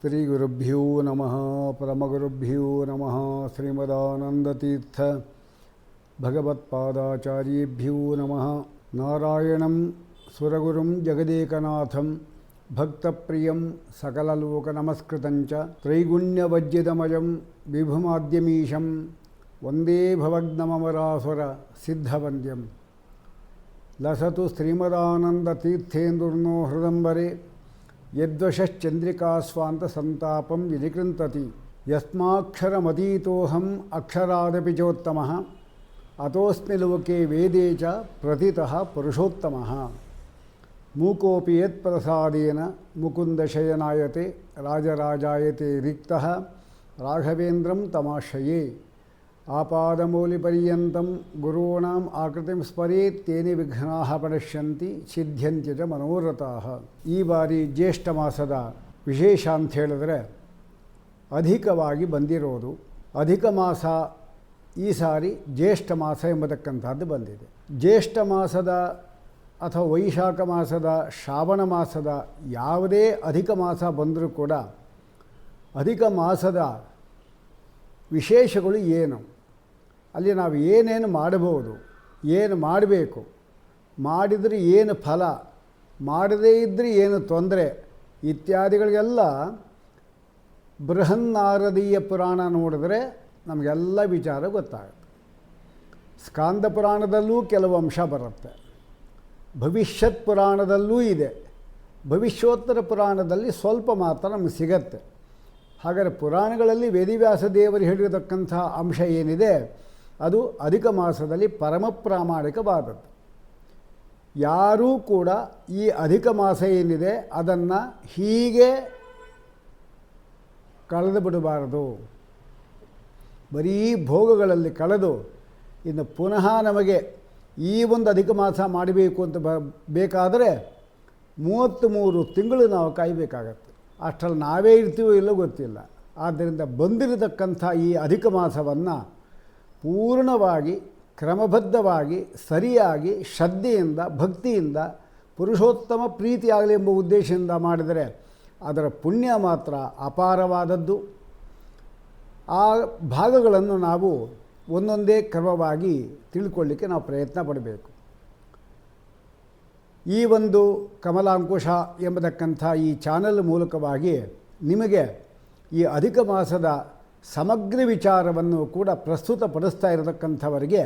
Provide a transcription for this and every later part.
ಶ್ರೀಗುರುಭ್ಯೋ ನಮಃ ಪರಮಗುರುಭ್ಯೋ ನಮಃ ಶ್ರೀಮದಾನಂದತೀರ್ಥ ಭಗವತ್ಪಾದಾಚಾರ್ಯೇಭ್ಯೋ ನಮಃ. ನಾರಾಯಣಂ ಸುರಗುರುಂ ಜಗದೇಕನಾಥಂ ಭಕ್ತಪ್ರಿಯಂ ಸಕಲಲೋಕನಮಸ್ಕೃತಂಚ ತ್ರೈಗುಣ್ಯವಜ್ಜಿತಮಜಂ ವಿಭುಮಾದ್ಯಮೀಶಂ ವಂದೇ ಭವಗ್ನಮರಾಸುರ ಸಿದ್ಧವಂದ್ಯಂ. ಲಸತು ಶ್ರೀಮದಾನಂದತೀರ್ಥೇಂದುರ್ನೋ ಹೃದಂಬರೆ ಯದ್ವಶಶ್ಚಂದ್ರಿಕಾಸ್ವಾಂತ ಸಂತಾಪಂ ವಿನಿಕೃಂತತಿ. ಯಸ್ಮಾಕ್ಷರಮತೀತೋಹಂ ಅಕ್ಷರಾದಪಿ ಚೋತ್ತಮಃ ಅತೋಸ್ಮಿ ಲೋಕೆ ವೇದೇ ಚ ಪ್ರಥಿತಃ ಪುರುಷೋತ್ತಮಃ. ಮೂಕೋಪಿ ಯತ್ಪ್ರಸಾದೇನ ಮುಕುಂದಶಯನಾಯತೆ ರಾಜರಾಜಾಯತೆ ರಿಕ್ತಃ ರಾಘವೇಂದ್ರಂ ತಮಾಶ್ರಯೇ. ಆಪಾದಮೌಲಿಪರ್ಯಂತಂ ಗುರುಣಾಂ ಆಕೃತಿಂ ಸ್ಮರೇತ್ ತೇನೆ ವಿಘ್ನಾಃ ಪ್ರಣಶ್ಯಂತಿ ಸಿದ್ಧ್ಯಂತ್ಯ ಚ ಮನೋರಥಾಃ. ಈ ಬಾರಿ ಜ್ಯೇಷ್ಠ ಮಾಸದ ವಿಶೇಷ ಅಂತ ಹೇಳಿದ್ರೆ ಅಧಿಕವಾಗಿ ಬಂದಿರೋದು. ಅಧಿಕ ಮಾಸ ಈ ಸಾರಿ ಜ್ಯೇಷ್ಠ ಮಾಸ ಎಂಬತಕ್ಕಂಥದ್ದು ಬಂದಿದೆ. ಜ್ಯೇಷ್ಠ ಮಾಸದ ಅಥವಾ ವೈಶಾಖ ಮಾಸದ ಶ್ರಾವಣ ಮಾಸದ ಯಾವುದೇ ಅಧಿಕ ಮಾಸ ಬಂದರೂ ಕೂಡ ಅಧಿಕ ಮಾಸದ ವಿಶೇಷಗಳು ಏನು, ಅಲ್ಲಿ ನಾವು ಏನೇನು ಮಾಡಬಹುದು, ಏನು ಮಾಡಬೇಕು, ಮಾಡಿದರೆ ಏನು ಫಲ, ಮಾಡದೇ ಇದ್ದರೆ ಏನು ತೊಂದರೆ ಇತ್ಯಾದಿಗಳಿಗೆಲ್ಲ ಬೃಹನ್ನಾರದೀಯ ಪುರಾಣ ನೋಡಿದ್ರೆ ನಮಗೆಲ್ಲ ವಿಚಾರ ಗೊತ್ತಾಗುತ್ತೆ. ಸ್ಕಾಂದ ಪುರಾಣದಲ್ಲೂ ಕೆಲವು ಅಂಶ ಬರುತ್ತೆ, ಭವಿಷ್ಯತ್ ಪುರಾಣದಲ್ಲೂ ಇದೆ, ಭವಿಷ್ಯೋತ್ತರ ಪುರಾಣದಲ್ಲಿ ಸ್ವಲ್ಪ ಮಾತ್ರ ನಮಗೆ ಸಿಗತ್ತೆ. ಹಾಗಾದರೆ ಪುರಾಣಗಳಲ್ಲಿ ವೇದವ್ಯಾಸ ದೇವರು ಹೇಳಿರತಕ್ಕಂಥ ಅಂಶ ಏನಿದೆ ಅದು ಅಧಿಕ ಮಾಸದಲ್ಲಿ ಪರಮ ಪ್ರಾಮಾಣಿಕವಾದದ್ದು. ಯಾರೂ ಕೂಡ ಈ ಅಧಿಕ ಮಾಸ ಏನಿದೆ ಅದನ್ನು ಹೀಗೆ ಕಳೆದು ಬಿಡಬಾರದು. ಬರೀ ಭೋಗಗಳಲ್ಲಿ ಕಳೆದು ಇನ್ನು ಪುನಃ ನಮಗೆ ಈ ಒಂದು ಅಧಿಕ ಮಾಸ ಮಾಡಬೇಕು ಅಂತ ಬೇಕಾದರೆ 33 ತಿಂಗಳು ನಾವು ಕಾಯಬೇಕಾಗತ್ತೆ. ಅಷ್ಟರಲ್ಲಿ ನಾವೇ ಇರ್ತೀವೋ ಇಲ್ಲೋ ಗೊತ್ತಿಲ್ಲ. ಆದ್ದರಿಂದ ಬಂದಿರತಕ್ಕಂಥ ಈ ಅಧಿಕ ಮಾಸವನ್ನು ಪೂರ್ಣವಾಗಿ ಕ್ರಮಬದ್ಧವಾಗಿ ಸರಿಯಾಗಿ ಶ್ರದ್ಧೆಯಿಂದ ಭಕ್ತಿಯಿಂದ ಪುರುಷೋತ್ತಮ ಪ್ರೀತಿಯಾಗಲಿ ಎಂಬ ಉದ್ದೇಶದಿಂದ ಮಾಡಿದರೆ ಅದರ ಪುಣ್ಯ ಮಾತ್ರ ಅಪಾರವಾದದ್ದು. ಆ ಭಾಗಗಳನ್ನು ನಾವು ಒಂದೊಂದೇ ಕ್ರಮವಾಗಿ ತಿಳ್ಕೊಳ್ಳಿಕ್ಕೆ ನಾವು ಪ್ರಯತ್ನ ಪಡಬೇಕು. ಈ ಒಂದು ಕಮಲಾಂಕುಶ ಎಂಬತಕ್ಕಂಥ ಈ ಚಾನಲ್ ಮೂಲಕವಾಗಿ ನಿಮಗೆ ಈ ಅಧಿಕ ಮಾಸದ ಸಮಗ್ರ ವಿಚಾರವನ್ನು ಕೂಡ ಪ್ರಸ್ತುತಪಡಿಸ್ತಾ ಇರತಕ್ಕಂಥವರಿಗೆ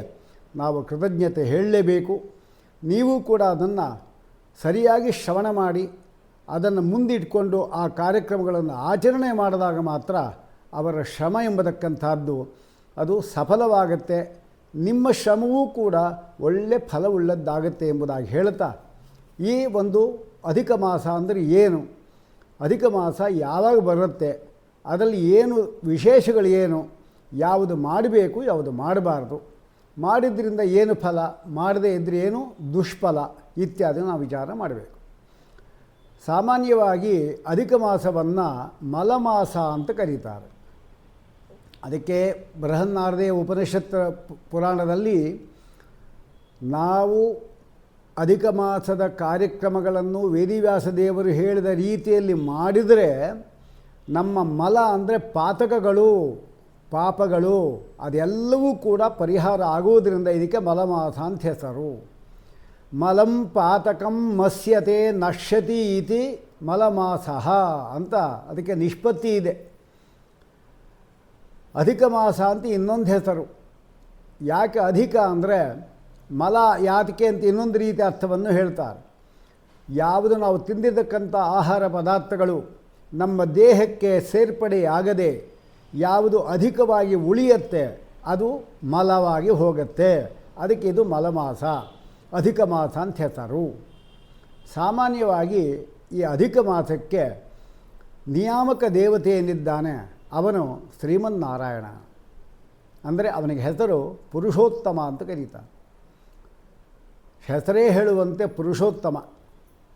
ನಾವು ಕೃತಜ್ಞತೆ ಹೇಳಲೇಬೇಕು. ನೀವು ಕೂಡ ಅದನ್ನು ಸರಿಯಾಗಿ ಶ್ರವಣ ಮಾಡಿ ಅದನ್ನು ಮುಂದಿಟ್ಕೊಂಡು ಆ ಕಾರ್ಯಕ್ರಮಗಳನ್ನು ಆಚರಣೆ ಮಾಡಿದಾಗ ಮಾತ್ರ ಅವರ ಶ್ರಮ ಎಂಬತಕ್ಕಂಥದ್ದು ಅದು ಸಫಲವಾಗುತ್ತೆ. ನಿಮ್ಮ ಶ್ರಮವೂ ಕೂಡ ಒಳ್ಳೆ ಫಲವುಳ್ಳದ್ದಾಗುತ್ತೆ ಎಂಬುದಾಗಿ ಹೇಳ್ತಾ, ಈ ಒಂದು ಅಧಿಕ ಮಾಸ ಅಂದರೆ ಏನು, ಅಧಿಕ ಮಾಸ ಯಾವಾಗ ಬರುತ್ತೆ, ಅದರಲ್ಲಿ ಏನು ವಿಶೇಷಗಳು ಏನು, ಯಾವುದು ಮಾಡಬೇಕು ಯಾವುದು ಮಾಡಬಾರ್ದು, ಮಾಡಿದ್ರಿಂದ ಏನು ಫಲ, ಮಾಡದೇ ಇದ್ದರೆ ಏನು ದುಷ್ಫಲ ಇತ್ಯಾದಿ ನಾವು ವಿಚಾರ ಮಾಡಬೇಕು. ಸಾಮಾನ್ಯವಾಗಿ ಅಧಿಕ ಮಾಸವನ್ನು ಮಲಮಾಸ ಅಂತ ಕರೀತಾರೆ. ಅದಕ್ಕೆ ಬೃಹನ್ನಾರದೀಯ ಉಪನಿಷತ್ ಪುರಾಣದಲ್ಲಿ ನಾವು ಅಧಿಕ ಮಾಸದ ಕಾರ್ಯಕ್ರಮಗಳನ್ನು ವೇದವ್ಯಾಸ ದೇವರು ಹೇಳಿದ ರೀತಿಯಲ್ಲಿ ಮಾಡಿದರೆ ನಮ್ಮ ಮಲ ಅಂದರೆ ಪಾತಕಗಳು ಪಾಪಗಳು ಅದೆಲ್ಲವೂ ಕೂಡ ಪರಿಹಾರ ಆಗುವುದರಿಂದ ಇದಕ್ಕೆ ಮಲಮಾಸ ಅಂತ ಹೆಸರು. ಮಲಂ ಪಾತಕಂ ಮಸ್ಯತೆ ನಶ್ಯತಿ ಇತಿ ಮಲಮಾಸ ಅಂತ ಅದಕ್ಕೆ ನಿಷ್ಪತ್ತಿ ಇದೆ. ಅಧಿಕ ಮಾಸ ಅಂತ ಇನ್ನೊಂದು ಹೆಸರು. ಯಾಕೆ ಅಧಿಕ ಅಂದರೆ ಮಲ ಯಾತಕ್ಕೆ ಅಂತ ಇನ್ನೊಂದು ರೀತಿ ಅರ್ಥವನ್ನು ಹೇಳ್ತಾರೆ. ಯಾವುದು ನಾವು ತಿಂದಿರತಕ್ಕಂಥ ಆಹಾರ ಪದಾರ್ಥಗಳು ನಮ್ಮ ದೇಹಕ್ಕೆ ಸೇರ್ಪಡೆಯಾಗದೆ ಯಾವುದು ಅಧಿಕವಾಗಿ ಉಳಿಯುತ್ತೆ ಅದು ಮಲವಾಗಿ ಹೋಗುತ್ತೆ. ಅದಕ್ಕೆ ಇದು ಮಲಮಾಸ ಅಧಿಕ ಮಾಸ ಅಂತ ಹೆಸರು. ಸಾಮಾನ್ಯವಾಗಿ ಈ ಅಧಿಕ ಮಾಸಕ್ಕೆ ನಿಯಾಮಕ ದೇವತೆ ಏನಿದ್ದಾನೆ ಅವನು ಶ್ರೀಮನ್ನಾರಾಯಣ. ಅಂದರೆ ಅವನಿಗೆ ಹೆಸರು ಪುರುಷೋತ್ತಮ ಅಂತ ಕರೀತಾನೆ. ಹೆಸರೇ ಹೇಳುವಂತೆ ಪುರುಷೋತ್ತಮ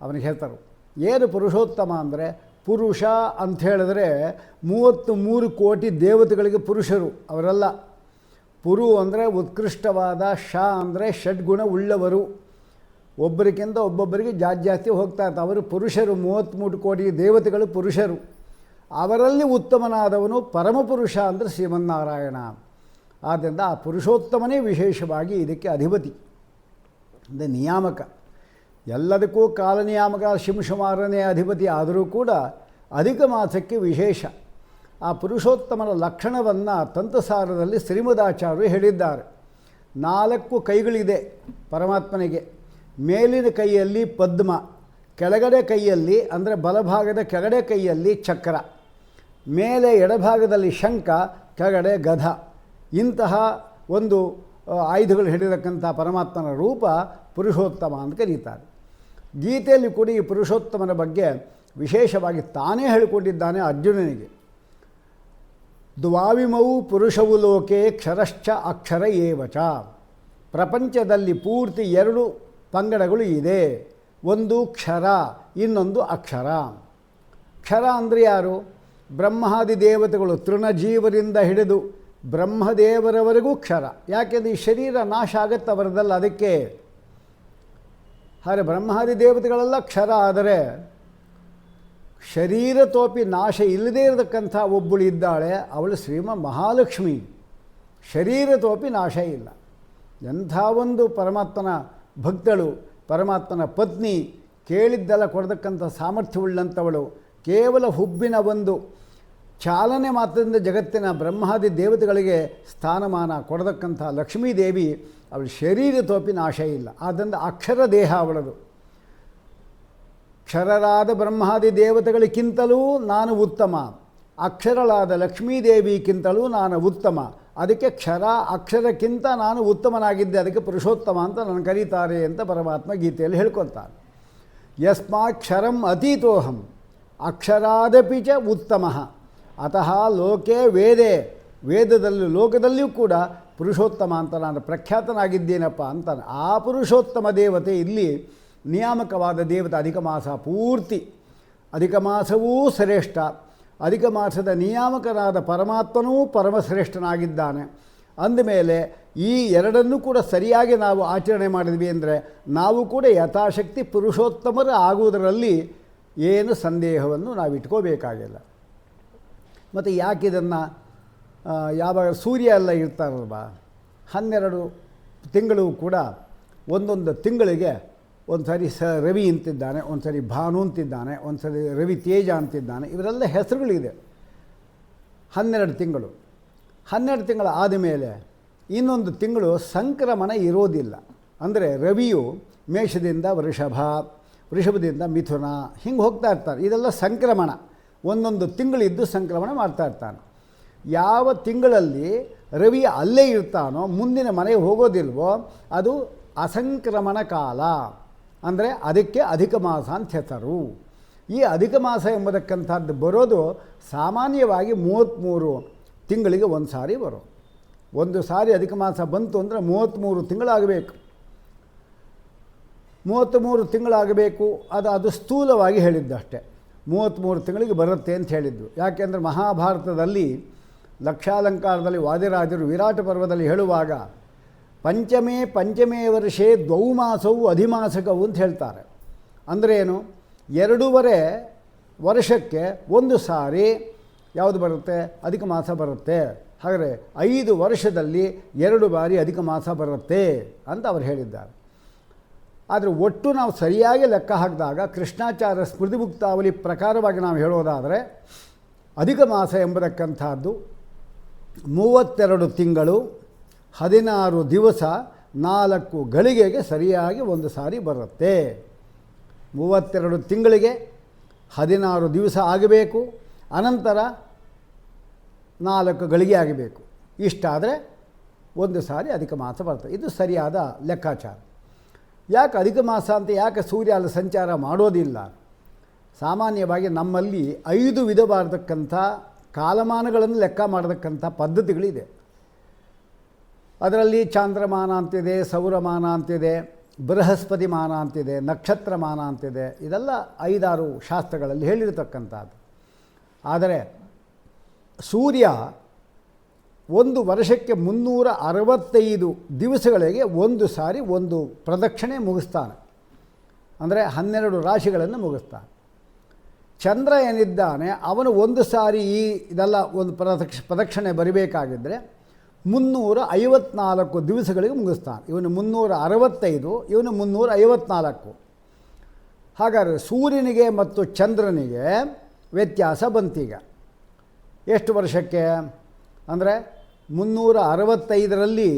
ಅವನಿಗೆ ಹೆಸರು. ಏನು ಪುರುಷೋತ್ತಮ ಅಂದರೆ ಪುರುಷ ಅಂತ ಹೇಳಿದ್ರೆ 33 ಕೋಟಿ ದೇವತೆಗಳಿಗೆ ಪುರುಷರು ಅವರೆಲ್ಲ. ಪುರು ಅಂದರೆ ಉತ್ಕೃಷ್ಟವಾದ, ಶ ಅಂದರೆ ಷಡ್ಗುಣ ಉಳ್ಳವರು. ಒಬ್ಬರಿಗಿಂತ ಒಬ್ಬೊಬ್ಬರಿಗೆ ಜಾಸ್ತಿ ಹೋಗ್ತಾ ಇರ್ತಾರೆ. ಅವರು ಪುರುಷರು 33 ಕೋಟಿ ದೇವತೆಗಳು ಪುರುಷರು. ಅವರಲ್ಲಿ ಉತ್ತಮನಾದವನು ಪರಮಪುರುಷ ಅಂದರೆ ಶ್ರೀಮನ್ನಾರಾಯಣ. ಆದ್ದರಿಂದ ಆ ಪುರುಷೋತ್ತಮನೇ ವಿಶೇಷವಾಗಿ ಇದಕ್ಕೆ ಅಧಿಪತಿ ಅಂದರೆ ನಿಯಾಮಕ. ಎಲ್ಲದಕ್ಕೂ ಕಾಲನಿಯಾಮಕ ಶಿಂಶುಮಾರನೇ ಅಧಿಪತಿ ಆದರೂ ಕೂಡ ಅಧಿಕ ಮಾಸಕ್ಕೆ ವಿಶೇಷ. ಆ ಪುರುಷೋತ್ತಮನ ಲಕ್ಷಣವನ್ನು ತಂತ್ರಸಾರದಲ್ಲಿ ಶ್ರೀಮದಾಚಾರ್ಯರು ಹೇಳಿದ್ದಾರೆ. 4 ಕೈಗಳಿದೆ ಪರಮಾತ್ಮನಿಗೆ. ಮೇಲಿನ ಕೈಯಲ್ಲಿ ಪದ್ಮ, ಕೆಳಗಡೆ ಕೈಯಲ್ಲಿ ಅಂದರೆ ಬಲಭಾಗದ ಕೆಳಗಡೆ ಕೈಯಲ್ಲಿ ಚಕ್ರ, ಮೇಲೆ ಎಡಭಾಗದಲ್ಲಿ ಶಂಖ, ಕೆಳಗಡೆ ಗಧ. ಇಂತಹ ಒಂದು ಆಯುಧಗಳು ಹಿಡಿದಕ್ಕಂಥ ಪರಮಾತ್ಮನ ರೂಪ ಪುರುಷೋತ್ತಮ ಅಂತ ಕರೀತಾರೆ. ಗೀತೆಯಲ್ಲಿ ಕೂಡ ಈ ಪುರುಷೋತ್ತಮನ ಬಗ್ಗೆ ವಿಶೇಷವಾಗಿ ತಾನೇ ಹೇಳಿಕೊಂಡಿದ್ದಾನೆ ಅರ್ಜುನನಿಗೆ. ದ್ವಾವಿಮೌ ಪುರುಷವು ಲೋಕೆ ಕ್ಷರಶ್ಚ ಅಕ್ಷರ ಏವಚ. ಪ್ರಪಂಚದಲ್ಲಿ ಪೂರ್ತಿ 2 ಪಂಗಡಗಳು ಇದೆ. ಒಂದು ಕ್ಷರ, ಇನ್ನೊಂದು ಅಕ್ಷರ. ಕ್ಷರ ಅಂದರೆ ಯಾರು? ಬ್ರಹ್ಮಾದಿ ದೇವತೆಗಳು ತೃಣಜೀವರಿಂದ ಹಿಡಿದು ಬ್ರಹ್ಮದೇವರವರೆಗೂ ಕ್ಷರ. ಯಾಕೆಂದರೆ ಈ ಶರೀರ ನಾಶ ಆಗತ್ತೆ ಅವರದಲ್ಲ, ಅದಕ್ಕೆ. ಹಾಗೆ ಬ್ರಹ್ಮಾದಿ ದೇವತೆಗಳೆಲ್ಲ ಕ್ಷರ. ಆದರೆ ಶರೀರ ತೋಪಿ ನಾಶ ಇಲ್ಲದೇ ಇರತಕ್ಕಂಥ ಒಬ್ಬಳು ಇದ್ದಾಳೆ, ಅವಳು ಶ್ರೀಮ ಮಹಾಲಕ್ಷ್ಮಿ. ಶರೀರ ತೋಪಿ ನಾಶ ಇಲ್ಲ. ಎಂಥ ಒಂದು ಪರಮಾತ್ಮನ ಭಕ್ತಳು, ಪರಮಾತ್ಮನ ಪತ್ನಿ, ಕೇಳಿದ್ದೆಲ್ಲ ಕೊಡತಕ್ಕಂಥ ಸಾಮರ್ಥ್ಯವುಳ್ಳಂಥವಳು. ಕೇವಲ ಹುಬ್ಬಿನ ಒಂದು ಚಾಲನೆ ಮಾತ್ರದಿಂದ ಜಗತ್ತಿನ ಬ್ರಹ್ಮಾದಿ ದೇವತೆಗಳಿಗೆ ಸ್ಥಾನಮಾನ ಕೊಡತಕ್ಕಂಥ ಲಕ್ಷ್ಮೀದೇವಿ, ಅವಳ ಶರೀರ ತೋಪಿ ನಾಶ ಇಲ್ಲ. ಆದ್ದರಿಂದ ಅಕ್ಷರ ದೇಹ ಅವಳದು. ಕ್ಷರರಾದ ಬ್ರಹ್ಮಾದಿ ದೇವತೆಗಳಿಗಿಂತಲೂ ನಾನು ಉತ್ತಮ, ಅಕ್ಷರಳಾದ ಲಕ್ಷ್ಮೀದೇವಿಗಿಂತಲೂ ನಾನು ಉತ್ತಮ. ಅದಕ್ಕೆ ಕ್ಷರ ಅಕ್ಷರಕ್ಕಿಂತ ನಾನು ಉತ್ತಮನಾಗಿದ್ದೆ, ಅದಕ್ಕೆ ಪುರುಷೋತ್ತಮ ಅಂತ ನನ್ನ ಕರೀತಾರೆ ಅಂತ ಪರಮಾತ್ಮ ಗೀತೆಯಲ್ಲಿ ಹೇಳ್ಕೊಳ್ತಾನೆ. ಯಸ್ಮಾಕ್ಷರಂ ಅತೀತೋಹಂ ಅಕ್ಷರಾದಪಿ ಚ ಉತ್ತಮ ಅತಃ ಲೋಕೆ ವೇದೇ. ಲೋಕದಲ್ಲಿಯೂ ಕೂಡ ಪುರುಷೋತ್ತಮ ಅಂತ ನಾನು ಪ್ರಖ್ಯಾತನಾಗಿದ್ದೇನಪ್ಪ ಅಂತಾನೆ. ಆ ಪುರುಷೋತ್ತಮ ದೇವತೆ ಇಲ್ಲಿ ನಿಯಾಮಕವಾದ ದೇವತೆ. ಅಧಿಕ ಮಾಸ ಪೂರ್ತಿ, ಅಧಿಕ ಮಾಸವೂ ಶ್ರೇಷ್ಠ. ಅಧಿಕ ಮಾಸದ ನಿಯಾಮಕನಾದ ಪರಮಾತ್ಮನೂ ಪರಮಶ್ರೇಷ್ಠನಾಗಿದ್ದಾನೆ. ಅಂದಮೇಲೆ ಈ ಎರಡನ್ನೂ ಕೂಡ ಸರಿಯಾಗಿ ನಾವು ಆಚರಣೆ ಮಾಡಿದ್ವಿ ಅಂದರೆ ನಾವು ಕೂಡ ಯಥಾಶಕ್ತಿ ಪುರುಷೋತ್ತಮರು ಆಗುವುದರಲ್ಲಿ ಏನು ಸಂದೇಹವನ್ನು ನಾವು ಇಟ್ಕೋಬೇಕಾಗಿಲ್ಲ. ಮತ್ತು ಯಾಕಿದನ್ನು ಯಾವಾಗ ಸೂರ್ಯ ಎಲ್ಲ ಇರ್ತಾರಲ್ವ, 12 ತಿಂಗಳು ಕೂಡ ಒಂದೊಂದು ತಿಂಗಳಿಗೆ ಒಂದು ಸರಿ ರವಿ ಅಂತಿದ್ದಾನೆ, ಒಂದು ಸರಿ ಭಾನು ಅಂತಿದ್ದಾನೆ, ಒಂದು ಸರಿ ರವಿ ತೇಜ ಅಂತಿದ್ದಾನೆ. ಇವರೆಲ್ಲ ಹೆಸರುಗಳಿದೆ. 12 ತಿಂಗಳು. 12 ತಿಂಗಳು ಆದಮೇಲೆ ಇನ್ನೊಂದು ತಿಂಗಳು ಸಂಕ್ರಮಣ ಇರೋದಿಲ್ಲ. ಅಂದರೆ ರವಿಯು ಮೇಷದಿಂದ ವೃಷಭದಿಂದ ಮಿಥುನ ಹಿಂಗೆ ಹೋಗ್ತಾ ಇರ್ತಾರೆ. ಇದೆಲ್ಲ ಸಂಕ್ರಮಣ. ಒಂದೊಂದು ತಿಂಗಳಿದ್ದು ಸಂಕ್ರಮಣ ಮಾಡ್ತಾ ಇರ್ತಾನೆ. ಯಾವ ತಿಂಗಳಲ್ಲಿ ರವಿ ಅಲ್ಲೇ ಇರ್ತಾನೋ, ಮುಂದಿನ ಮನೆಗೆ ಹೋಗೋದಿಲ್ವೋ, ಅದು ಅಸಂಕ್ರಮಣ ಕಾಲ. ಅಂದರೆ ಅದಕ್ಕೆ ಅಧಿಕ ಮಾಸ ಅಂತ ಹೆಸರು. ಈ ಅಧಿಕ ಮಾಸ ಎಂಬುದಕ್ಕಂಥದ್ದು ಬರೋದು ಸಾಮಾನ್ಯವಾಗಿ 33 ತಿಂಗಳಿಗೆ ಒಂದು ಸಾರಿ ಬರೋ. ಒಂದು ಸಾರಿ ಅಧಿಕ ಮಾಸ ಬಂತು ಅಂದರೆ 33 ತಿಂಗಳಾಗಬೇಕು. 33 ತಿಂಗಳಾಗಬೇಕು. ಅದು ಸ್ಥೂಲವಾಗಿ ಹೇಳಿದ್ದಷ್ಟೇ. 33 ತಿಂಗಳಿಗೆ ಬರುತ್ತೆ ಅಂತ ಹೇಳಿದ್ದು. ಯಾಕೆಂದರೆ ಮಹಾಭಾರತದಲ್ಲಿ ಲಕ್ಷಾಲಂಕಾರದಲ್ಲಿ ವಾದಿರಾಜರು ವಿರಾಟ ಪರ್ವದಲ್ಲಿ ಹೇಳುವಾಗ ಪಂಚಮೇ ವರ್ಷೇ 2 ಮಾಸವು ಅಧಿಮಾಸಕವು ಅಂತ ಹೇಳ್ತಾರೆ. ಅಂದರೆ ಏನು? 2.5 ವರ್ಷಕ್ಕೆ ಒಂದು ಸಾರಿ ಯಾವುದು ಬರುತ್ತೆ? ಅಧಿಕ ಮಾಸ ಬರುತ್ತೆ. ಹಾಗಾದರೆ 5 ವರ್ಷದಲ್ಲಿ 2 ಬಾರಿ ಅಧಿಕ ಮಾಸ ಬರುತ್ತೆ ಅಂತ ಅವರು ಹೇಳಿದ್ದಾರೆ. ಆದರೆ ಒಟ್ಟು ನಾವು ಸರಿಯಾಗಿ ಲೆಕ್ಕ ಹಾಕಿದಾಗ ಕೃಷ್ಣಾಚಾರ್ಯ ಸ್ಮೃತಿಮುಕ್ತಾವಲಿ ಪ್ರಕಾರವಾಗಿ ನಾವು ಹೇಳೋದಾದರೆ ಅಧಿಕ ಮಾಸ ಎಂಬತಕ್ಕಂಥದ್ದು 32 ತಿಂಗಳು 16 ದಿವಸ 4 ಗಳಿಗೆಗೆ ಸರಿಯಾಗಿ ಒಂದು ಸಾರಿ ಬರುತ್ತೆ. 32 ತಿಂಗಳಿಗೆ 16 ದಿವಸ ಆಗಬೇಕು, ಅನಂತರ 4 ಗಳಿಗೆ ಆಗಬೇಕು. ಇಷ್ಟಾದರೆ ಒಂದು ಸಾರಿ ಅಧಿಕ ಮಾಸ ಬರ್ತದೆ. ಇದು ಸರಿಯಾದ ಲೆಕ್ಕಾಚಾರ. ಯಾಕೆ ಅಧಿಕ ಮಾಸ ಅಂತ ಯಾಕೆ ಸೂರ್ಯ ಅಲ್ಲಿ ಸಂಚಾರ ಮಾಡೋದಿಲ್ಲ? ಸಾಮಾನ್ಯವಾಗಿ ನಮ್ಮಲ್ಲಿ 5 ವಿಧವಾದಕ್ಕಂಥ ಕಾಲಮಾನಗಳನ್ನು ಲೆಕ್ಕ ಮಾಡತಕ್ಕಂಥ ಪದ್ಧತಿಗಳಿದೆ. ಅದರಲ್ಲಿ ಚಾಂದ್ರಮಾನ ಅಂತಿದೆ, ಸೌರಮಾನ ಅಂತಿದೆ, ಬೃಹಸ್ಪತಿ ಮಾನ ಅಂತಿದೆ, ನಕ್ಷತ್ರ ಮಾನ ಅಂತಿದೆ. ಇದೆಲ್ಲ 5-6 ಶಾಸ್ತ್ರಗಳಲ್ಲಿ ಹೇಳಿರತಕ್ಕಂಥದ್ದು. ಆದರೆ ಸೂರ್ಯ ಒಂದು ವರ್ಷಕ್ಕೆ 365 ದಿವಸಗಳಿಗೆ ಒಂದು ಸಾರಿ ಒಂದು ಪ್ರದಕ್ಷಿಣೆ ಮುಗಿಸ್ತಾನೆ. ಅಂದರೆ 12 ರಾಶಿಗಳನ್ನು ಮುಗಿಸ್ತಾನೆ. ಚಂದ್ರ ಏನಿದ್ದಾನೆ ಅವನು ಒಂದು ಸಾರಿ ಇದೆಲ್ಲ ಒಂದು ಪ್ರದಕ್ಷಿಣೆ ಬರಬೇಕಾಗಿದ್ದರೆ 354 ದಿವಸಗಳಿಗೆ ಮುಗಿಸ್ತಾನೆ. ಇವನು 365, ಇವನು 354. ಹಾಗಾದರೆ ಸೂರ್ಯನಿಗೆ ಮತ್ತು ಚಂದ್ರನಿಗೆ ವ್ಯತ್ಯಾಸ ಬಂತೀಗ. ಎಷ್ಟು ವರ್ಷಕ್ಕೆ ಅಂದರೆ 365ರಲ್ಲಿ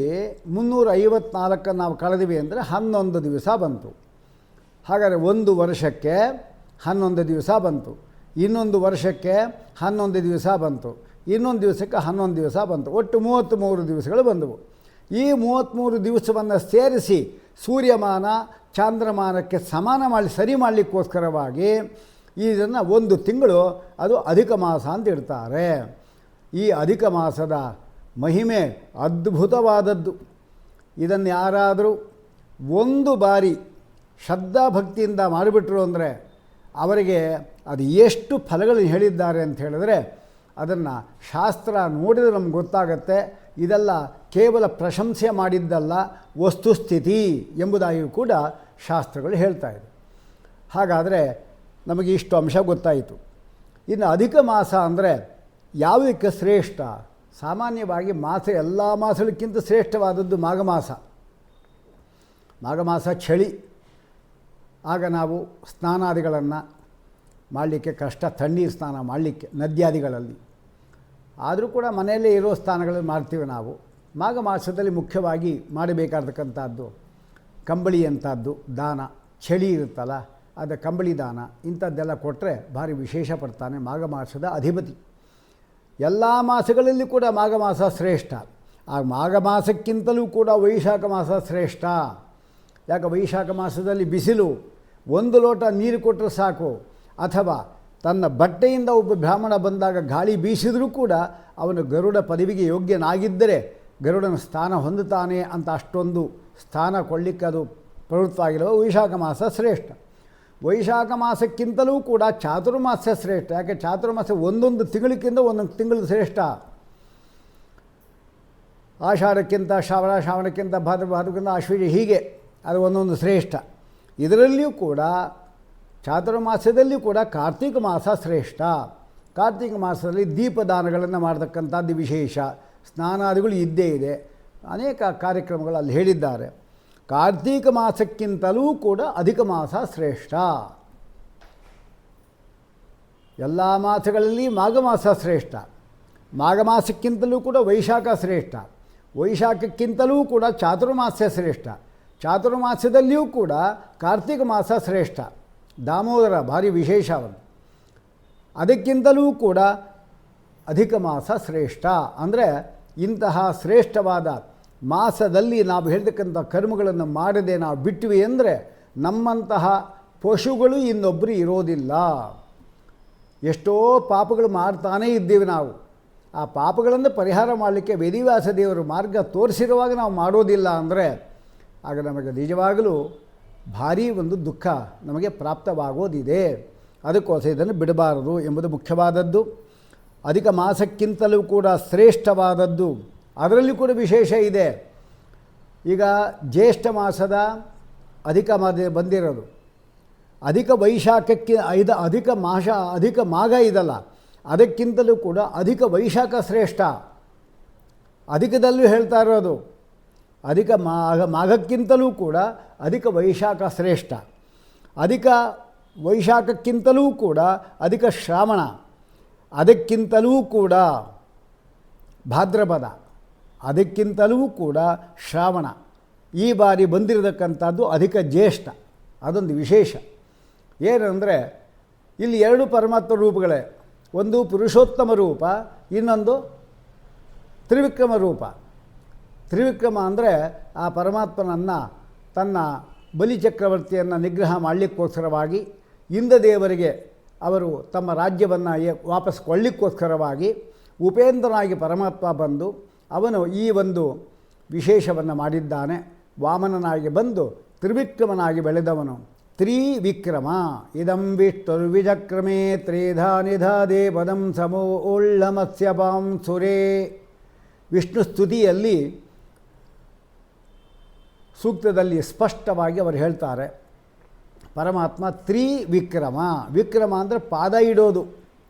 354 ನಾವು ಕಳೆದ್ವಿ ಅಂದರೆ 11 ದಿವಸ ಬಂತು. ಹಾಗಾದರೆ ಒಂದು ವರ್ಷಕ್ಕೆ 11 ದಿವಸ ಬಂತು, ಇನ್ನೊಂದು ವರ್ಷಕ್ಕೆ 11 ದಿವಸ ಬಂತು, ಇನ್ನೊಂದು ದಿವಸಕ್ಕೆ 11 ದಿವಸ ಬಂತು, ಒಟ್ಟು 33 ದಿವಸಗಳು ಬಂದವು. ಈ 33 ದಿವಸವನ್ನು ಸೇರಿಸಿ ಸೂರ್ಯಮಾನ ಚಾಂದ್ರಮಾನಕ್ಕೆ ಸಮಾನ ಸರಿ ಮಾಡಲಿಕ್ಕೋಸ್ಕರವಾಗಿ ಇದನ್ನು ಒಂದು ತಿಂಗಳು ಅದು ಅಧಿಕ ಮಾಸ ಅಂತ ಇಡ್ತಾರೆ. ಈ ಅಧಿಕ ಮಾಸದ ಮಹಿಮೆ ಅದ್ಭುತವಾದದ್ದು. ಇದನ್ನು ಯಾರಾದರೂ ಒಂದು ಬಾರಿ ಶ್ರದ್ಧಾಭಕ್ತಿಯಿಂದ ಮಾಡಿಬಿಟ್ರು ಅಂದರೆ ಅವರಿಗೆ ಅದು ಎಷ್ಟು ಫಲಗಳನ್ನು ಹೇಳಿದ್ದಾರೆ ಅಂತ ಹೇಳಿದ್ರೆ ಅದನ್ನು ಶಾಸ್ತ್ರ ನೋಡಿದರೆ ನಮ್ಗೆ ಗೊತ್ತಾಗತ್ತೆ. ಇದೆಲ್ಲ ಕೇವಲ ಪ್ರಶಂಸೆ ಮಾಡಿದ್ದಲ್ಲ, ವಸ್ತುಸ್ಥಿತಿ ಎಂಬುದಾಗಿಯೂ ಕೂಡ ಶಾಸ್ತ್ರಗಳು ಹೇಳ್ತಾ ಇದೆ. ಹಾಗಾದರೆ ನಮಗೆ ಇಷ್ಟು ಅಂಶ ಗೊತ್ತಾಯಿತು. ಇನ್ನು ಅಧಿಕ ಮಾಸ ಅಂದರೆ ಯಾವುದಕ್ಕೆ ಶ್ರೇಷ್ಠ? ಸಾಮಾನ್ಯವಾಗಿ ಮಾಸ ಎಲ್ಲ ಮಾಸಗಳಕ್ಕಿಂತ ಶ್ರೇಷ್ಠವಾದದ್ದು ಮಾಘ ಮಾಸ. ಮಾಘ ಮಾಸ ಚಳಿ, ಆಗ ನಾವು ಸ್ನಾನಾದಿಗಳನ್ನು ಮಾಡಲಿಕ್ಕೆ ಕಷ್ಟ, ತಣ್ಣೀರು ಸ್ನಾನ ಮಾಡಲಿಕ್ಕೆ ನದ್ಯಾದಿಗಳಲ್ಲಿ. ಆದರೂ ಕೂಡ ಮನೆಯಲ್ಲೇ ಇರೋ ಸ್ನಾನಗಳನ್ನು ಮಾಡ್ತೀವಿ ನಾವು. ಮಾಘ ಮಾಸದಲ್ಲಿ ಮುಖ್ಯವಾಗಿ ಮಾಡಬೇಕಾರ್ತಕ್ಕಂಥದ್ದು ಕಂಬಳಿ ಅಂಥದ್ದು ದಾನ. ಚಳಿ ಇರುತ್ತಲ್ಲ, ಅದು ಕಂಬಳಿ ದಾನ ಇಂಥದ್ದೆಲ್ಲ ಕೊಟ್ಟರೆ ಭಾರಿ ವಿಶೇಷ ಪಡ್ತಾನೆ ಮಾಘ ಮಾಸದ ಅಧಿಪತಿ. ಎಲ್ಲ ಮಾಸಗಳಲ್ಲಿ ಕೂಡ ಮಾಘ ಮಾಸ ಶ್ರೇಷ್ಠ. ಆ ಮಾಘ ಮಾಸಕ್ಕಿಂತಲೂ ಕೂಡ ವೈಶಾಖ ಮಾಸ ಶ್ರೇಷ್ಠ. ಯಾಕೆ? ವೈಶಾಖ ಮಾಸದಲ್ಲಿ ಬಿಸಿಲು, ಒಂದು ಲೋಟ ನೀರು ಕೊಟ್ಟರೆ ಸಾಕು. ಅಥವಾ ತನ್ನ ಬಟ್ಟೆಯಿಂದ ಒಬ್ಬ ಬ್ರಾಹ್ಮಣ ಬಂದಾಗ ಗಾಳಿ ಬೀಸಿದರೂ ಕೂಡ ಅವನು ಗರುಡ ಪದವಿಗೆ ಯೋಗ್ಯನಾಗಿದ್ದರೆ ಗರುಡನ ಸ್ಥಾನ ಹೊಂದುತ್ತಾನೆ ಅಂತ ಅಷ್ಟೊಂದು ಸ್ಥಾನ ಕೊಳ್ಳಿಕ್ಕೆ ಅದು ಪ್ರವೃತ್ತವಾಗಿರುವ ವೈಶಾಖ ಮಾಸ ಶ್ರೇಷ್ಠ. ವೈಶಾಖ ಮಾಸಕ್ಕಿಂತಲೂ ಕೂಡ ಚಾತುರ್ಮಾಸ ಶ್ರೇಷ್ಠ. ಯಾಕೆ? ಚಾತುರ್ಮಾಸ ಒಂದೊಂದು ತಿಂಗಳಿಗಿಂತ ಒಂದೊಂದು ತಿಂಗಳು ಶ್ರೇಷ್ಠ. ಆಷಾಢಕ್ಕಿಂತ ಶ್ರಾವಣ, ಶ್ರಾವಣಕ್ಕಿಂತ ಭಾದ್ರಕ್ಕಿಂತ ಅಶ್ವಿನಿ, ಹೀಗೆ ಅದು ಒಂದೊಂದು ಶ್ರೇಷ್ಠ. ಇದರಲ್ಲಿಯೂ ಕೂಡ ಚಾತುರ್ಮಾಸದಲ್ಲಿ ಕೂಡ ಕಾರ್ತಿಕ ಮಾಸ ಶ್ರೇಷ್ಠ. ಕಾರ್ತಿಕ ಮಾಸದಲ್ಲಿ ದೀಪದಾನಗಳನ್ನು ಮಾಡತಕ್ಕಂಥದ್ದು ವಿಶೇಷ. ಸ್ನಾನಾದಿಗಳು ಇದ್ದೇ ಇದೆ, ಅನೇಕ ಕಾರ್ಯಕ್ರಮಗಳು ಅಲ್ಲಿ ಹೇಳಿದ್ದಾರೆ. ಕಾರ್ತಿಕ ಮಾಸಕ್ಕಿಂತಲೂ ಕೂಡ ಅಧಿಕ ಮಾಸ ಶ್ರೇಷ್ಠ. ಎಲ್ಲ ಮಾಸಗಳಲ್ಲಿ ಮಾಘ ಮಾಸ ಶ್ರೇಷ್ಠ. ಮಾಘ ಮಾಸಕ್ಕಿಂತಲೂ ಕೂಡ ವೈಶಾಖ ಶ್ರೇಷ್ಠ. ವೈಶಾಖಕ್ಕಿಂತಲೂ ಕೂಡ ಚಾತುರ್ಮಾಸ ಶ್ರೇಷ್ಠ. ಚಾತುರ್ಮಾಸದಲ್ಲಿಯೂ ಕೂಡ ಕಾರ್ತಿಕ ಮಾಸ ಶ್ರೇಷ್ಠ. ದಾಮೋದರ ಭಾರಿ ವಿಶೇಷ ಅವನು. ಅದಕ್ಕಿಂತಲೂ ಕೂಡ ಅಧಿಕ ಮಾಸ ಶ್ರೇಷ್ಠ. ಅಂದರೆ ಇಂತಹ ಶ್ರೇಷ್ಠವಾದ ಮಾಸದಲ್ಲಿ ನಾವು ಹೇಳ್ತಕ್ಕಂಥ ಕರ್ಮಗಳನ್ನು ಮಾಡದೆ ನಾವು ಬಿಟ್ಟಿವಿ ಅಂದರೆ ನಮ್ಮಂತಹ ಪಶುಗಳು ಇನ್ನೊಬ್ಬರು ಇರೋದಿಲ್ಲ. ಎಷ್ಟೋ ಪಾಪಗಳು ಮಾಡ್ತಾನೇ ಇದ್ದೀವಿ ನಾವು. ಆ ಪಾಪಗಳನ್ನು ಪರಿಹಾರ ಮಾಡಲಿಕ್ಕೆ ವೇದಿವ್ಯಾಸ ದೇವರು ಮಾರ್ಗ ತೋರಿಸಿರುವಾಗ ನಾವು ಮಾಡೋದಿಲ್ಲ ಅಂದರೆ ಆಗ ನಮಗೆ ನಿಜವಾಗಲೂ ಭಾರೀ ಒಂದು ದುಃಖ ನಮಗೆ ಪ್ರಾಪ್ತವಾಗೋದಿದೆ. ಅದಕ್ಕೋಸ್ಕರ ಇದನ್ನು ಬಿಡಬಾರದು ಎಂಬುದು ಮುಖ್ಯವಾದದ್ದು. ಅಧಿಕ ಮಾಸಕ್ಕಿಂತಲೂ ಕೂಡ ಶ್ರೇಷ್ಠವಾದದ್ದು ಅದರಲ್ಲಿ ಕೂಡ ವಿಶೇಷ ಇದೆ. ಈಗ ಜ್ಯೇಷ್ಠ ಮಾಸದ ಅಧಿಕ ಬಂದಿರೋದು, ಅಧಿಕ ವೈಶಾಖಕ್ಕೆ ಅಧಿಕ ಮಾಘ ಇದಲ್ಲ, ಅದಕ್ಕಿಂತಲೂ ಕೂಡ ಅಧಿಕ ವೈಶಾಖ ಶ್ರೇಷ್ಠ. ಅಧಿಕದಲ್ಲೂ ಹೇಳ್ತಾ ಇರೋದು ಅಧಿಕ ಮಾಘಕ್ಕಿಂತಲೂ ಕೂಡ ಅಧಿಕ ವೈಶಾಖ ಶ್ರೇಷ್ಠ. ಅಧಿಕ ವೈಶಾಖಕ್ಕಿಂತಲೂ ಕೂಡ ಅಧಿಕ ಶ್ರಾವಣ, ಅದಕ್ಕಿಂತಲೂ ಕೂಡ ಭಾದ್ರಪದ, ಅದಕ್ಕಿಂತಲೂ ಕೂಡ ಶ್ರಾವಣ. ಈ ಬಾರಿ ಬಂದಿರತಕ್ಕಂಥದ್ದು ಅಧಿಕ ಜ್ಯೇಷ್ಠ. ಅದೊಂದು ವಿಶೇಷ. ಏನಂದರೆ ಇಲ್ಲಿ ಎರಡು ಪರಮಾತ್ಮ ರೂಪಗಳೇ, ಒಂದು ಪುರುಷೋತ್ತಮ ರೂಪ, ಇನ್ನೊಂದು ತ್ರಿವಿಕ್ರಮ ರೂಪ. ತ್ರಿವಿಕ್ರಮ ಅಂದರೆ ಆ ಪರಮಾತ್ಮನನ್ನು ತನ್ನ ಬಲಿಚಕ್ರವರ್ತಿಯನ್ನು ನಿಗ್ರಹ ಮಾಡಲಿಕ್ಕೋಸ್ಕರವಾಗಿ ಇಂದ್ರದೇವರಿಗೆ ಅವರು ತಮ್ಮ ರಾಜ್ಯವನ್ನು ವಾಪಸ್ ಕೊಳ್ಳಿಕ್ಕೋಸ್ಕರವಾಗಿ ಉಪೇಂದ್ರನಾಗಿ ಪರಮಾತ್ಮ ಬಂದು ಅವನು ಈ ಒಂದು ವಿಶೇಷವನ್ನು ಮಾಡಿದ್ದಾನೆ. ವಾಮನನಾಗಿ ಬಂದು ತ್ರಿವಿಕ್ರಮನಾಗಿ ಬೆಳೆದವನು ತ್ರಿವಿಕ್ರಮ. ಇದಂ ವಿಷ್ಣುರ್ವಿಚಕ್ರಮೇ ತ್ರೇಧಾ ನಿಧಾದೇ ಪದಂ ಸಮೋಳ್ಳಮತ್ಸ್ಯಪಾಂ ಸುರೇ. ವಿಷ್ಣು ಸ್ತುತಿಯಲ್ಲಿ ಸೂಕ್ತದಲ್ಲಿ ಸ್ಪಷ್ಟವಾಗಿ ಅವರು ಹೇಳ್ತಾರೆ, ಪರಮಾತ್ಮ ತ್ರಿವಿಕ್ರಮ. ವಿಕ್ರಮ ಅಂದರೆ ಪಾದ ಇಡೋದು,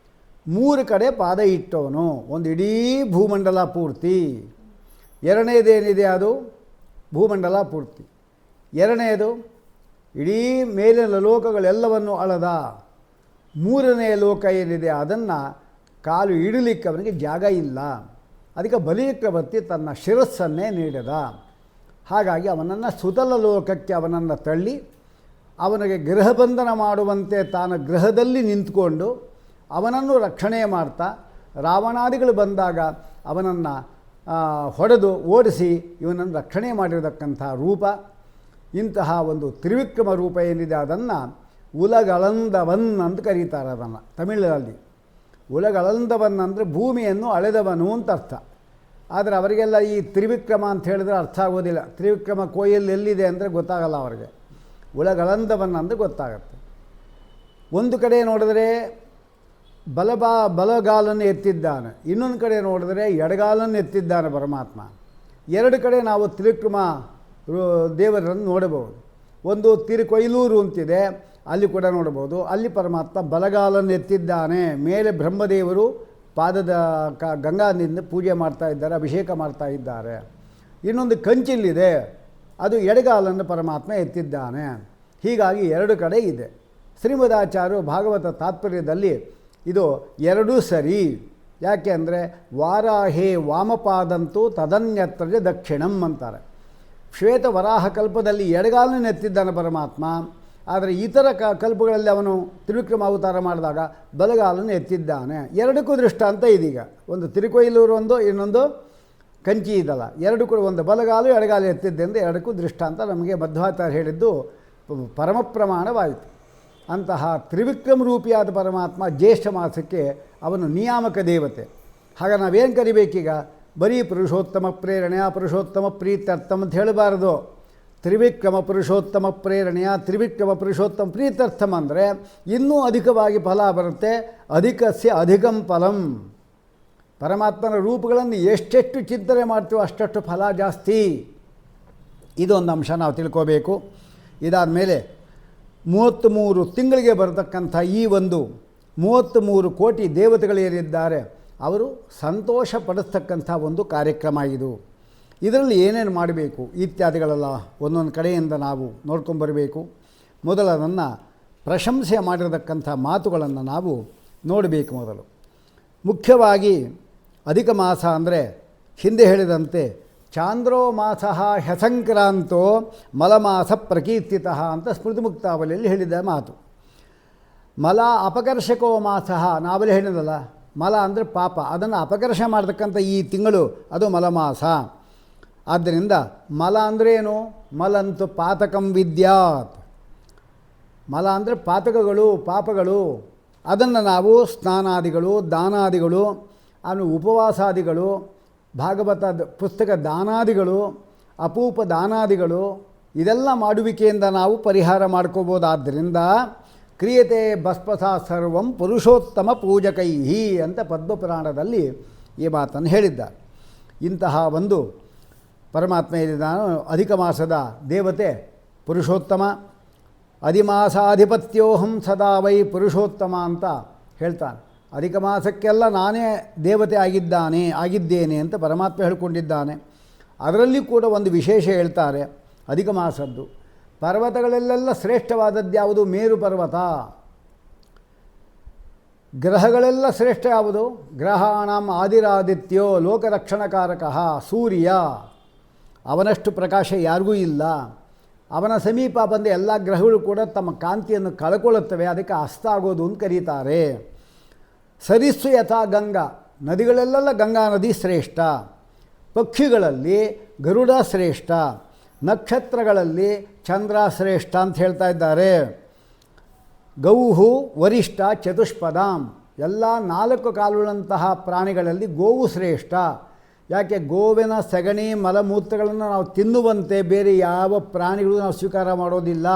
3 ಕಡೆ ಪಾದ ಇಟ್ಟವನು, ಒಂದು ಇಡೀ ಭೂಮಂಡಲ ಪೂರ್ತಿ. ಎರಡನೇದೇನಿದೆ ಅದು ಭೂಮಂಡಲ ಪೂರ್ತಿ. ಎರಡನೆಯದು ಇಡೀ ಮೇಲಿನ ಲೋಕಗಳೆಲ್ಲವನ್ನು ಅಳದ. 3ನೇ ಲೋಕ ಏನಿದೆ ಅದನ್ನು ಕಾಲು ಇಡಲಿಕ್ಕೆ ಅವನಿಗೆ ಜಾಗ ಇಲ್ಲ. ಅದಕ್ಕೆ ಬಲಿಚಕ್ರವರ್ತಿ ತನ್ನ ಶಿರಸ್ಸನ್ನೇ ನೀಡಿದ. ಹಾಗಾಗಿ ಅವನನ್ನು ಸುತಲ ಲೋಕಕ್ಕೆ ಅವನನ್ನು ತಳ್ಳಿ ಅವನಿಗೆ ಗೃಹಬಂಧನ ಮಾಡುವಂತೆ ತಾನು ಗೃಹದಲ್ಲಿ ನಿಂತ್ಕೊಂಡು ಅವನನ್ನು ರಕ್ಷಣೆ ಮಾಡ್ತಾ, ರಾವಣಾದಿಗಳು ಬಂದಾಗ ಅವನನ್ನು ಹೊಡೆದು ಓಡಿಸಿ ಇವನನ್ನು ರಕ್ಷಣೆ ಮಾಡಿರತಕ್ಕಂಥ ರೂಪ. ಇಂತಹ ಒಂದು ತ್ರಿವಿಕ್ರಮ ರೂಪ ಏನಿದೆ ಅದನ್ನು ಉಲಗಳಂದವನ್ ಅಂತ ಕರೀತಾರೆ. ಅದನ್ನು ತಮಿಳಿನಲ್ಲಿ ಉಲಗಳಂದವನ್ ಅಂದರೆ ಭೂಮಿಯನ್ನು ಅಳೆದವನು ಅಂತ ಅರ್ಥ. ಆದರೆ ಅವರಿಗೆಲ್ಲ ಈ ತ್ರಿವಿಕ್ರಮ ಅಂತ ಹೇಳಿದ್ರೆ ಅರ್ಥ ಆಗೋದಿಲ್ಲ. ತ್ರಿವಿಕ್ರಮ ಕೋಯಿಲ್ ಎಲ್ಲಿದೆ ಅಂದರೆ ಗೊತ್ತಾಗಲ್ಲ ಅವರಿಗೆ. ಉಲಗಳಂದವನ್ ಅಂದರೆ ಗೊತ್ತಾಗತ್ತೆ. ಒಂದು ಕಡೆ ನೋಡಿದ್ರೆ ಬಲಗಾಲನ್ನು ಎತ್ತಿದ್ದಾನೆ, ಇನ್ನೊಂದು ಕಡೆ ನೋಡಿದ್ರೆ ಎಡಗಾಲನ್ನು ಎತ್ತಿದ್ದಾನೆ ಪರಮಾತ್ಮ. 2 ಕಡೆ ನಾವು ತ್ರಿವಿಕ್ರಮ ದೇವರನ್ನು ನೋಡಬಹುದು. ಒಂದು ತಿರುಕೊಯ್ಲೂರು ಅಂತಿದೆ, ಅಲ್ಲಿ ಕೂಡ ನೋಡಬಹುದು. ಅಲ್ಲಿ ಪರಮಾತ್ಮ ಬಲಗಾಲನ್ನು ಎತ್ತಿದ್ದಾನೆ, ಮೇಲೆ ಬ್ರಹ್ಮದೇವರು ಪಾದದ ಗಂಗಾದಿಂದ ಪೂಜೆ ಮಾಡ್ತಾ ಇದ್ದಾರೆ, ಅಭಿಷೇಕ ಮಾಡ್ತಾ ಇದ್ದಾರೆ. ಇನ್ನೊಂದು ಕಂಚಿಲ್ಲಿದೆ, ಅದು ಎಡಗಾಲನ್ನು ಪರಮಾತ್ಮ ಎತ್ತಿದ್ದಾನೆ. ಹೀಗಾಗಿ 2 ಕಡೆ ಇದೆ. ಶ್ರೀಮದಾಚಾರ್ಯರು ಭಾಗವತ ತಾತ್ಪರ್ಯದಲ್ಲಿ ಇದು ಎರಡೂ ಸರಿ. ಯಾಕೆ ಅಂದರೆ ವಾರಾಹೇ ವಾಮಪಾದಂತೂ ತದನ್ಯತ್ರ ದಕ್ಷಿಣಂ ಅಂತಾರೆ. ಶ್ವೇತ ವರಾಹ ಕಲ್ಪದಲ್ಲಿ ಎಡಗಾಲನ್ನು ಎತ್ತಿದ್ದಾನೆ ಪರಮಾತ್ಮ. ಆದರೆ ಇತರ ಕಲ್ಪಗಳಲ್ಲಿ ಅವನು ತ್ರಿವಿಕ್ರಮ ಅವತಾರ ಮಾಡಿದಾಗ ಬಲಗಾಲನ್ನು ಎತ್ತಿದ್ದಾನೆ. 2ಕ್ಕೂ ದೃಷ್ಟಾಂತ ಇದೀಗ. ಒಂದು ತಿರುಕೊಯ್ಲೂರು, ಒಂದು ಇನ್ನೊಂದು ಕಂಚಿ ಇದಲ್ಲ. 2 ಕೂಡ ಒಂದು ಬಲಗಾಲು ಎಡಗಾಲು ಎತ್ತಿದ್ದೆಂದು 2ಕ್ಕೂ ದೃಷ್ಟಾಂತ ನಮಗೆ ಮಧ್ವಾಚಾರ್ಯ ಹೇಳಿದ್ದು ಪರಮ ಪ್ರಮಾಣವಾಯಿತು. ಅಂತಹ ತ್ರಿವಿಕ್ರಮ ರೂಪಿಯಾದ ಪರಮಾತ್ಮ ಜ್ಯೇಷ್ಠ ಮಾಸಕ್ಕೆ ಅವನು ನಿಯಾಮಕ ದೇವತೆ. ಹಾಗೆ ನಾವೇನು ಕರಿಬೇಕೀಗ? ಬರೀ ಪುರುಷೋತ್ತಮ ಪ್ರೇರಣೆಯ ಪುರುಷೋತ್ತಮ ಪ್ರೀತ್ಯರ್ಥಂ ಅಂತ ಹೇಳಬಾರ್ದು. ತ್ರಿವಿಕ್ರಮ ಪುರುಷೋತ್ತಮ ಪ್ರೇರಣೆಯ ತ್ರಿವಿಕ್ರಮ ಪುರುಷೋತ್ತಮ ಪ್ರೀತ್ಯರ್ಥಂ ಅಂದರೆ ಇನ್ನೂ ಅಧಿಕವಾಗಿ ಫಲ ಬರುತ್ತೆ. ಅಧಿಕಸ್ಯ ಅಧಿಕಂ ಫಲಂ. ಪರಮಾತ್ಮನ ರೂಪಗಳನ್ನು ಎಷ್ಟೆಷ್ಟು ಚಿಂತನೆ ಮಾಡ್ತೀವೋ ಅಷ್ಟಷ್ಟು ಫಲ ಜಾಸ್ತಿ. ಇದೊಂದು ಅಂಶ ನಾವು ತಿಳ್ಕೋಬೇಕು. ಇದಾದ ಮೇಲೆ 33 ತಿಂಗಳಿಗೆ ಬರತಕ್ಕಂಥ ಈ ಒಂದು 33 ಕೋಟಿ ದೇವತೆಗಳೇನಿದ್ದಾರೆ ಅವರು ಸಂತೋಷ ಪಡಿಸ್ತಕ್ಕಂಥ ಒಂದು ಕಾರ್ಯಕ್ರಮ ಇದು. ಇದರಲ್ಲಿ ಏನೇನು ಮಾಡಬೇಕು ಇತ್ಯಾದಿಗಳೆಲ್ಲ ಒಂದೊಂದು ಕಡೆಯಿಂದ ನಾವು ನೋಡ್ಕೊಂಬರಬೇಕು. ಮೊದಲದನ್ನು ಪ್ರಶಂಸೆ ಮಾಡಿರತಕ್ಕಂಥ ಮಾತುಗಳನ್ನು ನಾವು ನೋಡಬೇಕು. ಮೊದಲು ಮುಖ್ಯವಾಗಿ ಅಧಿಕ ಮಾಸ ಅಂದರೆ ಹಿಂದೆ ಹೇಳಿದಂತೆ ಚಾಂದ್ರೋ ಮಾಸ ಹ್ಯಸಂಕ್ರಾಂತೋ ಮಲಮಾಸ ಪ್ರಕೀರ್ತಿತಃ ಅಂತ ಸ್ಮೃತಿ ಮುಕ್ತಾವಲಿಯಲ್ಲಿ ಹೇಳಿದ ಮಾತು. ಮಲ ಅಪಕರ್ಷಕೋ ಮಾಸ ನಾವಲ್ಲಿ ಹೇಳಿದಲ್ಲ, ಮಲ ಅಂದರೆ ಪಾಪ, ಅದನ್ನು ಅಪಕರ್ಷ ಮಾಡತಕ್ಕಂಥ ಈ ತಿಂಗಳು ಅದು ಮಲಮಾಸ. ಆದ್ದರಿಂದ ಮಲ ಅಂದ್ರೇನು? ಮಲಂತು ಪಾತಕಂ ವಿದ್ಯಾತ್. ಮಲ ಅಂದರೆ ಪಾತಕಗಳು, ಪಾಪಗಳು. ಅದನ್ನು ನಾವು ಸ್ನಾನಾದಿಗಳು, ದಾನಾದಿಗಳು, ಆಮೇಲೆ ಉಪವಾಸಾದಿಗಳು, ಭಾಗವತ ಪುಸ್ತಕ ದಾನಾದಿಗಳು, ಅಪೂಪ ದಾನಾದಿಗಳು, ಇದೆಲ್ಲ ಮಾಡುವಿಕೆಯಿಂದ ನಾವು ಪರಿಹಾರ ಮಾಡ್ಕೋಬೋದಾದ್ದರಿಂದ ಕ್ರಿಯತೆ ಭಸ್ಮಸಾ ಸರ್ವಂ ಪುರುಷೋತ್ತಮ ಪೂಜಕೈಹಿ ಅಂತ ಪದ್ಮಪುರಾಣದಲ್ಲಿ ಈ ಮಾತನ್ನು ಹೇಳಿದ್ದಾರೆ. ಇಂತಹ ಒಂದು ಪರಮಾತ್ಮ ಹೇಳಿದ್ದಾನು. ಅಧಿಕ ಮಾಸದ ದೇವತೆ ಪುರುಷೋತ್ತಮ. ಅಧಿಮಾಸಾಧಿಪತ್ಯೋಹಂ ಸದಾ ವೈ ಪುರುಷೋತ್ತಮ ಅಂತ ಹೇಳ್ತಾನೆ. ಅಧಿಕ ಮಾಸಕ್ಕೆಲ್ಲ ನಾನೇ ದೇವತೆ ಆಗಿದ್ದೇನೆ ಅಂತ ಪರಮಾತ್ಮ ಹೇಳಿಕೊಂಡಿದ್ದಾನೆ. ಅದರಲ್ಲಿ ಕೂಡ ಒಂದು ವಿಶೇಷ ಹೇಳ್ತಾರೆ ಅಧಿಕ ಮಾಸದ್ದು. ಪರ್ವತಗಳಲ್ಲೆಲ್ಲ ಶ್ರೇಷ್ಠವಾದದ್ದು ಯಾವುದು? ಮೇರು ಪರ್ವತ. ಗ್ರಹಗಳೆಲ್ಲ ಶ್ರೇಷ್ಠ ಯಾವುದು? ಗ್ರಹಾಣಂ ಆದಿರಾದಿತ್ಯೋ ಲೋಕರಕ್ಷಣಕಾರಕ ಸೂರ್ಯ. ಅವನಷ್ಟು ಪ್ರಕಾಶ ಯಾರಿಗೂ ಇಲ್ಲ. ಅವನ ಸಮೀಪ ಬಂದ ಎಲ್ಲ ಗ್ರಹಗಳು ಕೂಡ ತಮ್ಮ ಕಾಂತಿಯನ್ನು ಕಳ್ಕೊಳ್ಳುತ್ತವೆ. ಅದಕ್ಕೆ ಅಸ್ತ ಆಗೋದು ಅಂತ ಕರೀತಾರೆ. ಸರಿಸ್ಸು ಯಥಾ ಗಂಗಾ. ನದಿಗಳಲ್ಲೆಲ್ಲ ಗಂಗಾ ನದಿ ಶ್ರೇಷ್ಠ. ಪಕ್ಷಿಗಳಲ್ಲಿ ಗರುಡ ಶ್ರೇಷ್ಠ. ನಕ್ಷತ್ರಗಳಲ್ಲಿ ಚಂದ್ರ ಶ್ರೇಷ್ಠ ಅಂತ ಹೇಳ್ತಾ ಇದ್ದಾರೆ. ಗೌಹು ವರಿಷ್ಠ ಚತುಷ್ಪದಾಂ. ಎಲ್ಲ 4 ಕಾಲುಗಳಂತಹ ಪ್ರಾಣಿಗಳಲ್ಲಿ ಗೋವು ಶ್ರೇಷ್ಠ. ಯಾಕೆ? ಗೋವಿನ ಸಗಣಿ ಮಲಮೂತ್ರಗಳನ್ನು ನಾವು ತಿನ್ನುವಂತೆ ಬೇರೆ ಯಾವ ಪ್ರಾಣಿಗಳು ನಾವು ಸ್ವೀಕಾರ ಮಾಡೋದಿಲ್ಲ.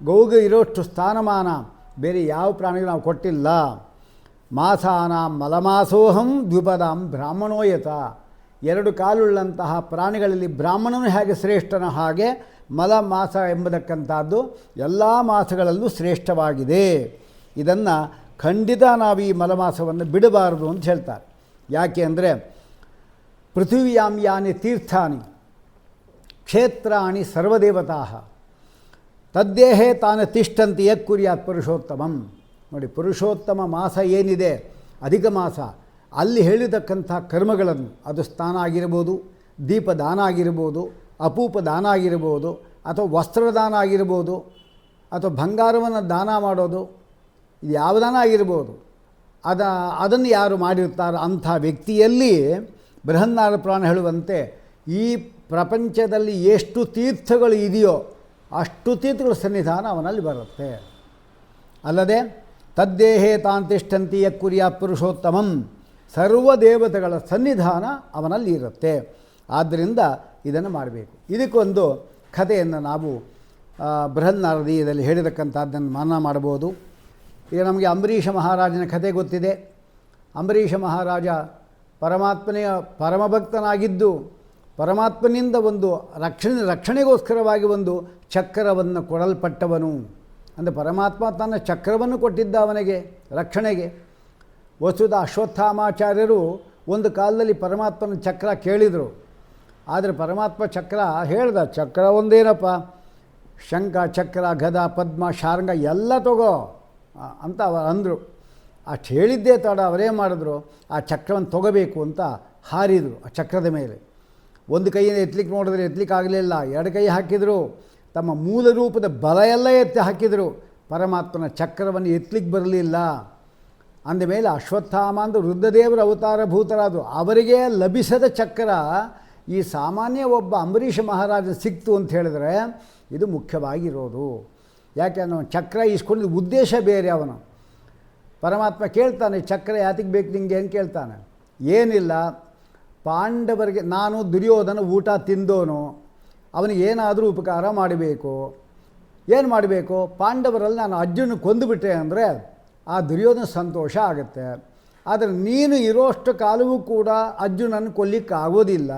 ಗೋವಿಗೆ ಇರೋಷ್ಟು ಸ್ಥಾನಮಾನ ಬೇರೆ ಯಾವ ಪ್ರಾಣಿಗಳು ನಾವು ಕೊಟ್ಟಿಲ್ಲ. ಮಾಸಾನಾಂ ಮಲಮಾಸೋಹಂ ದ್ವಿಪದಾಂ ಬ್ರಾಹ್ಮಣೋಯತ. ಎರಡು ಕಾಲುಳ್ಳಂತಹ ಪ್ರಾಣಿಗಳಲ್ಲಿ ಬ್ರಾಹ್ಮಣನು ಹೇಗೆ ಶ್ರೇಷ್ಠನ ಹಾಗೆ ಮಲ ಮಾಸ ಎಂಬತಕ್ಕಂಥದ್ದು ಎಲ್ಲ ಮಾಸಗಳಲ್ಲೂ ಶ್ರೇಷ್ಠವಾಗಿದೆ. ಇದನ್ನು ಖಂಡಿತ ನಾವು ಈ ಮಲಮಾಸವನ್ನು ಬಿಡಬಾರದು ಅಂತ ಹೇಳ್ತಾರೆ. ಯಾಕೆ ಅಂದರೆ ಪೃಥಿವ್ಯಾಂ ಯಾನಿ ತೀರ್ಥಾನಿ ಕ್ಷೇತ್ರಾಣಿ ಸರ್ವದೇವತಾ ತದ್ದೇಹೇ ತಾನು ತಿಷ್ಠಂತಿ ಯಕ್ ಕುರ್ಯಾತ್ ಪುರುಷೋತ್ತಮಂ. ನೋಡಿ, ಪುರುಷೋತ್ತಮ ಮಾಸ ಏನಿದೆ, ಅಧಿಕ ಮಾಸ, ಅಲ್ಲಿ ಹೇಳಿರ್ತಕ್ಕಂಥ ಕರ್ಮಗಳನ್ನು, ಅದು ಸ್ನಾನ ಆಗಿರ್ಬೋದು, ದೀಪದಾನ ಆಗಿರ್ಬೋದು, ಅಪೂಪ ದಾನ ಆಗಿರ್ಬೋದು, ಅಥವಾ ವಸ್ತ್ರದಾನ ಆಗಿರ್ಬೋದು, ಅಥವಾ ಬಂಗಾರವನ್ನು ದಾನ ಮಾಡೋದು, ಇದು ಯಾವ ದಾನ ಆಗಿರ್ಬೋದು, ಅದನ್ನು ಯಾರು ಮಾಡಿರ್ತಾರೋ ಅಂಥ ವ್ಯಕ್ತಿಯಲ್ಲಿ ಬೃಹನ್ನಾರಾಯಣ ಪುರಾಣ ಹೇಳುವಂತೆ ಈ ಪ್ರಪಂಚದಲ್ಲಿ ಎಷ್ಟು ತೀರ್ಥಗಳು ಇದೆಯೋ ಅಷ್ಟು ತೀರ್ಥಗಳ ಸನ್ನಿಧಾನ ಅವನಲ್ಲಿ ಬರುತ್ತೆ. ಅಲ್ಲದೆ ತದ್ದೇಹೇ ತಾಂತಿಷ್ಠಂತಿ ಯಕ್ ಕುರ್ಯಾತ್ ಪುರುಷೋತ್ತಮಂ, ಸರ್ವ ದೇವತೆಗಳ ಸನ್ನಿಧಾನ ಅವನಲ್ಲಿ ಇರುತ್ತೆ. ಆದ್ದರಿಂದ ಇದನ್ನು ಮಾಡಬೇಕು. ಇದಕ್ಕೊಂದು ಕಥೆಯನ್ನು ನಾವು ಬೃಹನ್ನಾರದೀಯದಲ್ಲಿ ಹೇಳಿರತಕ್ಕಂಥದ್ದನ್ನು ಮನನ ಮಾಡ್ಬೋದು. ಈಗ ನಮಗೆ ಅಂಬರೀಷ ಮಹಾರಾಜನ ಕಥೆ ಗೊತ್ತಿದೆ. ಅಂಬರೀಷ ಮಹಾರಾಜ ಪರಮಭಕ್ತನಾಗಿದ್ದು ಪರಮಾತ್ಮನಿಂದ ಒಂದು ರಕ್ಷಣೆಗೋಸ್ಕರವಾಗಿ ಒಂದು ಚಕ್ರವನ್ನು ಕೊಡಲ್ಪಟ್ಟವನು. ಅಂದರೆ ಪರಮಾತ್ಮ ತನ್ನ ಚಕ್ರವನ್ನು ಕೊಟ್ಟಿದ್ದ ಅವನಿಗೆ ರಕ್ಷಣೆಗೆ. ವಸ್ತುತ ಅಶ್ವತ್ಥಾಮಾಚಾರ್ಯರು ಒಂದು ಕಾಲದಲ್ಲಿ ಪರಮಾತ್ಮನ ಚಕ್ರ ಕೇಳಿದರು. ಆದರೆ ಪರಮಾತ್ಮ ಚಕ್ರ ಹೇಳ್ದ, ಚಕ್ರ ಒಂದೇನಪ್ಪ, ಶಂಖ, ಚಕ್ರ, ಗದ, ಪದ್ಮ, ಶಾರ್ಂಗ ಎಲ್ಲ ತಗೋ ಅಂತ ಅಂದರು. ಅಷ್ಟು ಹೇಳಿದ್ದೇ ತಡ ಅವರೇನು ಮಾಡಿದ್ರು, ಆ ಚಕ್ರವನ್ನು ತೊಗೋಬೇಕು ಅಂತ ಹಾರಿದರು ಆ ಚಕ್ರದ ಮೇಲೆ. ಒಂದು ಕೈಯಿಂದ ಎತ್ತಲಿಕ್ಕೆ ನೋಡಿದ್ರೆ ಎತ್ತಲಿಕ್ಕೆ ಆಗಲಿಲ್ಲ, ಎರಡು ಕೈ ಹಾಕಿದರು, ತಮ್ಮ ಮೂಲ ರೂಪದ ಬಲ ಎಲ್ಲ ಎತ್ತಿ ಹಾಕಿದರು, ಪರಮಾತ್ಮನ ಚಕ್ರವನ್ನು ಎತ್ತಲಿಕ್ಕೆ ಬರಲಿಲ್ಲ. ಅಂದಮೇಲೆ ಅಶ್ವತ್ಥಾಮ ಅಂತ ರುದ್ರದೇವರ ಅವತಾರ ಭೂತರಾದರು, ಅವರಿಗೆ ಲಭಿಸದ ಚಕ್ರ ಈ ಸಾಮಾನ್ಯ ಒಬ್ಬ ಅಂಬರೀಷ ಮಹಾರಾಜ ಸಿಕ್ತು ಅಂತ ಹೇಳಿದ್ರೆ ಇದು ಮುಖ್ಯವಾಗಿರೋದು. ಯಾಕೆ ಅವನು ಚಕ್ರ ಇಸ್ಕೊಂಡಿದ್ದ ಉದ್ದೇಶ ಬೇರೆ. ಅವನು ಪರಮಾತ್ಮ ಕೇಳ್ತಾನೆ, ಚಕ್ರ ಯಾತಿಗೆ ಬೇಕು ನಿಂಗೆ ಅಂತ ಕೇಳ್ತಾನೆ. ಏನಿಲ್ಲ, ಪಾಂಡವರಿಗೆ ನಾನು ದುರ್ಯೋಧನ ಊಟ ತಿಂದೋನು, ಅವನಿಗೆ ಏನಾದರೂ ಉಪಕಾರ ಮಾಡಬೇಕು. ಏನು ಮಾಡಬೇಕು, ಪಾಂಡವರಲ್ಲಿ ನಾನು ಅರ್ಜುನ ಕೊಂದುಬಿಟ್ಟೆ ಅಂದರೆ ಆ ದುರ್ಯೋಧನ ಸಂತೋಷ ಆಗುತ್ತೆ. ಆದರೆ ನೀನು ಇರೋಷ್ಟು ಕಾಲವೂ ಕೂಡ ಅರ್ಜುನನ್ನು ಕೊಲ್ಲಿಕ್ಕಾಗೋದಿಲ್ಲ.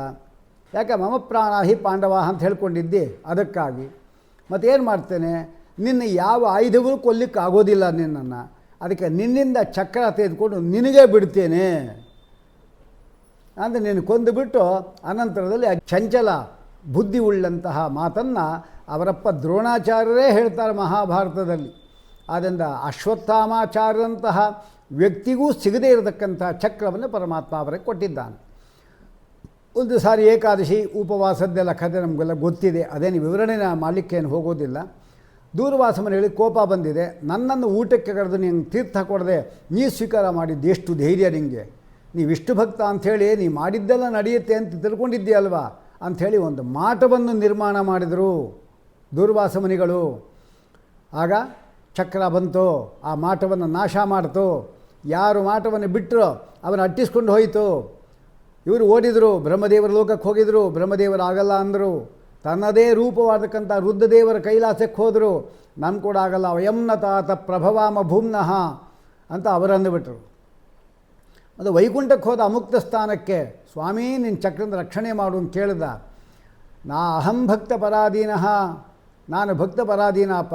ಯಾಕೆ ಮಮ ಪ್ರಾಣ ಹಿ ಪಾಂಡವ ಅಂತ ಹೇಳ್ಕೊಂಡಿದ್ದೆ, ಅದಕ್ಕಾಗಿ. ಮತ್ತೇನು ಮಾಡ್ತೇನೆ, ನಿನ್ನ ಯಾವ ಆಯುಧವೂ ಕೊಲ್ಲಿಕ್ಕಾಗೋದಿಲ್ಲ ನಿನ್ನನ್ನು, ಅದಕ್ಕೆ ನಿನ್ನಿಂದ ಚಕ್ರ ತೆಗೆದುಕೊಂಡು ನಿನಗೇ ಬಿಡ್ತೇನೆ ಅಂದರೆ ನೀನು ಕೊಂದುಬಿಟ್ಟು ಅನಂತರದಲ್ಲಿ ಚಂಚಲ ಬುದ್ಧಿ ಉಳ್ಳಂತಹ ಮಾತನ್ನು ಅವರಪ್ಪ ದ್ರೋಣಾಚಾರ್ಯರೇ ಹೇಳ್ತಾರೆ ಮಹಾಭಾರತದಲ್ಲಿ. ಆದ್ದರಿಂದ ಅಶ್ವತ್ಥಾಮಾಚಾರ್ಯರಂತಹ ವ್ಯಕ್ತಿಗೂ ಸಿಗದೇ ಇರತಕ್ಕಂಥ ಚಕ್ರವನ್ನು ಪರಮಾತ್ಮ ಅವರಿಗೆ ಕೊಟ್ಟಿದ್ದಾನೆ. ಒಂದು ಸಾರಿ ಏಕಾದಶಿ ಉಪವಾಸದ್ದೆಲ್ಲ ಕಥೆ ನಮಗೆಲ್ಲ ಗೊತ್ತಿದೆ, ಅದೇನು ವಿವರಣೆ ಮಾಡಲಿಕ್ಕೇನು ಹೋಗೋದಿಲ್ಲ. ದೂರ್ವಾಸ ಮನೆಯಲ್ಲಿ ಕೋಪ ಬಂದಿದೆ, ನನ್ನನ್ನು ಊಟಕ್ಕೆ ಕರೆದು ನೀನು ತೀರ್ಥ ಕೊಡದೆ ನೀ ಸ್ವೀಕಾರ ಮಾಡಿದ್ದು ಎಷ್ಟು ಧೈರ್ಯ ನಿನಗೆ, ನೀವು ಇಷ್ಟು ಭಕ್ತ ಅಂಥೇಳಿ ನೀ ಮಾಡಿದ್ದೆಲ್ಲ ನಡೆಯುತ್ತೆ ಅಂತ ತಿಳ್ಕೊಂಡಿದ್ದೀಯಲ್ವಾ ಅಂಥೇಳಿ ಒಂದು ಮಾಟವನ್ನು ನಿರ್ಮಾಣ ಮಾಡಿದರು ದೂರ್ವಾಸ ಮುನಿಗಳು. ಆಗ ಚಕ್ರ ಬಂತು, ಆ ಮಾಟವನ್ನು ನಾಶ ಮಾಡ್ತು. ಯಾರು ಮಾಟವನ್ನು ಬಿಟ್ಟರೋ ಅವನು ಅಟ್ಟಿಸ್ಕೊಂಡು ಹೋಯಿತು. ಇವರು ಓಡಿದರು, ಬ್ರಹ್ಮದೇವರ ಲೋಕಕ್ಕೆ ಹೋಗಿದ್ರು, ಬ್ರಹ್ಮದೇವರು ಆಗಲ್ಲ ಅಂದರು. ತನ್ನದೇ ರೂಪವಾದಕ್ಕಂಥ ರುದ್ರದೇವರ ಕೈಲಾಸಕ್ಕೆ ಹೋದರು, ನಮ್ಮ ಕೂಡ ಆಗಲ್ಲ, ವಯಂನ ತಾತ ಪ್ರಭವಾಮ ಭೂಮ್ನಃ ಅಂತ ಅವರಂದುಬಿಟ್ರು. ಅದು ವೈಕುಂಠಕ್ಕೆ ಹೋದ ಅಮುಕ್ತ ಸ್ಥಾನಕ್ಕೆ, ಸ್ವಾಮಿ ನಿನ್ನ ಚಕ್ರದ ರಕ್ಷಣೆ ಮಾಡು ಅಂತ ಕೇಳಿದ. ಅಹಂ ಭಕ್ತ ಪರಾಧೀನಃ, ನಾನು ಭಕ್ತ ಪರಾಧೀನಪ್ಪ,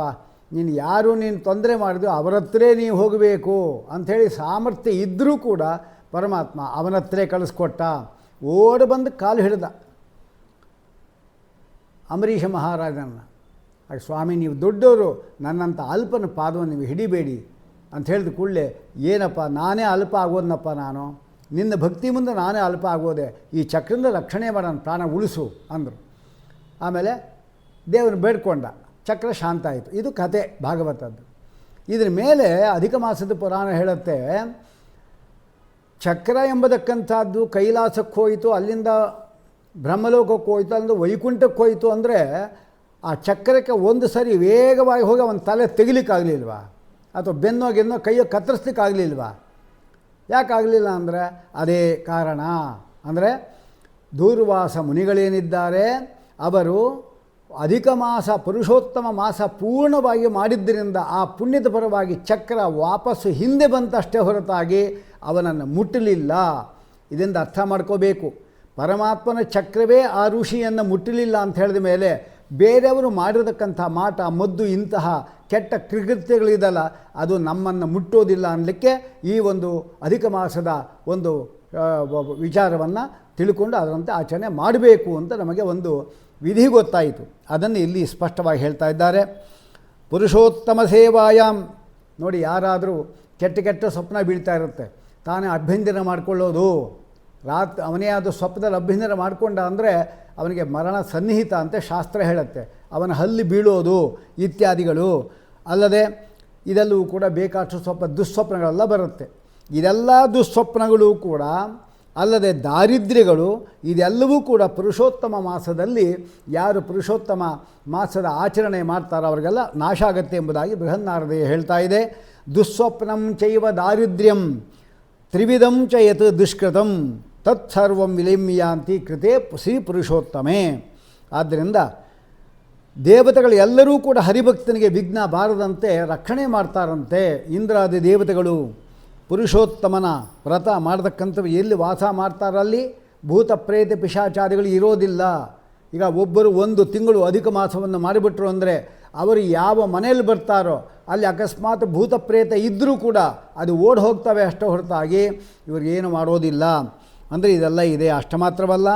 ನೀನು ಯಾರು ನೀನು ತೊಂದರೆ ಮಾಡಿದ್ರು ಅವರ ಹತ್ರೇ ನೀವು ಹೋಗಬೇಕು ಅಂಥೇಳಿ ಸಾಮರ್ಥ್ಯ ಇದ್ದರೂ ಕೂಡ ಪರಮಾತ್ಮ ಅವನ ಹತ್ರ ಕಳಿಸ್ಕೊಟ್ಟ. ಓಡಿ ಬಂದು ಕಾಲು ಹಿಡಿದ ಅಂಬರೀಷ ಮಹಾರಾಜನನ್ನು. ಆಗ ಸ್ವಾಮಿ ನೀವು ದೊಡ್ಡವರು, ನನ್ನಂಥ ಅಲ್ಪನ ಪಾದವನ್ನು ನೀವು ಹಿಡಿಬೇಡಿ ಅಂತ ಹೇಳಿದ ಕೂಡಲೇ, ಏನಪ್ಪ ನಾನೇ ಅಲ್ಪ ಆಗೋದನಪ್ಪ, ನಾನು ನಿನ್ನ ಭಕ್ತಿ ಮುಂದೆ ನಾನೇ ಅಲ್ಪ ಆಗೋದೆ, ಈ ಚಕ್ರದಿಂದ ರಕ್ಷಣೆ ಮಾಡೋಣ, ಪ್ರಾಣ ಉಳಿಸು ಅಂದರು. ಆಮೇಲೆ ದೇವರನ್ನು ಬೇಡ್ಕೊಂಡ, ಚಕ್ರ ಶಾಂತ ಆಯಿತು. ಇದು ಕತೆ ಭಾಗವತದ್ದು. ಇದರ ಮೇಲೆ ಅಧಿಕ ಮಾಸದ ಪುರಾಣ ಹೇಳುತ್ತೆ, ಚಕ್ರ ಎಂಬತಕ್ಕಂಥದ್ದು ಕೈಲಾಸಕ್ಕೆ ಹೋಯಿತು, ಅಲ್ಲಿಂದ ಬ್ರಹ್ಮಲೋಕಕ್ಕೆ ಹೋಯಿತು, ಅಲ್ಲಿಂದ ವೈಕುಂಠಕ್ಕೆ ಹೋಯಿತು ಅಂದರೆ ಆ ಚಕ್ರಕ್ಕೆ ಒಂದು ಸರಿ ವೇಗವಾಗಿ ಹೋಗಿ ಅವನ ತಲೆ ತೆಗಿಲಿಕ್ಕಾಗಲಿಲ್ವಾ, ಅಥವಾ ಬೆನ್ನೋ ಗೆನ್ನೋ ಕೈಯೋ ಕತ್ತರಿಸ್ಲಿಕ್ಕಾಗಲಿಲ್ವಾ? ಯಾಕಾಗಲಿಲ್ಲ ಅಂದರೆ ಅದೇ ಕಾರಣ. ಅಂದರೆ ದೂರ್ವಾಸ ಮುನಿಗಳೇನಿದ್ದಾರೆ ಅವರು ಅಧಿಕ ಮಾಸ ಪುರುಷೋತ್ತಮ ಮಾಸ ಪೂರ್ಣವಾಗಿ ಮಾಡಿದ್ದರಿಂದ ಆ ಪುಣ್ಯದ ಪರವಾಗಿ ಚಕ್ರ ವಾಪಸ್ಸು ಹಿಂದೆ ಬಂತಷ್ಟೇ ಹೊರತಾಗಿ ಅವನನ್ನು ಮುಟ್ಟಲಿಲ್ಲ. ಇದರಿಂದ ಅರ್ಥ ಮಾಡ್ಕೋಬೇಕು, ಪರಮಾತ್ಮನ ಚಕ್ರವೇ ಆ ಋಷಿಯನ್ನು ಮುಟ್ಟಲಿಲ್ಲ ಅಂತ ಹೇಳಿದ ಮೇಲೆ ಬೇರೆಯವರು ಮಾಡಿರತಕ್ಕಂಥ ಮಾಟ ಮದ್ದು ಇಂತಹ ಕೆಟ್ಟ ಕೃತ್ಯಗಳಿದಲ್ಲ ಅದು ನಮ್ಮನ್ನು ಮುಟ್ಟೋದಿಲ್ಲ ಅನ್ನಲಿಕ್ಕೆ ಈ ಒಂದು ಅಧಿಕ ಮಾಸದ ಒಂದು ವಿಚಾರವನ್ನು ತಿಳ್ಕೊಂಡು ಅದರಂತೆ ಆಚರಣೆ ಮಾಡಬೇಕು ಅಂತ ನಮಗೆ ಒಂದು ವಿಧಿ ಗೊತ್ತಾಯಿತು. ಅದನ್ನು ಇಲ್ಲಿ ಸ್ಪಷ್ಟವಾಗಿ ಹೇಳ್ತಾ ಇದ್ದಾರೆ. ಪುರುಷೋತ್ತಮ ಸೇವಾಯಾಮ್. ನೋಡಿ, ಯಾರಾದರೂ ಕೆಟ್ಟ ಸ್ವಪ್ನ ಬೀಳ್ತಾ ಇರುತ್ತೆ, ತಾನೇ ಅಭ್ಯಂಜನ ಮಾಡಿಕೊಳ್ಳೋದು, ಅವನೇ ಆದ ಸ್ವಪ್ನದಲ್ಲಿ ಅಭ್ಯಂಜನ ಮಾಡಿಕೊಂಡ ಅಂದರೆ ಅವನಿಗೆ ಮರಣ ಸನ್ನಿಹಿತ ಅಂತ ಶಾಸ್ತ್ರ ಹೇಳುತ್ತೆ. ಅವನ ಹಲ್ಲಿ ಬೀಳೋದು ಇತ್ಯಾದಿಗಳು ಅಲ್ಲದೆ ಇದೆಲ್ಲವೂ ಕೂಡ ಬೇಕಾದಷ್ಟು ಸ್ವಲ್ಪ ದುಸ್ವಪ್ನಗಳೆಲ್ಲ ಬರುತ್ತೆ. ಇದೆಲ್ಲ ದುಸ್ವಪ್ನಗಳು ಕೂಡ ಅಲ್ಲದೆ ದಾರಿದ್ರ್ಯಗಳು ಇದೆಲ್ಲವೂ ಕೂಡ ಪುರುಷೋತ್ತಮ ಮಾಸದಲ್ಲಿ ಯಾರು ಪುರುಷೋತ್ತಮ ಮಾಸದ ಆಚರಣೆ ಮಾಡ್ತಾರೋ ಅವರಿಗೆಲ್ಲ ನಾಶ ಆಗುತ್ತೆ ಎಂಬುದಾಗಿ ಬೃಹನ್ನಾರದೀಯ ಹೇಳ್ತಾ ಇದೆ. ದುಸ್ವಪ್ನಂ ಚೈವ ದಾರಿದ್ರ್ಯಂ ತ್ರಿವಿಧಂ ಚ ಯತ್ ದುಷ್ಕೃತಂ ತತ್ಸರ್ವಂ ವಿಲಿಮ್ಯಾಂತಿ ಕೃತೆ ಶ್ರೀ ಪುರುಷೋತ್ತಮೇ. ಆದ್ದರಿಂದ ದೇವತೆಗಳು ಎಲ್ಲರೂ ಕೂಡ ಹರಿಭಕ್ತನಿಗೆ ವಿಘ್ನ ಬಾರದಂತೆ ರಕ್ಷಣೆ ಮಾಡ್ತಾರಂತೆ. ಇಂದ್ರಾದಿ ದೇವತೆಗಳು ಪುರುಷೋತ್ತಮನ ವ್ರತ ಮಾಡತಕ್ಕಂಥವು ಎಲ್ಲಿ ವಾಸ ಮಾಡ್ತಾರಲ್ಲಿ ಭೂತ ಪ್ರೇತ ಪಿಶಾಚಾದಿಗಳು ಇರೋದಿಲ್ಲ. ಈಗ ಒಬ್ಬರು 1 ತಿಂಗಳು ಅಧಿಕ ಮಾಸವನ್ನು ಮಾಡಿಬಿಟ್ರು ಅಂದರೆ ಅವರು ಯಾವ ಮನೆಯಲ್ಲಿ ಬರ್ತಾರೋ ಅಲ್ಲಿ ಅಕಸ್ಮಾತ್ ಭೂತ ಪ್ರೇತ ಇದ್ದರೂ ಕೂಡ ಅದು ಓಡಿ ಹೋಗ್ತವೆ ಅಷ್ಟೇ ಹೊರತಾಗಿ ಇವ್ರಿಗೇನು ಮಾಡೋದಿಲ್ಲ. ಅಂದರೆ ಇದೆಲ್ಲ ಇದೆ. ಅಷ್ಟು ಮಾತ್ರವಲ್ಲ,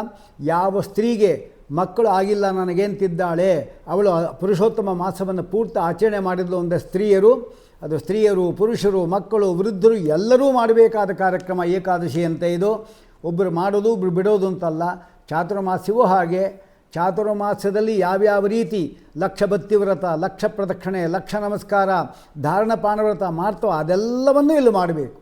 ಯಾವ ಸ್ತ್ರೀಗೆ ಮಕ್ಕಳು ಆಗಿಲ್ಲ ನನಗೇಂತಿದ್ದಾಳೆ ಅವಳು ಪುರುಷೋತ್ತಮ ಮಾಸವನ್ನು ಪೂರ್ತಿ ಆಚರಣೆ ಮಾಡಿದ್ಲು ಅಂದರೆ ಅದು ಸ್ತ್ರೀಯರು ಪುರುಷರು ಮಕ್ಕಳು ವೃದ್ಧರು ಎಲ್ಲರೂ ಮಾಡಬೇಕಾದ ಕಾರ್ಯಕ್ರಮ ಏಕಾದಶಿ ಅಂತ ಇದು. ಒಬ್ಬರು ಮಾಡೋದು ಒಬ್ಬರು ಬಿಡೋದು ಅಂತಲ್ಲ. ಚಾತುರ್ಮಾಸ್ಯವೂ ಹಾಗೆ. ಚಾತುರ್ಮಾಸ್ಯದಲ್ಲಿ ಯಾವ್ಯಾವ ರೀತಿ ಲಕ್ಷ ಬತ್ತಿ ವ್ರತ, ಲಕ್ಷ ಪ್ರದಕ್ಷಿಣೆ, ಲಕ್ಷ ನಮಸ್ಕಾರ, ಧಾರಣಪಾನ ವ್ರತ ಮಾಡ್ತೋ ಅದೆಲ್ಲವನ್ನೂ ಇಲ್ಲಿ ಮಾಡಬೇಕು.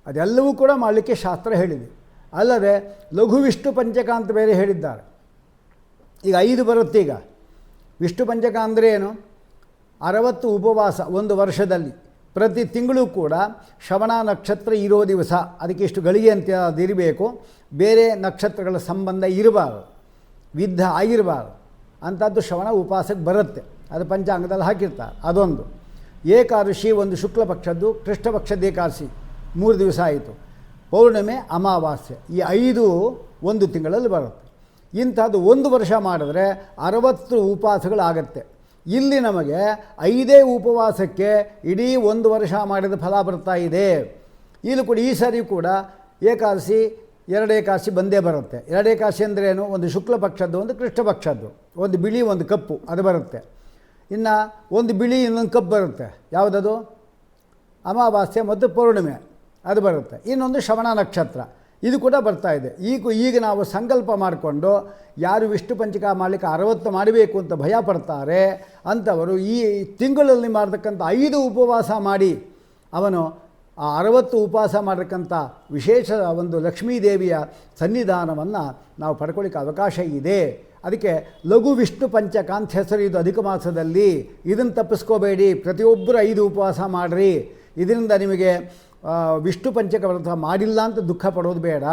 ಅದೆಲ್ಲವೂ ಕೂಡ ಮಾಡಲಿಕ್ಕೆ ಶಾಸ್ತ್ರ ಹೇಳಿದೆ. ಅಲ್ಲದೆ ಲಘು ವಿಷ್ಣು ಪಂಚಕ ಅಂತ ಬೇರೆ ಹೇಳಿದ್ದಾರೆ. ಈಗ 5 ಬರುತ್ತೆ. ಈಗ ವಿಷ್ಣು ಪಂಚಕ ಅಂದರೆ ಏನು? 60 ಉಪವಾಸ ಒಂದು ವರ್ಷದಲ್ಲಿ. ಪ್ರತಿ ತಿಂಗಳು ಕೂಡ ಶ್ರವಣ ನಕ್ಷತ್ರ ಇರೋ ದಿವಸ ಅದಕ್ಕೆ ಇಷ್ಟು ಗಳಿಗೆ ಅಂತ ಅದಿರಬೇಕು. ಬೇರೆ ನಕ್ಷತ್ರಗಳ ಸಂಬಂಧ ಇರಬಾರ್ದು, ವಿದ್ಧ ಆಗಿರಬಾರ್ದು ಅಂಥದ್ದು ಶ್ರವಣ ಉಪವಾಸಕ್ಕೆ ಬರುತ್ತೆ. ಅದು ಪಂಚಾಂಗದಲ್ಲಿ ಹಾಕಿರ್ತಾರೆ. ಅದೊಂದು. ಏಕಾದಶಿ ಒಂದು ಶುಕ್ಲ ಪಕ್ಷದ್ದು, ಕೃಷ್ಣ ಪಕ್ಷದ ಏಕಾದಶಿ 3 ದಿವಸ ಆಯಿತು. ಪೌರ್ಣಿಮೆ, ಅಮಾವಾಸ್ಯೆ ಈ 5 ಒಂದು ತಿಂಗಳಲ್ಲಿ ಬರುತ್ತೆ. ಇಂಥದ್ದು 1 ವರ್ಷ ಮಾಡಿದ್ರೆ 60 ಉಪವಾಸಗಳಾಗತ್ತೆ. ಇಲ್ಲಿ ನಮಗೆ 5 ಉಪವಾಸಕ್ಕೆ ಇಡೀ 1 ವರ್ಷ ಮಾಡಿದ ಫಲ ಬರ್ತಾ ಇದೆ. ಇಲ್ಲಿ ಕೂಡ ಈ ಸಾರಿ ಕೂಡ ಏಕಾದಶಿ 2 ಏಕಾದಶಿ ಬಂದೇ ಬರುತ್ತೆ. 2 ಏಕಾದಶಿ ಅಂದ್ರೇನು? ಒಂದು ಶುಕ್ಲ ಪಕ್ಷದ್ದು, ಒಂದು ಕೃಷ್ಣ ಪಕ್ಷದ್ದು, ಒಂದು ಬಿಳಿ ಒಂದು ಕಪ್ಪು ಅದು ಬರುತ್ತೆ. ಇನ್ನು ಒಂದು ಬಿಳಿ ಇನ್ನೊಂದು ಕಪ್ಪು ಬರುತ್ತೆ. ಯಾವುದದು? ಅಮಾವಾಸ್ಯೆ ಮತ್ತು ಪೌರ್ಣಿಮೆ ಅದು ಬರುತ್ತೆ. ಇನ್ನೊಂದು ಶ್ರವಣ ನಕ್ಷತ್ರ ಇದು ಕೂಡ ಬರ್ತಾ ಇದೆ. ಈಗ ನಾವು ಸಂಕಲ್ಪ ಮಾಡಿಕೊಂಡು ಯಾರು ವಿಷ್ಣು ಪಂಚಕ ಮಾಡಲಿಕ್ಕೆ 60 ಮಾಡಬೇಕು ಅಂತ ಭಯ ಪಡ್ತಾರೆ ಅಂಥವರು ಈ ತಿಂಗಳಲ್ಲಿ ಮಾಡತಕ್ಕಂಥ 5 ಉಪವಾಸ ಮಾಡಿ ಅವನು ಆ 60 ಉಪವಾಸ ಮಾಡತಕ್ಕಂಥ ವಿಶೇಷ ಒಂದು ಲಕ್ಷ್ಮೀದೇವಿಯ ಸನ್ನಿಧಾನವನ್ನು ನಾವು ಪಡ್ಕೊಳ್ಳಿಕ್ಕೆ ಅವಕಾಶ ಇದೆ. ಅದಕ್ಕೆ ಲಘು ವಿಷ್ಣು ಪಂಚಕ ಅಂತ ಹೆಸರು ಇದು ಅಧಿಕ ಮಾಸದಲ್ಲಿ. ಇದನ್ನು ತಪ್ಪಿಸ್ಕೋಬೇಡಿ. ಪ್ರತಿಯೊಬ್ಬರು 5 ಉಪವಾಸ ಮಾಡಿರಿ. ಇದರಿಂದ ನಿಮಗೆ ವಿಷ್ಣು ಪಂಚಕ ವ್ರತ ಮಾಡಿಲ್ಲ ಅಂತ ದುಃಖ ಪಡೋದು ಬೇಡ.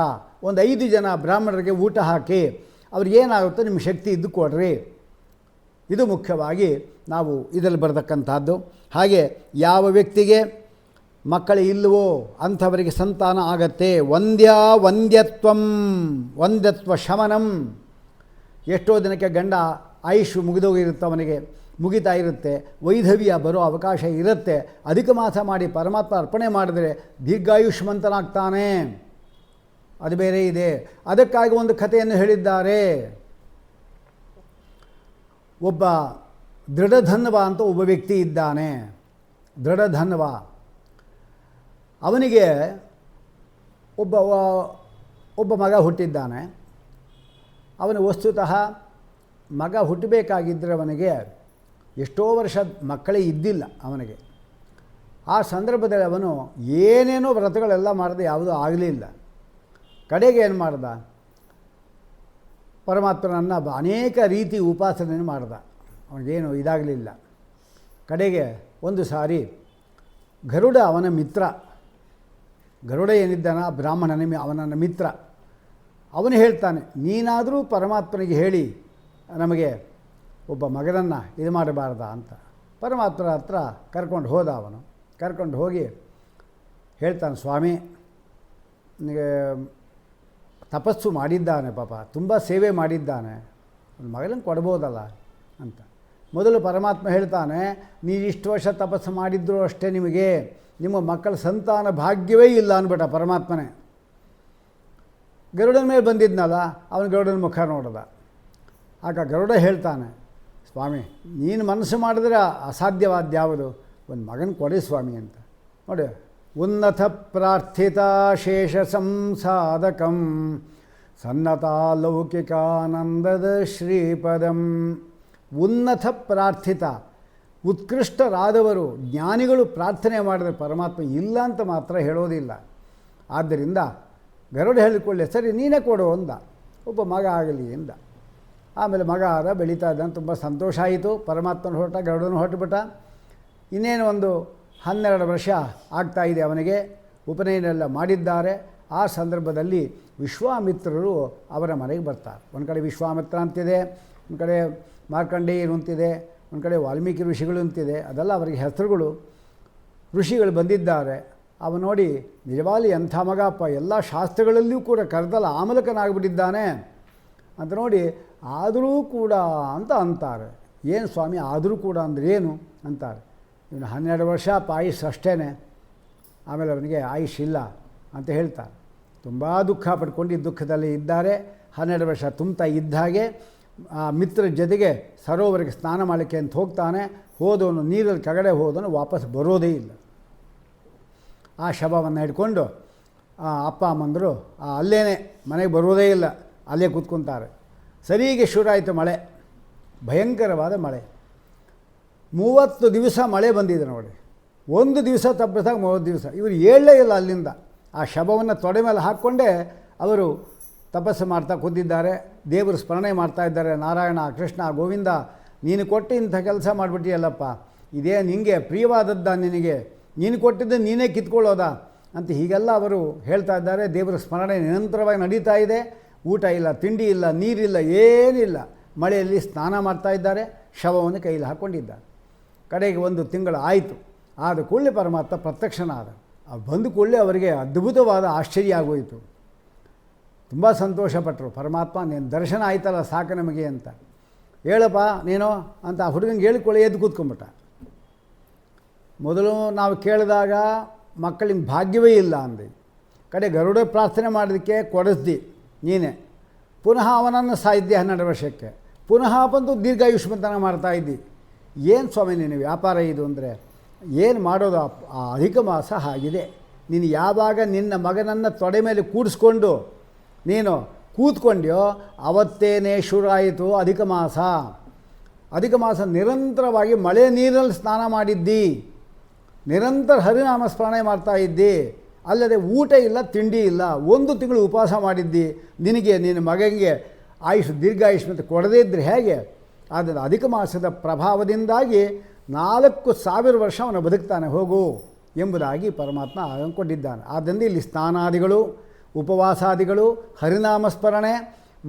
ಒಂದು 5 ಜನ ಬ್ರಾಹ್ಮಣರಿಗೆ ಊಟ ಹಾಕಿ ಅವ್ರಿಗೇನಾಗುತ್ತೋ ನಿಮ್ಮ ಶಕ್ತಿ ಇದ್ದು ಕೊಡ್ರಿ. ಇದು ಮುಖ್ಯವಾಗಿ ನಾವು ಇದರಲ್ಲಿ ಬರತಕ್ಕಂಥದ್ದು. ಹಾಗೆ ಯಾವ ವ್ಯಕ್ತಿಗೆ ಮಕ್ಕಳು ಇಲ್ಲವೋ ಅಂಥವರಿಗೆ ಸಂತಾನ ಆಗತ್ತೆ. ವಂದ್ಯತ್ವ ಶಮನಂ. ಎಷ್ಟೋ ದಿನಕ್ಕೆ ಗಂಡ ಆಯುಷ್ ಮುಗಿದೋಗಿರುತ್ತೆ, ಅವನಿಗೆ ಮುಗಿತಾ ಇರುತ್ತೆ, ವೈಧವ್ಯ ಬರೋ ಅವಕಾಶ ಇರುತ್ತೆ. ಅಧಿಕ ಮಾಸ ಮಾಡಿ ಪರಮಾತ್ಮ ಅರ್ಪಣೆ ಮಾಡಿದರೆ ದೀರ್ಘಾಯುಷ್ಮಂತನಾಗ್ತಾನೆ. ಅದು ಬೇರೆ ಇದೆ. ಅದಕ್ಕಾಗಿ ಒಂದು ಕಥೆಯನ್ನು ಹೇಳಿದ್ದಾರೆ. ಒಬ್ಬ ದೃಢಧನ್ವ ಅಂತ ಒಬ್ಬ ವ್ಯಕ್ತಿ ಇದ್ದಾನೆ. ದೃಢಧನ್ವ ಅವನಿಗೆ ಒಬ್ಬ ಮಗ ಹುಟ್ಟಿದ್ದಾನೆ. ಅವನು ವಸ್ತುತಃ ಮಗ ಹುಟ್ಟಬೇಕಾಗಿದ್ದರೆ ಅವನಿಗೆ ಎಷ್ಟೋ ವರ್ಷ ಮಕ್ಕಳೇ ಇದ್ದಿಲ್ಲ ಅವನಿಗೆ. ಆ ಸಂದರ್ಭದಲ್ಲಿ ಅವನು ಏನೇನೋ ವ್ರತಗಳೆಲ್ಲ ಮಾಡಿದೆ, ಯಾವುದೂ ಆಗಲಿಲ್ಲ. ಕಡೆಗೆ ಏನು ಮಾಡ್ದ? ಪರಮಾತ್ಮನನ್ನು ಅನೇಕ ರೀತಿ ಉಪಾಸನೆಯನ್ನು ಮಾಡ್ದ. ಅವನಿಗೇನು ಇದಾಗಲಿಲ್ಲ. ಕಡೆಗೆ ಒಂದು ಸಾರಿ ಗರುಡ ಅವನ ಮಿತ್ರ, ಗರುಡ ಏನಿದ್ದಾನ ಅವನನ್ನ ಮಿತ್ರ, ಅವನು ಹೇಳ್ತಾನೆ, ನೀನಾದರೂ ಪರಮಾತ್ಮನಿಗೆ ಹೇಳಿ ನಮಗೆ ಒಬ್ಬ ಮಗನನ್ನು ಇದು ಮಾಡಬಾರ್ದ ಅಂತ. ಪರಮಾತ್ಮನ ಹತ್ರ ಕರ್ಕೊಂಡು ಹೋದ. ಅವನು ಕರ್ಕೊಂಡು ಹೋಗಿ ಹೇಳ್ತಾನೆ, ಸ್ವಾಮಿ, ನನಗೆ ತಪಸ್ಸು ಮಾಡಿದ್ದಾನೆ, ಪಾಪ ತುಂಬ ಸೇವೆ ಮಾಡಿದ್ದಾನೆ, ಒಂದು ಮಗನನ್ನು ಕೊಡ್ಬೋದಲ್ಲ ಅಂತ. ಮೊದಲು ಪರಮಾತ್ಮ ಹೇಳ್ತಾನೆ, ನೀವಿಷ್ಟು ವರ್ಷ ತಪಸ್ಸು ಮಾಡಿದ್ರು ಅಷ್ಟೇ, ನಿಮಗೆ ನಿಮ್ಮ ಮಕ್ಕಳ ಸಂತಾನ ಭಾಗ್ಯವೇ ಇಲ್ಲ ಅಂದ್ಬಿಟ್ಟ ಪರಮಾತ್ಮನೇ. ಗರುಡನ ಮೇಲೆ ಬಂದಿದ್ನಲ್ಲ, ಅವನು ಗರುಡನ ಮುಖ ನೋಡ್ದ. ಆಗ ಗರುಡ ಹೇಳ್ತಾನೆ, ಸ್ವಾಮಿ ನೀನು ಮನಸ್ಸು ಮಾಡಿದ್ರೆ ಅಸಾಧ್ಯವಾದ ಯಾವುದು, ಒಂದು ಮಗನ ಕೊಡಿ ಸ್ವಾಮಿ ಅಂತ. ನೋಡಿ, ಉನ್ನತ ಪ್ರಾರ್ಥಿತ ಶೇಷ ಸಂಸಾಧಕಂ ಸನ್ನತ ಲೌಕಿಕಾನಂದದ ಶ್ರೀಪದಂ. ಉನ್ನತ ಪ್ರಾರ್ಥಿತ, ಉತ್ಕೃಷ್ಟರಾದವರು ಜ್ಞಾನಿಗಳು ಪ್ರಾರ್ಥನೆ ಮಾಡಿದರೆ ಪರಮಾತ್ಮ ಇಲ್ಲ ಅಂತ ಮಾತ್ರ ಹೇಳೋದಿಲ್ಲ. ಆದ್ದರಿಂದ ಗರುಡ ಹೇಳಿಕೊಳ್ಳಿ, ಸರಿ ನೀನೇ ಕೊಡು ಅಂದ. ಒಬ್ಬ ಮಗ ಆಗಲಿ ಎಂದ. ಆಮೇಲೆ ಮಗ ಆದ, ಬೆಳೀತಾ ಇದ್ದಾನೆ, ತುಂಬ ಸಂತೋಷ ಆಯಿತು. ಪರಮಾತ್ಮನ ಹೊರಟ, ಗರುಡನು ಹೊರಟುಬಿಟ್ಟ. ಇನ್ನೇನು ಒಂದು 12 ವರ್ಷ ಆಗ್ತಾಯಿದೆ ಅವನಿಗೆ. ಉಪನಯನೆಲ್ಲ ಮಾಡಿದ್ದಾರೆ. ಆ ಸಂದರ್ಭದಲ್ಲಿ ವಿಶ್ವಾಮಿತ್ರರು ಅವರ ಮನೆಗೆ ಬರ್ತಾರೆ. ಒಂದು ಕಡೆ ವಿಶ್ವಾಮಿತ್ರ ಅಂತಿದೆ, ಒಂದು ಕಡೆ ಮಾರ್ಕಂಡೇಯರು ಅಂತಿದೆ, ಒಂದು ಕಡೆ ವಾಲ್ಮೀಕಿ ಋಷಿಗಳು ಅಂತಿದೆ. ಅದೆಲ್ಲ ಅವರಿಗೆ ಹೆಸರುಗಳು. ಋಷಿಗಳು ಬಂದಿದ್ದಾರೆ. ಅವ ನೋಡಿ, ನಿಜವಾಗಿ ಎಂಥ ಮಗಪ್ಪ, ಎಲ್ಲ ಶಾಸ್ತ್ರಗಳಲ್ಲಿಯೂ ಕೂಡ ಕರೆದಲ್ಲ ಆಮಲಕನಾಗ್ಬಿಟ್ಟಿದ್ದಾನೆ ಅಂತ ನೋಡಿ, ಆದರೂ ಕೂಡ ಅಂತ ಅಂತಾರೆ. ಏನು ಸ್ವಾಮಿ ಆದರೂ ಕೂಡ ಅಂದರೆ ಏನು ಅಂತಾರೆ. ಇವನು 12 ವರ್ಷ ಆಯುಷ್ ಅಷ್ಟೇ, ಆಮೇಲೆ ಅವನಿಗೆ ಆಯುಷ್ ಇಲ್ಲ ಅಂತ ಹೇಳ್ತಾರೆ. ತುಂಬ ದುಃಖ ಪಡ್ಕೊಂಡು ದುಃಖದಲ್ಲಿ ಇದ್ದಾರೆ. 12 ವರ್ಷ ತುಂಬ್ತಾ ಇದ್ದ ಹಾಗೆ ಆ ಮಿತ್ರ ಜೊತೆಗೆ ಸರೋವರಿಗೆ ಸ್ನಾನ ಮಾಡಲಿಕ್ಕೆ ಅಂತ ಹೋಗ್ತಾನೆ. ಹೋದವನು ನೀರಲ್ಲಿ ಕೆಳಗಡೆ ಹೋದವನು ವಾಪಸ್ ಬರೋದೇ ಇಲ್ಲ. ಆ ಶವವನ್ನು ಹಿಡ್ಕೊಂಡು ಅಪ್ಪ ಅಮ್ಮಂದರು ಅಲ್ಲೇ ಮನೆಗೆ ಬರೋದೇ ಇಲ್ಲ, ಅಲ್ಲೇ ಕೂತ್ಕೊತಾರೆ. ಸರಿಗೆ ಶುರು ಆಯಿತು ಮಳೆ, ಭಯಂಕರವಾದ ಮಳೆ. 30 ದಿವಸ ಮಳೆ ಬಂದಿದೆ ನೋಡಿ. ಒಂದು ದಿವಸ ತಪ್ಪಿಸಾಗ 30 ದಿವಸ. ಇವರು ಏಳಲೇ ಇಲ್ಲ ಅಲ್ಲಿಂದ. ಆ ಶವವನ್ನು ತೊಡೆ ಮೇಲೆ ಹಾಕ್ಕೊಂಡೇ ಅವರು ತಪಸ್ಸು ಮಾಡ್ತಾ ಕೂತಿದ್ದಾರೆ. ದೇವರು ಸ್ಮರಣೆ ಮಾಡ್ತಾ ಇದ್ದಾರೆ. ನಾರಾಯಣ, ಕೃಷ್ಣ, ಗೋವಿಂದ, ನೀನು ಕೊಟ್ಟು ಇಂಥ ಕೆಲಸ ಮಾಡಿಬಿಟ್ಟಿಯಲ್ಲಪ್ಪ, ಇದೇ ನಿನಗೆ ಪ್ರಿಯವಾದದ್ದ, ನಿನಗೆ ನೀನು ಕೊಟ್ಟಿದ್ದು ನೀನೇ ಕಿತ್ಕೊಳ್ಳೋದಾ ಅಂತ ಹೀಗೆಲ್ಲ ಅವರು ಹೇಳ್ತಾ ಇದ್ದಾರೆ. ದೇವರ ಸ್ಮರಣೆ ನಿರಂತರವಾಗಿ ನಡೀತಾ ಇದೆ. ಊಟ ಇಲ್ಲ, ತಿಂಡಿ ಇಲ್ಲ, ನೀರಿಲ್ಲ, ಏನಿಲ್ಲ. ಮಳೆಯಲ್ಲಿ ಸ್ನಾನ ಮಾಡ್ತಾ ಇದ್ದಾರೆ. ಶವವನ್ನು ಕೈಯಲ್ಲಿ ಹಾಕ್ಕೊಂಡಿದ್ದಾರೆ. ಕಡೆಗೆ 1 ತಿಂಗಳು ಆಯಿತು. ಆದ ಕೂಡಲೇ ಪರಮಾತ್ಮ ಪ್ರತ್ಯಕ್ಷನಾದ. ಬಂದ ಕೂಡಲೇ ಅವರಿಗೆ ಅದ್ಭುತವಾದ ಆಶ್ಚರ್ಯ ಆಗೋಯಿತು. ತುಂಬ ಸಂತೋಷಪಟ್ಟರು. ಪರಮಾತ್ಮ ನೀನು ದರ್ಶನ ಆಯ್ತಲ್ಲ, ಸಾಕು ನಮಗೆ ಅಂತ. ಹೇಳಪ್ಪ ನೀನು ಅಂತ ಆ ಹುಡುಗನಿಗೆ ಹೇಳಿಕೊಳ್ಳಿ, ಎದ್ದು ಕೂತ್ಕೊಂಡ್ಬಿಟ್ಟ. ಮೊದಲು ನಾವು ಕೇಳಿದಾಗ ಮಕ್ಕಳಿಗೆ ಭಾಗ್ಯವೇ ಇಲ್ಲ ಅಂದೆ. ಕಡೆ ಗರುಡ ಪ್ರಾರ್ಥನೆ ಮಾಡೋದಕ್ಕೆ ಕೊಡಿಸ್ದಿ ನೀನೇ. ಪುನಃ ಅವನನ್ನು ಸಾಯಿದ್ದೆ 12 ವರ್ಷಕ್ಕೆ. ಪುನಃ ಬಂದು ದೀರ್ಘಾಯುಷ್ಮಂತನ ಮಾಡ್ತಾಯಿದ್ದಿ. ಏನು ಸ್ವಾಮಿ ನೀನು ವ್ಯಾಪಾರ ಇದು ಅಂದರೆ, ಏನು ಮಾಡೋದು, ಆ ಅಧಿಕ ಮಾಸ ಆಗಿದೆ. ನೀನು ಯಾವಾಗ ನಿನ್ನ ಮಗನನ್ನು ತೊಡೆ ಮೇಲೆ ಕೂಡಿಸ್ಕೊಂಡು ನೀನು ಕೂತ್ಕೊಂಡ್ಯೋ ಅವತ್ತೇನೇ ಶುರು ಆಯಿತು ಅಧಿಕ ಮಾಸ. ಅಧಿಕ ಮಾಸ ನಿರಂತರವಾಗಿ ಮಳೆ ನೀರಲ್ಲಿ ಸ್ನಾನ ಮಾಡಿದ್ದಿ, ನಿರಂತರ ಹರಿನಾಮ ಸ್ಮರಣೆ ಮಾಡ್ತಾ ಇದ್ದಿ, ಅಲ್ಲದೆ ಊಟ ಇಲ್ಲ, ತಿಂಡಿ ಇಲ್ಲ, 1 ತಿಂಗಳು ಉಪವಾಸ ಮಾಡಿದ್ದಿ. ನಿನಗೆ ನಿನ್ನ ಮಗನಿಗೆ ಆಯುಷ್ ದೀರ್ಘಾಯುಷ್ಮಂತ ಕೊಡದೇ ಇದ್ದರೆ ಹೇಗೆ? ಆದರೆ ಅಧಿಕ ಮಾಸದ ಪ್ರಭಾವದಿಂದಾಗಿ 4000 ವರ್ಷ ಅವನು ಬದುಕ್ತಾನೆ ಹೋಗು ಎಂಬುದಾಗಿ ಪರಮಾತ್ಮ ಅಂದ್ಕೊಂಡಿದ್ದಾನೆ. ಆದ್ದರಿಂದ ಇಲ್ಲಿ ಸ್ನಾನಾದಿಗಳು, ಉಪವಾಸಾದಿಗಳು, ಹರಿನಾಮಸ್ಮರಣೆ,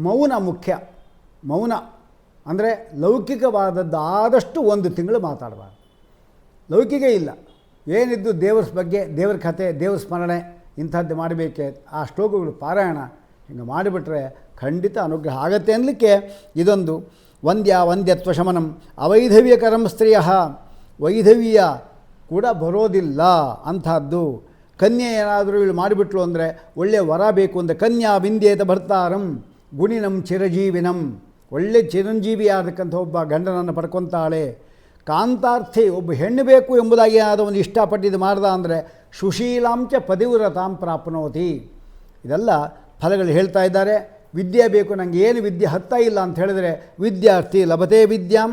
ಮೌನ ಮುಖ್ಯ. ಮೌನ ಅಂದರೆ ಲೌಕಿಕವಾದದ್ದು ಆದಷ್ಟು 1 ತಿಂಗಳು ಮಾತಾಡಬಾರ್ದು. ಲೌಕಿಕ ಇಲ್ಲ, ಏನಿದ್ದು ದೇವರ ಬಗ್ಗೆ, ದೇವರ ಕಥೆ, ದೇವರ ಸ್ಮರಣೆ ಇಂಥದ್ದು ಮಾಡಬೇಕೆ. ಆ ಶ್ಲೋಕಗಳು ಪಾರಾಯಣ ಹಿಂಗೆ ಮಾಡಿಬಿಟ್ರೆ ಖಂಡಿತ ಅನುಗ್ರಹ ಆಗತ್ತೆ ಅನ್ನಲಿಕ್ಕೆ ಇದೊಂದು. ವಂದ್ಯತ್ವ ಶಮನಂ ಅವೈಧವ್ಯಕರಂ ಸ್ತ್ರೀಯ, ವೈಧವ್ಯ ಕೂಡ ಬರೋದಿಲ್ಲ ಅಂಥದ್ದು. ಕನ್ಯೆ ಏನಾದರೂ ಇವಳು ಮಾಡಿಬಿಟ್ಲು ಅಂದರೆ ಒಳ್ಳೆಯ ವರ ಬೇಕು ಅಂದರೆ ಕನ್ಯಾ ವಿಂದ್ಯೇತ ಭರ್ತಾರಂ ಗುಣಿನಂ ಚಿರಜೀವಿನಂ, ಒಳ್ಳೆ ಚಿರಂಜೀವಿ ಆದಕ್ಕಂಥ ಒಬ್ಬ ಗಂಡನನ್ನು ಪಡ್ಕೊತಾಳೆ. ಕಾಂತಾರ್ಥಿ, ಒಬ್ಬ ಹೆಣ್ಣು ಬೇಕು ಎಂಬುದಾಗಿ ಒಂದು ಇಷ್ಟಪಟ್ಟಿದ್ದು ಮಾಡ್ದ ಅಂದರೆ ಸುಶೀಲಾಂಚ ಪತಿವ್ರತಾಂ ಪ್ರಾಪ್ನೋತಿ. ಇದೆಲ್ಲ ಫಲಗಳು ಹೇಳ್ತಾ ಇದ್ದಾರೆ. ವಿದ್ಯೆ ಬೇಕು, ನನಗೆ ಏನು ವಿದ್ಯೆ ಹತ್ತಾ ಇಲ್ಲ ಅಂತ ಹೇಳಿದ್ರೆ ವಿದ್ಯಾರ್ಥಿ ಲಭತೆ ವಿದ್ಯಾಂ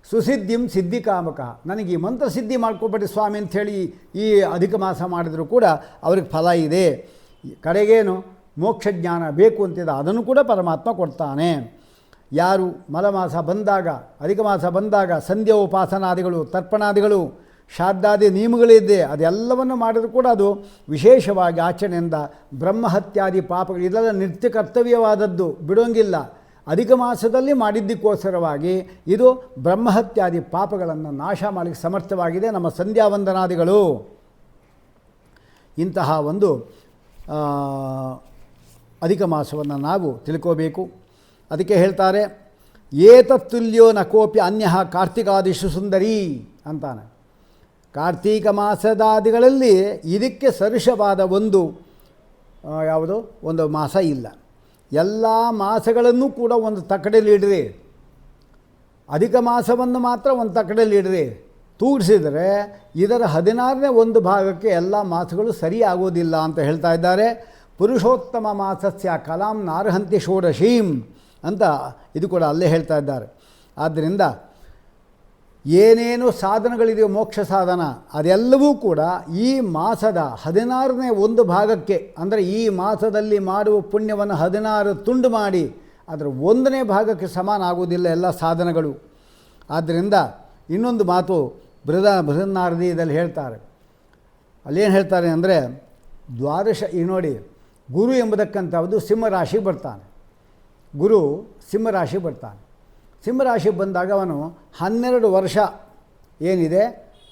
ಸುಸಿದ್ಧಿಂ ಸಿದ್ಧಿಕಾಮಕ. ನನಗೆ ಈ ಮಂತ್ರ ಸಿದ್ಧಿ ಮಾಡ್ಕೊಬೇಡಿ ಸ್ವಾಮಿ ಅಂಥೇಳಿ ಈ ಅಧಿಕ ಮಾಸ ಮಾಡಿದರೂ ಕೂಡ ಅವ್ರಿಗೆ ಫಲ ಇದೆ. ಕಡೆಗೇನು ಮೋಕ್ಷ ಜ್ಞಾನ ಬೇಕು ಅಂತಿದೆ, ಅದನ್ನು ಕೂಡ ಪರಮಾತ್ಮ ಕೊಡ್ತಾನೆ. ಯಾರು ಮಲಮಾಸ ಬಂದಾಗ, ಅಧಿಕ ಮಾಸ ಬಂದಾಗ ಸಂಧ್ಯಾ ಉಪಾಸನಾದಿಗಳು, ತರ್ಪಣಾದಿಗಳು, ಶ್ರಾದ್ದಾದಿ ನಿಯಮಗಳಿದೆ, ಅದೆಲ್ಲವನ್ನು ಮಾಡಿದರೂ ಕೂಡ ಅದು ವಿಶೇಷವಾಗಿ ಆಚರಣೆಯಿಂದ ಬ್ರಹ್ಮಹತ್ಯಾದಿ ಪಾಪಗಳು ಇದೆಲ್ಲ ನಿತ್ಯ ಕರ್ತವ್ಯವಾದದ್ದು, ಬಿಡೋಂಗಿಲ್ಲ. ಅಧಿಕ ಮಾಸದಲ್ಲಿ ಮಾಡಿದ್ದಕ್ಕೋಸ್ಕರವಾಗಿ ಇದು ಬ್ರಹ್ಮಹತ್ಯಾದಿ ಪಾಪಗಳನ್ನು ನಾಶ ಮಾಡಲಿಕ್ಕೆ ಸಮರ್ಥವಾಗಿದೆ ನಮ್ಮ ಸಂಧ್ಯಾವಂದನಾದಿಗಳು. ಇಂತಹ ಒಂದು ಅಧಿಕ ಮಾಸವನ್ನು ನಾವು ತಿಳ್ಕೋಬೇಕು. ಅದಕ್ಕೆ ಹೇಳ್ತಾರೆ, ಏತತ್ತುಲ್ಯೋ ನ ಕೋಪಿ ಅನ್ಯ ಕಾರ್ತಿಕಾದಿಷು ಸುಂದರಿ ಅಂತಾನೆ. ಕಾರ್ತೀಕ ಮಾಸದಾದಿಗಳಲ್ಲಿ ಇದಕ್ಕೆ ಸದೃಶವಾದ ಒಂದು ಮಾಸ ಇಲ್ಲ. ಎಲ್ಲ ಮಾಸಗಳನ್ನು ಕೂಡ ಒಂದು ತಕ್ಕಡೆಯಲ್ಲಿಡ್ರಿ, ಅಧಿಕ ಮಾಸವನ್ನು ಮಾತ್ರ ಒಂದು ತಕ್ಕಡೆಯಲ್ಲಿಡ್ರಿ. ತೂಗಿಸಿದರೆ ಇದರ 16ನೇ ಒಂದು ಭಾಗಕ್ಕೆ ಎಲ್ಲ ಮಾಸಗಳು ಸರಿ ಆಗೋದಿಲ್ಲ ಅಂತ ಹೇಳ್ತಾ ಇದ್ದಾರೆ. ಪುರುಷೋತ್ತಮ ಮಾಸಸ್ಯ ಕಲಾಂ ನಾರ್ಹಂತಿ ಷೋಡಶೀಂ ಅಂತ ಇದು ಕೂಡ ಅಲ್ಲೇ ಹೇಳ್ತಾ ಇದ್ದಾರೆ. ಆದ್ದರಿಂದ ಏನೇನು ಸಾಧನಗಳಿದೆಯೋ ಮೋಕ್ಷ ಸಾಧನ ಅದೆಲ್ಲವೂ ಕೂಡ ಈ ಮಾಸದ 16ನೇ ಒಂದು ಭಾಗಕ್ಕೆ, ಅಂದರೆ ಈ ಮಾಸದಲ್ಲಿ ಮಾಡುವ ಪುಣ್ಯವನ್ನು 16 ತುಂಡು ಮಾಡಿ ಅದರ 1ನೇ ಭಾಗಕ್ಕೆ ಸಮಾನ ಆಗುವುದಿಲ್ಲ ಎಲ್ಲ ಸಾಧನಗಳು. ಆದ್ದರಿಂದ ಇನ್ನೊಂದು ಮಾತು ಬೃಹನ್ನಾರದಿಯಲ್ಲಿ ಹೇಳ್ತಾರೆ. ಅಲ್ಲೇನು ಹೇಳ್ತಾರೆ ಅಂದರೆ, ಈ ನೋಡಿ, ಗುರು ಎಂಬುದಕ್ಕಂಥದ್ದು ಸಿಂಹರಾಶಿಗೆ ಬರ್ತಾನೆ. ಗುರು ಸಿಂಹರಾಶಿಗೆ ಬರ್ತಾನೆ. ಸಿಂಹರಾಶಿಗೆ ಬಂದಾಗ ಅವನು 12 ವರ್ಷ ಏನಿದೆ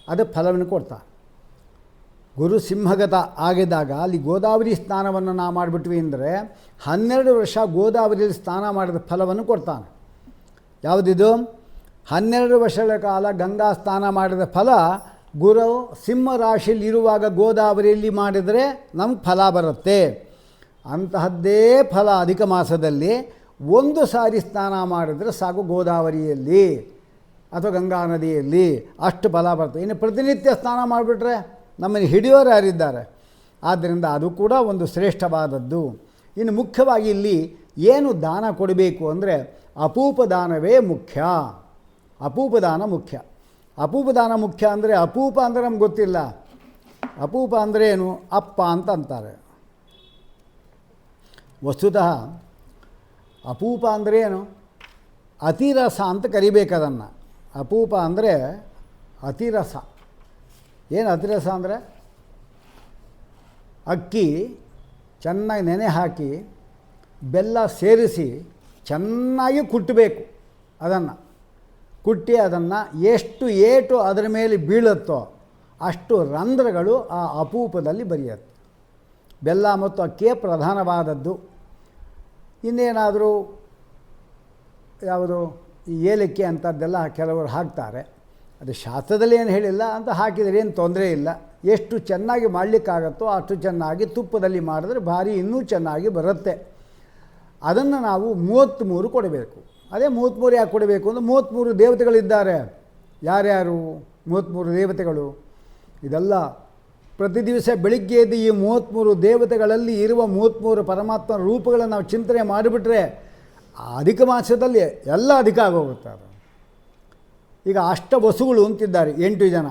ಅದು ಫಲವನ್ನು ಕೊಡ್ತಾನೆ. ಗುರು ಸಿಂಹಗತ ಆಗಿದ್ದಾಗ ಅಲ್ಲಿ ಗೋದಾವರಿ ಸ್ನಾನವನ್ನು ನಾವು ಮಾಡಿಬಿಟ್ವಿ ಅಂದರೆ 12 ವರ್ಷ ಗೋದಾವರಿಯಲ್ಲಿ ಸ್ನಾನ ಮಾಡಿದ ಫಲವನ್ನು ಕೊಡ್ತಾನೆ. ಯಾವುದಿದು? 12 ವರ್ಷಗಳ ಕಾಲ ಗಂಗಾ ಸ್ನಾನ ಮಾಡಿದ ಫಲ ಗುರು ಸಿಂಹರಾಶಿಯಲ್ಲಿ ಇರುವಾಗ ಗೋದಾವರಿಯಲ್ಲಿ ಮಾಡಿದರೆ ನಮ್ಗೆ ಫಲ ಬರುತ್ತೆ. ಅಂತಹದ್ದೇ ಫಲ ಅಧಿಕ ಮಾಸದಲ್ಲಿ ಒಂದು ಸಾರಿ ಸ್ನಾನ ಮಾಡಿದರೆ ಸಾಕು, ಗೋದಾವರಿಯಲ್ಲಿ ಅಥವಾ ಗಂಗಾ ನದಿಯಲ್ಲಿ ಅಷ್ಟು ಫಲ ಬರ್ತದೆ. ಇನ್ನು ಪ್ರತಿನಿತ್ಯ ಸ್ನಾನ ಮಾಡಿಬಿಟ್ರೆ ನಮ್ಮನ್ನು ಹಿಡಿಯೋರು ಯಾರಿದ್ದಾರೆ? ಆದ್ದರಿಂದ ಅದು ಕೂಡ ಒಂದು ಶ್ರೇಷ್ಠವಾದದ್ದು. ಇನ್ನು ಮುಖ್ಯವಾಗಿ ಇಲ್ಲಿ ಏನು ದಾನ ಕೊಡಬೇಕು ಅಂದರೆ ಅಪೂಪದಾನವೇ ಮುಖ್ಯ. ಅಪೂಪದಾನ ಮುಖ್ಯ. ಅಪೂಪದಾನ ಮುಖ್ಯ ಅಂದರೆ, ಅಪೂಪ ಅಂದರೆ ನಮ್ಗೆ ಗೊತ್ತಿಲ್ಲ. ಅಪೂಪ ಅಂದರೆ ಏನು? ಅಪ್ಪ ಅಂತ ಅಂತಾರೆ. ವಸ್ತುತಃ ಅಪೂಪ ಅಂದರೆ ಏನು? ಅತಿರಸ ಅಂತ ಕರಿಬೇಕು ಅದನ್ನು. ಅಪೂಪ ಅಂದರೆ ಅತಿರಸ. ಏನು ಅತಿರಸ ಅಂದರೆ? ಅಕ್ಕಿ ಚೆನ್ನಾಗಿ ನೆನೆ ಹಾಕಿ ಬೆಲ್ಲ ಸೇರಿಸಿ ಚೆನ್ನಾಗಿ ಕುಟ್ಟಬೇಕು. ಅದನ್ನು ಕುಟ್ಟಿ ಅದನ್ನು ಎಷ್ಟು ಏಟು ಅದರ ಮೇಲೆ ಬೀಳುತ್ತೋ ಅಷ್ಟು ರಂಧ್ರಗಳು ಆ ಅಪೂಪದಲ್ಲಿ ಬರೆಯುತ್ತೆ. ಬೆಲ್ಲ ಮತ್ತು ಅಕ್ಕಿಯೇ ಪ್ರಧಾನವಾದದ್ದು. ಇನ್ನೇನಾದರೂ ಯಾವುದು ಈ ಏಲಕ್ಕಿ ಅಂಥದ್ದೆಲ್ಲ ಕೆಲವರು ಹಾಕ್ತಾರೆ. ಅದು ಶಾಸ್ತ್ರದಲ್ಲಿ ಏನು ಹೇಳಿಲ್ಲ ಅಂತ ಹಾಕಿದರೆ ಏನು ತೊಂದರೆ ಇಲ್ಲ. ಎಷ್ಟು ಚೆನ್ನಾಗಿ ಮಾಡಲಿಕ್ಕಾಗತ್ತೋ ಅಷ್ಟು ಚೆನ್ನಾಗಿ ತುಪ್ಪದಲ್ಲಿ ಮಾಡಿದ್ರೆ ಭಾರಿ ಇನ್ನೂ ಚೆನ್ನಾಗಿ ಬರುತ್ತೆ. ಅದನ್ನು ನಾವು 33 ಕೊಡಬೇಕು. ಅದೇ 33 ಯಾಕೆ ಕೊಡಬೇಕು ಅಂದರೆ 33 ದೇವತೆಗಳಿದ್ದಾರೆ. ಯಾರ್ಯಾರು 33 ದೇವತೆಗಳು? ಇದೆಲ್ಲ ಪ್ರತಿ ದಿವಸ ಬೆಳಿಗ್ಗೆ ಎದ್ದು ಈ 33 ದೇವತೆಗಳಲ್ಲಿ ಇರುವ 33 ಪರಮಾತ್ಮನ ರೂಪಗಳನ್ನು ನಾವು ಚಿಂತನೆ ಮಾಡಿಬಿಟ್ರೆ ಅಧಿಕ ಮಾಸದಲ್ಲಿ ಎಲ್ಲ ಅಧಿಕ ಆಗೋಗುತ್ತೆ. ಅದು ಈಗ ಅಷ್ಟವಸುಗಳು ಅಂತಿದ್ದಾರೆ 8 ಜನ,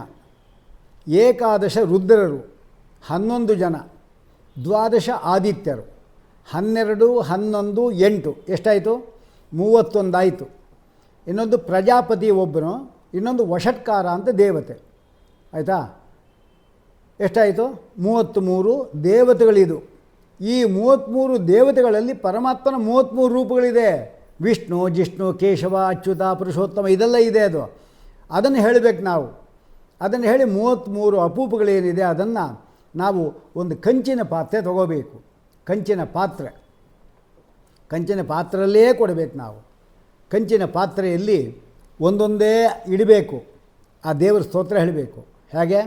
ಏಕಾದಶ ರುದ್ರರು 11 ಜನ, ದ್ವಾದಶ ಆದಿತ್ಯರು 12, 11, 8 ಎಷ್ಟಾಯಿತು? 31 ಆಯಿತು. ಇನ್ನೊಂದು ಪ್ರಜಾಪತಿ ಒಬ್ಬನು, ಇನ್ನೊಂದು ವಷಟ್ಕಾರ ಅಂತ ದೇವತೆ. ಆಯಿತಾ? ಎಷ್ಟಾಯಿತು? 33 ದೇವತೆಗಳಿದು. ಈ 33 ದೇವತೆಗಳಲ್ಲಿ ಪರಮಾತ್ಮನ 33 ರೂಪಗಳಿದೆ. ವಿಷ್ಣು, ಜಿಷ್ಣು, ಕೇಶವ, ಅಚ್ಯುತ, ಪುರುಷೋತ್ತಮ ಇದೆಲ್ಲ ಇದೆ. ಅದನ್ನು ಹೇಳಬೇಕು ನಾವು. ಅದನ್ನು ಹೇಳಿ 33 ಅಪೂಪಗಳೇನಿದೆ ಅದನ್ನು ನಾವು ಒಂದು ಕಂಚಿನ ಪಾತ್ರೆ ತಗೋಬೇಕು. ಕಂಚಿನ ಪಾತ್ರೆಯಲ್ಲೇ ಕೊಡಬೇಕು ನಾವು. ಕಂಚಿನ ಪಾತ್ರೆಯಲ್ಲಿ ಒಂದೊಂದೇ ಇಡಬೇಕು. ಆ ದೇವರ ಸ್ತೋತ್ರ ಹೇಳಬೇಕು. ಹೇಗೆ?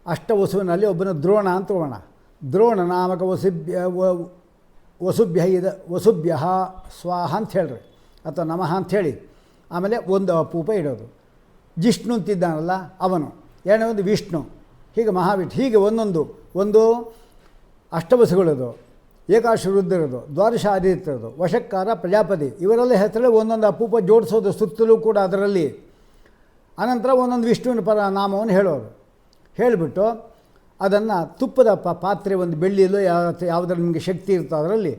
ಅಷ್ಟವಸುವಿನಲ್ಲಿ ಒಬ್ಬನ ದ್ರೋಣ ಅಂತ ತಗೋಣ. ದ್ರೋಣ ನಾಮಕ ವಸುಭ್ಯ ಸ್ವಾಹ ಅಂತ ಹೇಳ್ರಿ, ಅಥವಾ ನಮಃ ಅಂಥೇಳಿ. ಆಮೇಲೆ ಒಂದು ಅಪೂಪ ಇಡೋದು. ಜಿಷ್ಣು ಅಂತಿದ್ದಾನಲ್ಲ ಅವನು, ಎರಡನೇ ಒಂದು ವಿಷ್ಣು, ಹೀಗೆ ಮಹಾವಿಷ್ಣು, ಹೀಗೆ ಒಂದು ಅಷ್ಟವಸುಗಳದು, ಏಕಾಶ ರುದ್ರದು, ದ್ವಾದಶ ಆದಿತ್ಯರದು, ವಷಟ್ಕಾರ, ಪ್ರಜಾಪತಿ ಇವರೆಲ್ಲ ಹೆಸರಲ್ಲಿ ಒಂದೊಂದು ಅಪೂಪ ಜೋಡಿಸೋದು ಸುತ್ತಲೂ ಕೂಡ ಅದರಲ್ಲಿ. ಅನಂತರ ಒಂದೊಂದು ವಿಷ್ಣುವಿನ ನಾಮವನ್ನು ಹೇಳೋದು. ಹೇಳಿಬಿಟ್ಟು ಅದನ್ನು ತುಪ್ಪದ ಪಾತ್ರೆ, ಒಂದು ಬೆಳ್ಳಿಯಲ್ಲೋ ಯಾವುದರಲ್ಲಿ ನಿಮಗೆ ಶಕ್ತಿ ಇರ್ತೋ ಅದರಲ್ಲಿ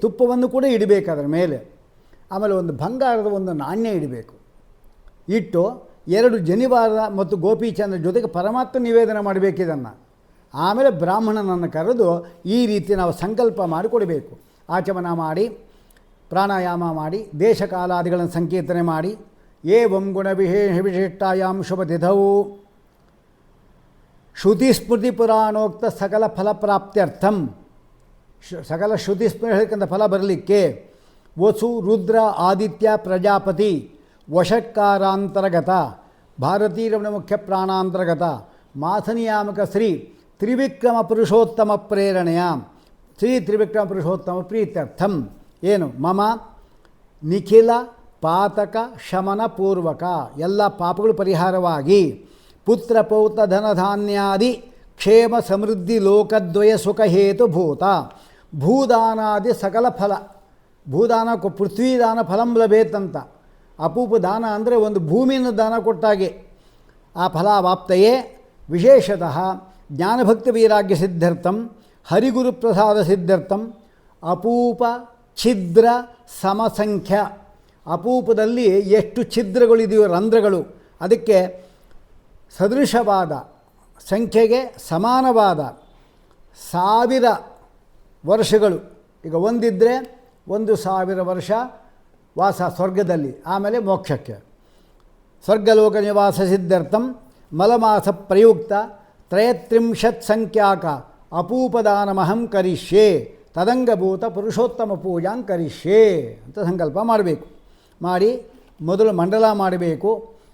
ತುಪ್ಪವನ್ನು ಕೂಡ ಇಡಬೇಕು ಅದರ ಮೇಲೆ. ಆಮೇಲೆ ಒಂದು ಬಂಗಾರದ ಒಂದು ನಾಣ್ಯ ಇಡಬೇಕು. ಇಟ್ಟು 2 ಜನಿವಾರ ಮತ್ತು ಗೋಪೀಚಂದ್ರ ಜೊತೆಗೆ ಪರಮಾತ್ಮ ನಿವೇದನೆ ಮಾಡಬೇಕು ಇದನ್ನು. ಆಮೇಲೆ ಬ್ರಾಹ್ಮಣನನ್ನು ಕರೆದು ಈ ರೀತಿ ನಾವು ಸಂಕಲ್ಪ ಮಾಡಿ ಕೊಡಬೇಕು. ಆಚಮನ ಮಾಡಿ, ಪ್ರಾಣಾಯಾಮ ಮಾಡಿ, ದೇಶಕಾಲಾದಿಗಳನ್ನು ಸಂಕೀರ್ತನೆ ಮಾಡಿ, ಏವಂ ಗುಣ ವಿಶಿಷ್ಟಾಯಾಂ ಶುಭತಿಥೌ ಶ್ರುತಿ ಸ್ಮೃತಿ ಪುರಾಣೋಕ್ತ ಸಕಲ ಫಲಪ್ರಾಪ್ತ್ಯರ್ಥಂ ಸಕಲ ಶ್ರುತಿ ಸ್ಮರಣೆಗಳಿಂದ ಫಲ ಬರಲಿಕ್ಕೆ ವಸು ರುದ್ರ ಆದಿತ್ಯ ಪ್ರಜಾಪತಿ ವಷಟ್ಕಾರಾಂತರ್ಗತ ಭಾರತೀರಮಣ ಮುಖ್ಯ ಪ್ರಾಣಾಂತರ್ಗತ ಮಾಸನಿಯಾಮಕ ಶ್ರೀ ತ್ರಿವಿಕ್ರಮ ಪುರುಷೋತ್ತಮ ಪ್ರೇರಣೆಯ ಶ್ರೀ ತ್ರಿವಿಕ್ರಮ ಪುರುಷೋತ್ತಮ ಪ್ರೀತ್ಯರ್ಥಂ ಏನು ಮಮ ನಿಖಿಲ ಪಾತಕ ಶಮನ ಪೂರ್ವಕ ಎಲ್ಲ ಪಾಪಗಳು ಪರಿಹಾರವಾಗಿ ಪುತ್ರ ಪೌತ್ರ ಧನಧಾನ್ಯಾದಿ ಕ್ಷೇಮ ಸಮೃದ್ಧಿ ಲೋಕದ್ವಯ ಸುಖ ಹೇತುಭೂತ ಭೂದಾನಾದಿ ಸಕಲ ಫಲ ಭೂದಾನ ಪೃಥ್ವಿದಾನ ಫಲಂ ಲಭೇತಂತ ಅಪೂಪ ದಾನ ಅಂದರೆ ಒಂದು ಭೂಮಿಯನ್ನು ದಾನ ಕೊಟ್ಟಾಗೆ ಆ ಫಲಾವಾಪ್ತೆಯೇ ವಿಶೇಷತಃ ಜ್ಞಾನಭಕ್ತಿ ವೈರಾಗ್ಯ ಸಿದ್ಧಾರ್ಥಂ ಹರಿಗುರು ಪ್ರಸಾದ ಸಿದ್ಧಾರ್ಥಂ ಅಪೂಪ ಛಿದ್ರ ಸಮಸಂಖ್ಯ ಅಪೂಪದಲ್ಲಿ ಎಷ್ಟು ಛಿದ್ರಗಳಿದೆಯೋ ರಂಧ್ರಗಳು ಅದಕ್ಕೆ ಸದೃಶವಾದ ಸಂಖ್ಯೆಗೆ ಸಮಾನವಾದ 1000 ವರ್ಷಗಳು ಈಗ ಒಂದಿದ್ದರೆ 1000 ವರ್ಷ ವಾಸ ಸ್ವರ್ಗದಲ್ಲಿ ಆಮೇಲೆ ಮೋಕ್ಷಕ್ಕೆ ಸ್ವರ್ಗಲೋಕ ನಿವಾಸ ಸಿದ್ಧಾರ್ಥಂ ಮಲಮಾಸ ಪ್ರಯುಕ್ತ 33 ಸಂಖ್ಯಾಕ ಅಪೂಪದಾನಮಹಂ ಕರಿಷ್ಯೆ ತದಂಗಭೂತ ಪುರುಷೋತ್ತಮ ಪೂಜಾಂ ಕರಿಷ್ಯೆ ಅಂತ ಸಂಕಲ್ಪ ಮಾಡಬೇಕು. ಮಾಡಿ ಮೊದಲು ಮಂಡಲ ಮಾಡಬೇಕು.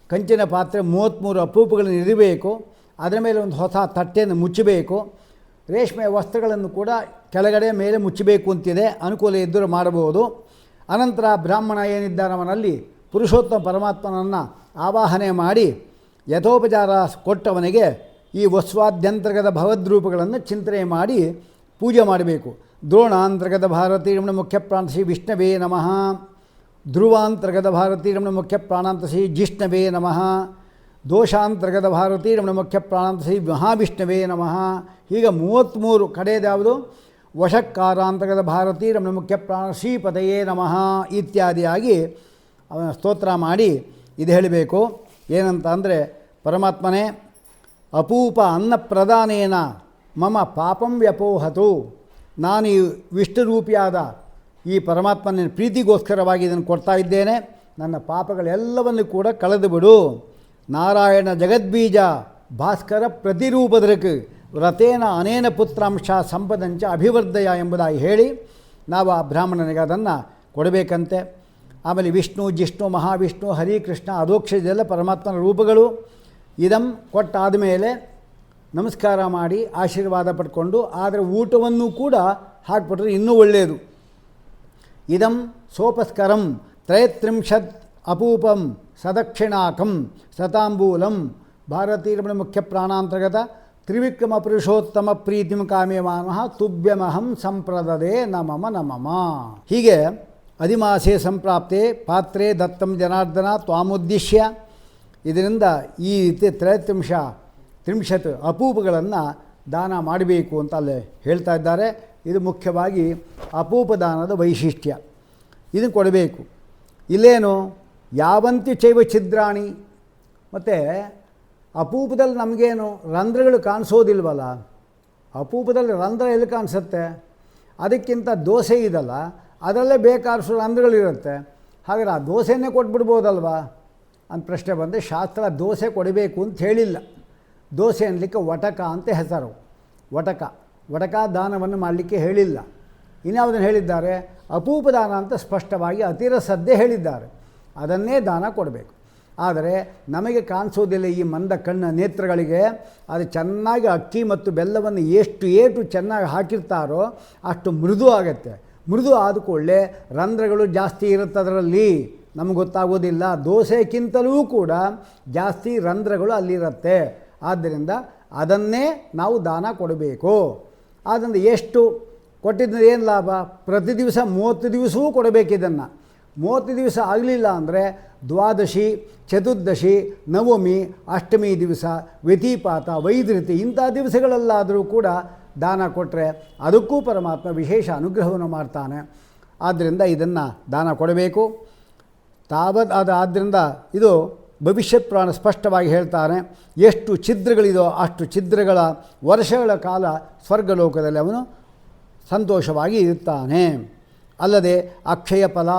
ಕಂಚಿನ ಪಾತ್ರೆ 33 ಅಪೂಪಗಳನ್ನು ಇರಬೇಕು. ಅದರ ಮೇಲೆ ಒಂದು ಹೊಸ ತಟ್ಟೆಯನ್ನು ಮುಚ್ಚಬೇಕು. ರೇಷ್ಮೆಯ ವಸ್ತ್ರಗಳನ್ನು ಕೂಡ ಕೆಳಗಡೆ ಮೇಲೆ ಮುಚ್ಚಬೇಕು ಅಂತಿದೆ. ಅನುಕೂಲ ಇದ್ದರೂ ಮಾಡಬಹುದು. ಅನಂತರ ಬ್ರಾಹ್ಮಣ ಏನಿದ್ದಾನೆ ಅವನಲ್ಲಿ ಪುರುಷೋತ್ತಮ ಪರಮಾತ್ಮನನ್ನು ಆವಾಹನೆ ಮಾಡಿ ಯಥೋಪಚಾರ ಕೊಟ್ಟವನಿಗೆ ಈ ವಸ್ವಾದ್ಯಂತರ್ಗತ ಭಗವದ್ರೂಪಗಳನ್ನು ಚಿಂತನೆ ಮಾಡಿ ಪೂಜೆ ಮಾಡಬೇಕು. ದ್ರೋಣಾಂತರ್ಗತ ಭಾರತೀ ರಮಣ ಮುಖ್ಯ ಪ್ರಾಣ ಶ್ರೀ ವಿಷ್ಣವೇ ನಮಃ, ಧ್ರುವಾಂತರ್ಗತ ಭಾರತೀ ರಮಣ ಮುಖ್ಯ ಪ್ರಾಣಾಂತ ಶ್ರೀ ಜಿಷ್ಣವೇ ನಮಃ, ದೋಷಾಂತರ್ಗತ ಭಾರತೀ ರಮಣ ಮುಖ್ಯ ಪ್ರಾಣಾಂತ ಶ್ರೀ ಮಹಾವಿಷ್ಣವೇ ನಮಃ. ಹೀಗೆ 33 ಕಡೆಯದ್ಯಾವುದು ವಷಟ್ಕಾರಾಂತರ್ಗತ ಭಾರತೀ ರಮಣ ಮುಖ್ಯ ಪ್ರಾಣ ಶ್ರೀಪತಯೇ ನಮಃ ಇತ್ಯಾದಿಯಾಗಿ ಅವನ ಸ್ತೋತ್ರ ಮಾಡಿ ಇದು ಹೇಳಬೇಕು. ಏನಂತ ಅಂದರೆ, ಪರಮಾತ್ಮನೇ ಅಪೂಪ ಅನ್ನ ಪ್ರದಾನೇನ ಮಮ ಪಾಪಂ ವ್ಯಪೋಹತು. ನಾನು ಈ ವಿಷ್ಣುರೂಪಿಯಾದ ಈ ಪರಮಾತ್ಮನ ಪ್ರೀತಿಗೋಸ್ಕರವಾಗಿ ಇದನ್ನು ಕೊಡ್ತಾ ಇದ್ದೇನೆ. ನನ್ನ ಪಾಪಗಳೆಲ್ಲವನ್ನು ಕೂಡ ಕಳೆದು ಬಿಡು. ನಾರಾಯಣ ಜಗದ್ಬೀಜ ಭಾಸ್ಕರ ಪ್ರತಿರೂಪದೃಕ್ ವ್ರತೇನ ಅನೇನ ಪುತ್ರಾಂಶ ಸಂಪದಂಚ ಅಭಿವರ್ಧಯ ಎಂಬುದಾಗಿ ಹೇಳಿ ನಾವು ಆ ಬ್ರಾಹ್ಮಣನಿಗೆ ಅದನ್ನು ಕೊಡಬೇಕಂತೆ. ಆಮೇಲೆ ವಿಷ್ಣು ಜಿಷ್ಣು ಮಹಾವಿಷ್ಣು ಹರಿಕೃಷ್ಣ ಅದೋಕ್ಷ ಇದೆಲ್ಲ ಪರಮಾತ್ಮನ ರೂಪಗಳು. ಇದಂ ಕೊಟ್ಟಾದ ಮೇಲೆ ನಮಸ್ಕಾರ ಮಾಡಿ ಆಶೀರ್ವಾದ ಪಡ್ಕೊಂಡು ಆದರೆ ಊಟವನ್ನು ಕೂಡ ಹಾಕ್ಬಿಟ್ರೆ ಇನ್ನೂ ಒಳ್ಳೆಯದು. ಇದಂ ಸೋಪಸ್ಕರಂ 33 ಅಪೂಪಂ ಸದಕ್ಷಿಣಾಕಂ ಸತಾಂಬೂಲಂ ಭಾರತೀರಮಣ ಮುಖ್ಯ ಪ್ರಾಣಾಂತರ್ಗತ ತ್ರಿವಿಕ್ರಮ ಪುರುಷೋತ್ತಮ ಪ್ರೀತಿಂ ಕಾಮ್ಯಮಾನಃ ತುಭ್ಯಮಹಂ ಸಂಪ್ರದದೆ ನಮಮ ನಮಮ. ಹೀಗೆ ಅಧಿಮಾಸೆ ಸಂಪ್ರಾಪ್ತೆ ಪಾತ್ರೆ ದತ್ತಂ ಜನಾರ್ದನ ತ್ವಾಮುದ್ದೇಶ್ಯ ಇದರಿಂದ ಈ ರೀತಿ 33 ಅಪೂಪಗಳನ್ನು ದಾನ ಮಾಡಬೇಕು ಅಂತ ಅಲ್ಲಿ ಹೇಳ್ತಾ ಇದ್ದಾರೆ. ಇದು ಮುಖ್ಯವಾಗಿ ಅಪೂಪದಾನದ ವೈಶಿಷ್ಟ್ಯ. ಇದನ್ನು ಕೊಡಬೇಕು. ಇಲ್ಲೇನು ಯಾವಂತಿ ಚೈವ ಛಿದ್ರಾಣಿ. ಮತ್ತು ಅಪೂಪದಲ್ಲಿ ನಮಗೇನು ರಂಧ್ರಗಳು ಕಾಣಿಸೋದಿಲ್ವಲ್ಲ. ಅಪೂಪದಲ್ಲಿ ರಂಧ್ರ ಎಲ್ಲಿ ಕಾಣಿಸುತ್ತೆ? ಅದಕ್ಕಿಂತ ದೋಸೆ ಇದಲ್ಲ, ಅದರಲ್ಲೇ ಬೇಕಾದಷ್ಟು ರಂಧ್ರಗಳಿರುತ್ತೆ. ಹಾಗಾದ್ರೆ ಆ ದೋಸೆಯನ್ನೇ ಕೊಟ್ಬಿಡ್ಬೋದಲ್ವಾ ಅಂತ ಪ್ರಶ್ನೆ ಬಂದರೆ, ಶಾಸ್ತ್ರ ದೋಸೆ ಕೊಡಬೇಕು ಅಂತ ಹೇಳಿಲ್ಲ. ದೋಸೆ ಅನ್ನಲಿಕ್ಕೆ ವಟಕ ಅಂತ ಹೆಸರು. ವಟಕ ದಾನವನ್ನು ಮಾಡಲಿಕ್ಕೆ ಹೇಳಿಲ್ಲ. ಇನ್ಯಾವುದನ್ನು ಹೇಳಿದ್ದಾರೆ? ಅಪೂಪದಾನ ಅಂತ ಸ್ಪಷ್ಟವಾಗಿ ಅತಿರಸದ್ದೇ ಹೇಳಿದ್ದಾರೆ. ಅದನ್ನೇ ದಾನ ಕೊಡಬೇಕು. ಆದರೆ ನಮಗೆ ಕಾಣಿಸೋದಿಲ್ಲ ಈ ಮಂದ ಕಣ್ಣ ನೇತ್ರಗಳಿಗೆ. ಅದು ಚೆನ್ನಾಗಿ ಅಕ್ಕಿ ಮತ್ತು ಬೆಲ್ಲವನ್ನು ಏಟು ಚೆನ್ನಾಗಿ ಹಾಕಿರ್ತಾರೋ ಅಷ್ಟು ಮೃದು ಆಗುತ್ತೆ. ಮೃದು ಆದ ಕೂಡಲೇ ರಂಧ್ರಗಳು ಜಾಸ್ತಿ ಇರುತ್ತೆ ಅದರಲ್ಲಿ, ನಮಗೆ ಗೊತ್ತಾಗೋದಿಲ್ಲ. ದೋಸೆಗಿಂತಲೂ ಕೂಡ ಜಾಸ್ತಿ ರಂಧ್ರಗಳು ಅಲ್ಲಿರುತ್ತೆ. ಆದ್ದರಿಂದ ಅದನ್ನೇ ನಾವು ದಾನ ಕೊಡಬೇಕು. ಆದ್ದರಿಂದ ಎಷ್ಟು ಕೊಟ್ಟಿದ್ದರೆ ಏನು ಲಾಭ? ಪ್ರತಿ ದಿವಸ 30 ದಿವಸವೂ ಕೊಡಬೇಕು. ಇದನ್ನು 30 ದಿವಸ ಆಗಲಿಲ್ಲ ಅಂದರೆ ದ್ವಾದಶಿ, ಚತುರ್ದಶಿ, ನವಮಿ, ಅಷ್ಟಮಿ ದಿವಸ, ವ್ಯತಿಪಾತ, ವೈದ್ಯತಿ ಇಂಥ ದಿವಸಗಳಲ್ಲಾದರೂ ಕೂಡ ದಾನ ಕೊಟ್ಟರೆ ಅದಕ್ಕೂ ಪರಮಾತ್ಮ ವಿಶೇಷ ಅನುಗ್ರಹವನ್ನು ಮಾಡ್ತಾನೆ. ಆದ್ದರಿಂದ ಇದನ್ನು ದಾನ ಕೊಡಬೇಕು. ಆದ್ದರಿಂದ ಇದು ಭವಿಷ್ಯತ್ ಪ್ರಾಣ ಸ್ಪಷ್ಟವಾಗಿ ಹೇಳ್ತಾನೆ. ಎಷ್ಟು ಛಿದ್ರಗಳಿದೋ ಅಷ್ಟು ಛಿದ್ರಗಳ ವರ್ಷಗಳ ಕಾಲ ಸ್ವರ್ಗಲೋಕದಲ್ಲಿ ಅವನು ಸಂತೋಷವಾಗಿ ಇರ್ತಾನೆ. ಅಲ್ಲದೆ ಅಕ್ಷಯ ಫಲ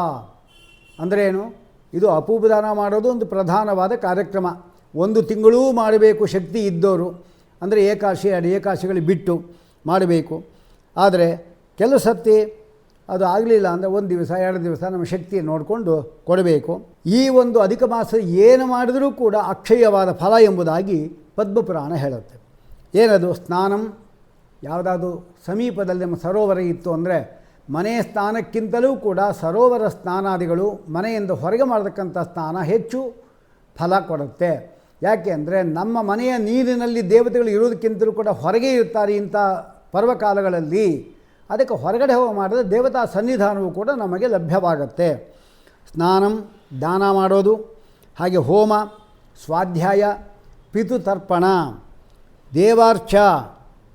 ಅಂದ್ರೇನು? ಇದು ಅಪೂಪದಾನ ಮಾಡೋದು ಒಂದು ಪ್ರಧಾನವಾದ ಕಾರ್ಯಕ್ರಮ. 1 ತಿಂಗಳೂ ಮಾಡಬೇಕು ಶಕ್ತಿ ಇದ್ದವರು, ಅಂದರೆ ಏಕಾಶಿ 2 ಏಕಾಶಿಗಳು ಬಿಟ್ಟು ಮಾಡಬೇಕು. ಆದರೆ ಕೆಲವು ಸರ್ತಿ ಅದು ಆಗಲಿಲ್ಲ ಅಂದರೆ ಒಂದು ದಿವಸ 2 ದಿವಸ ನಮ್ಮ ಶಕ್ತಿ ನೋಡಿಕೊಂಡು ಕೊಡಬೇಕು. ಈ ಒಂದು ಅಧಿಕ ಮಾಸ ಏನು ಮಾಡಿದರೂ ಕೂಡ ಅಕ್ಷಯವಾದ ಫಲ ಎಂಬುದಾಗಿ ಪದ್ಮಪುರಾಣ ಹೇಳುತ್ತೆ. ಏನದು? ಸ್ನಾನಂ, ಯಾವುದಾದ್ರು ಸಮೀಪದಲ್ಲಿ ನಮ್ಮ ಸರೋವರ ಇತ್ತು ಅಂದರೆ ಮನೆಯ ಸ್ನಾನಕ್ಕಿಂತಲೂ ಕೂಡ ಸರೋವರ ಸ್ನಾನಾದಿಗಳು, ಮನೆಯಿಂದ ಹೊರಗೆ ಮಾಡತಕ್ಕಂಥ ಸ್ನಾನ ಹೆಚ್ಚು ಫಲ ಕೊಡುತ್ತೆ. ಯಾಕೆ ಅಂದರೆ ನಮ್ಮ ಮನೆಯ ನೀರಿನಲ್ಲಿ ದೇವತೆಗಳು ಇರೋದಕ್ಕಿಂತಲೂ ಕೂಡ ಹೊರಗೆ ಇರ್ತಾರೆ ಇಂಥ ಪರ್ವಕಾಲಗಳಲ್ಲಿ. ಅದಕ್ಕೆ ಹೊರಗಡೆ ಹೋಗಿ ಮಾಡಿದ್ರೆ ದೇವತಾ ಸನ್ನಿಧಾನವೂ ಕೂಡ ನಮಗೆ ಲಭ್ಯವಾಗುತ್ತೆ. ಸ್ನಾನಂ, ದಾನ ಮಾಡೋದು, ಹಾಗೆ ಹೋಮ, ಸ್ವಾಧ್ಯಾಯ, ಪಿತೃತರ್ಪಣ, ದೇವಾರ್ಚ,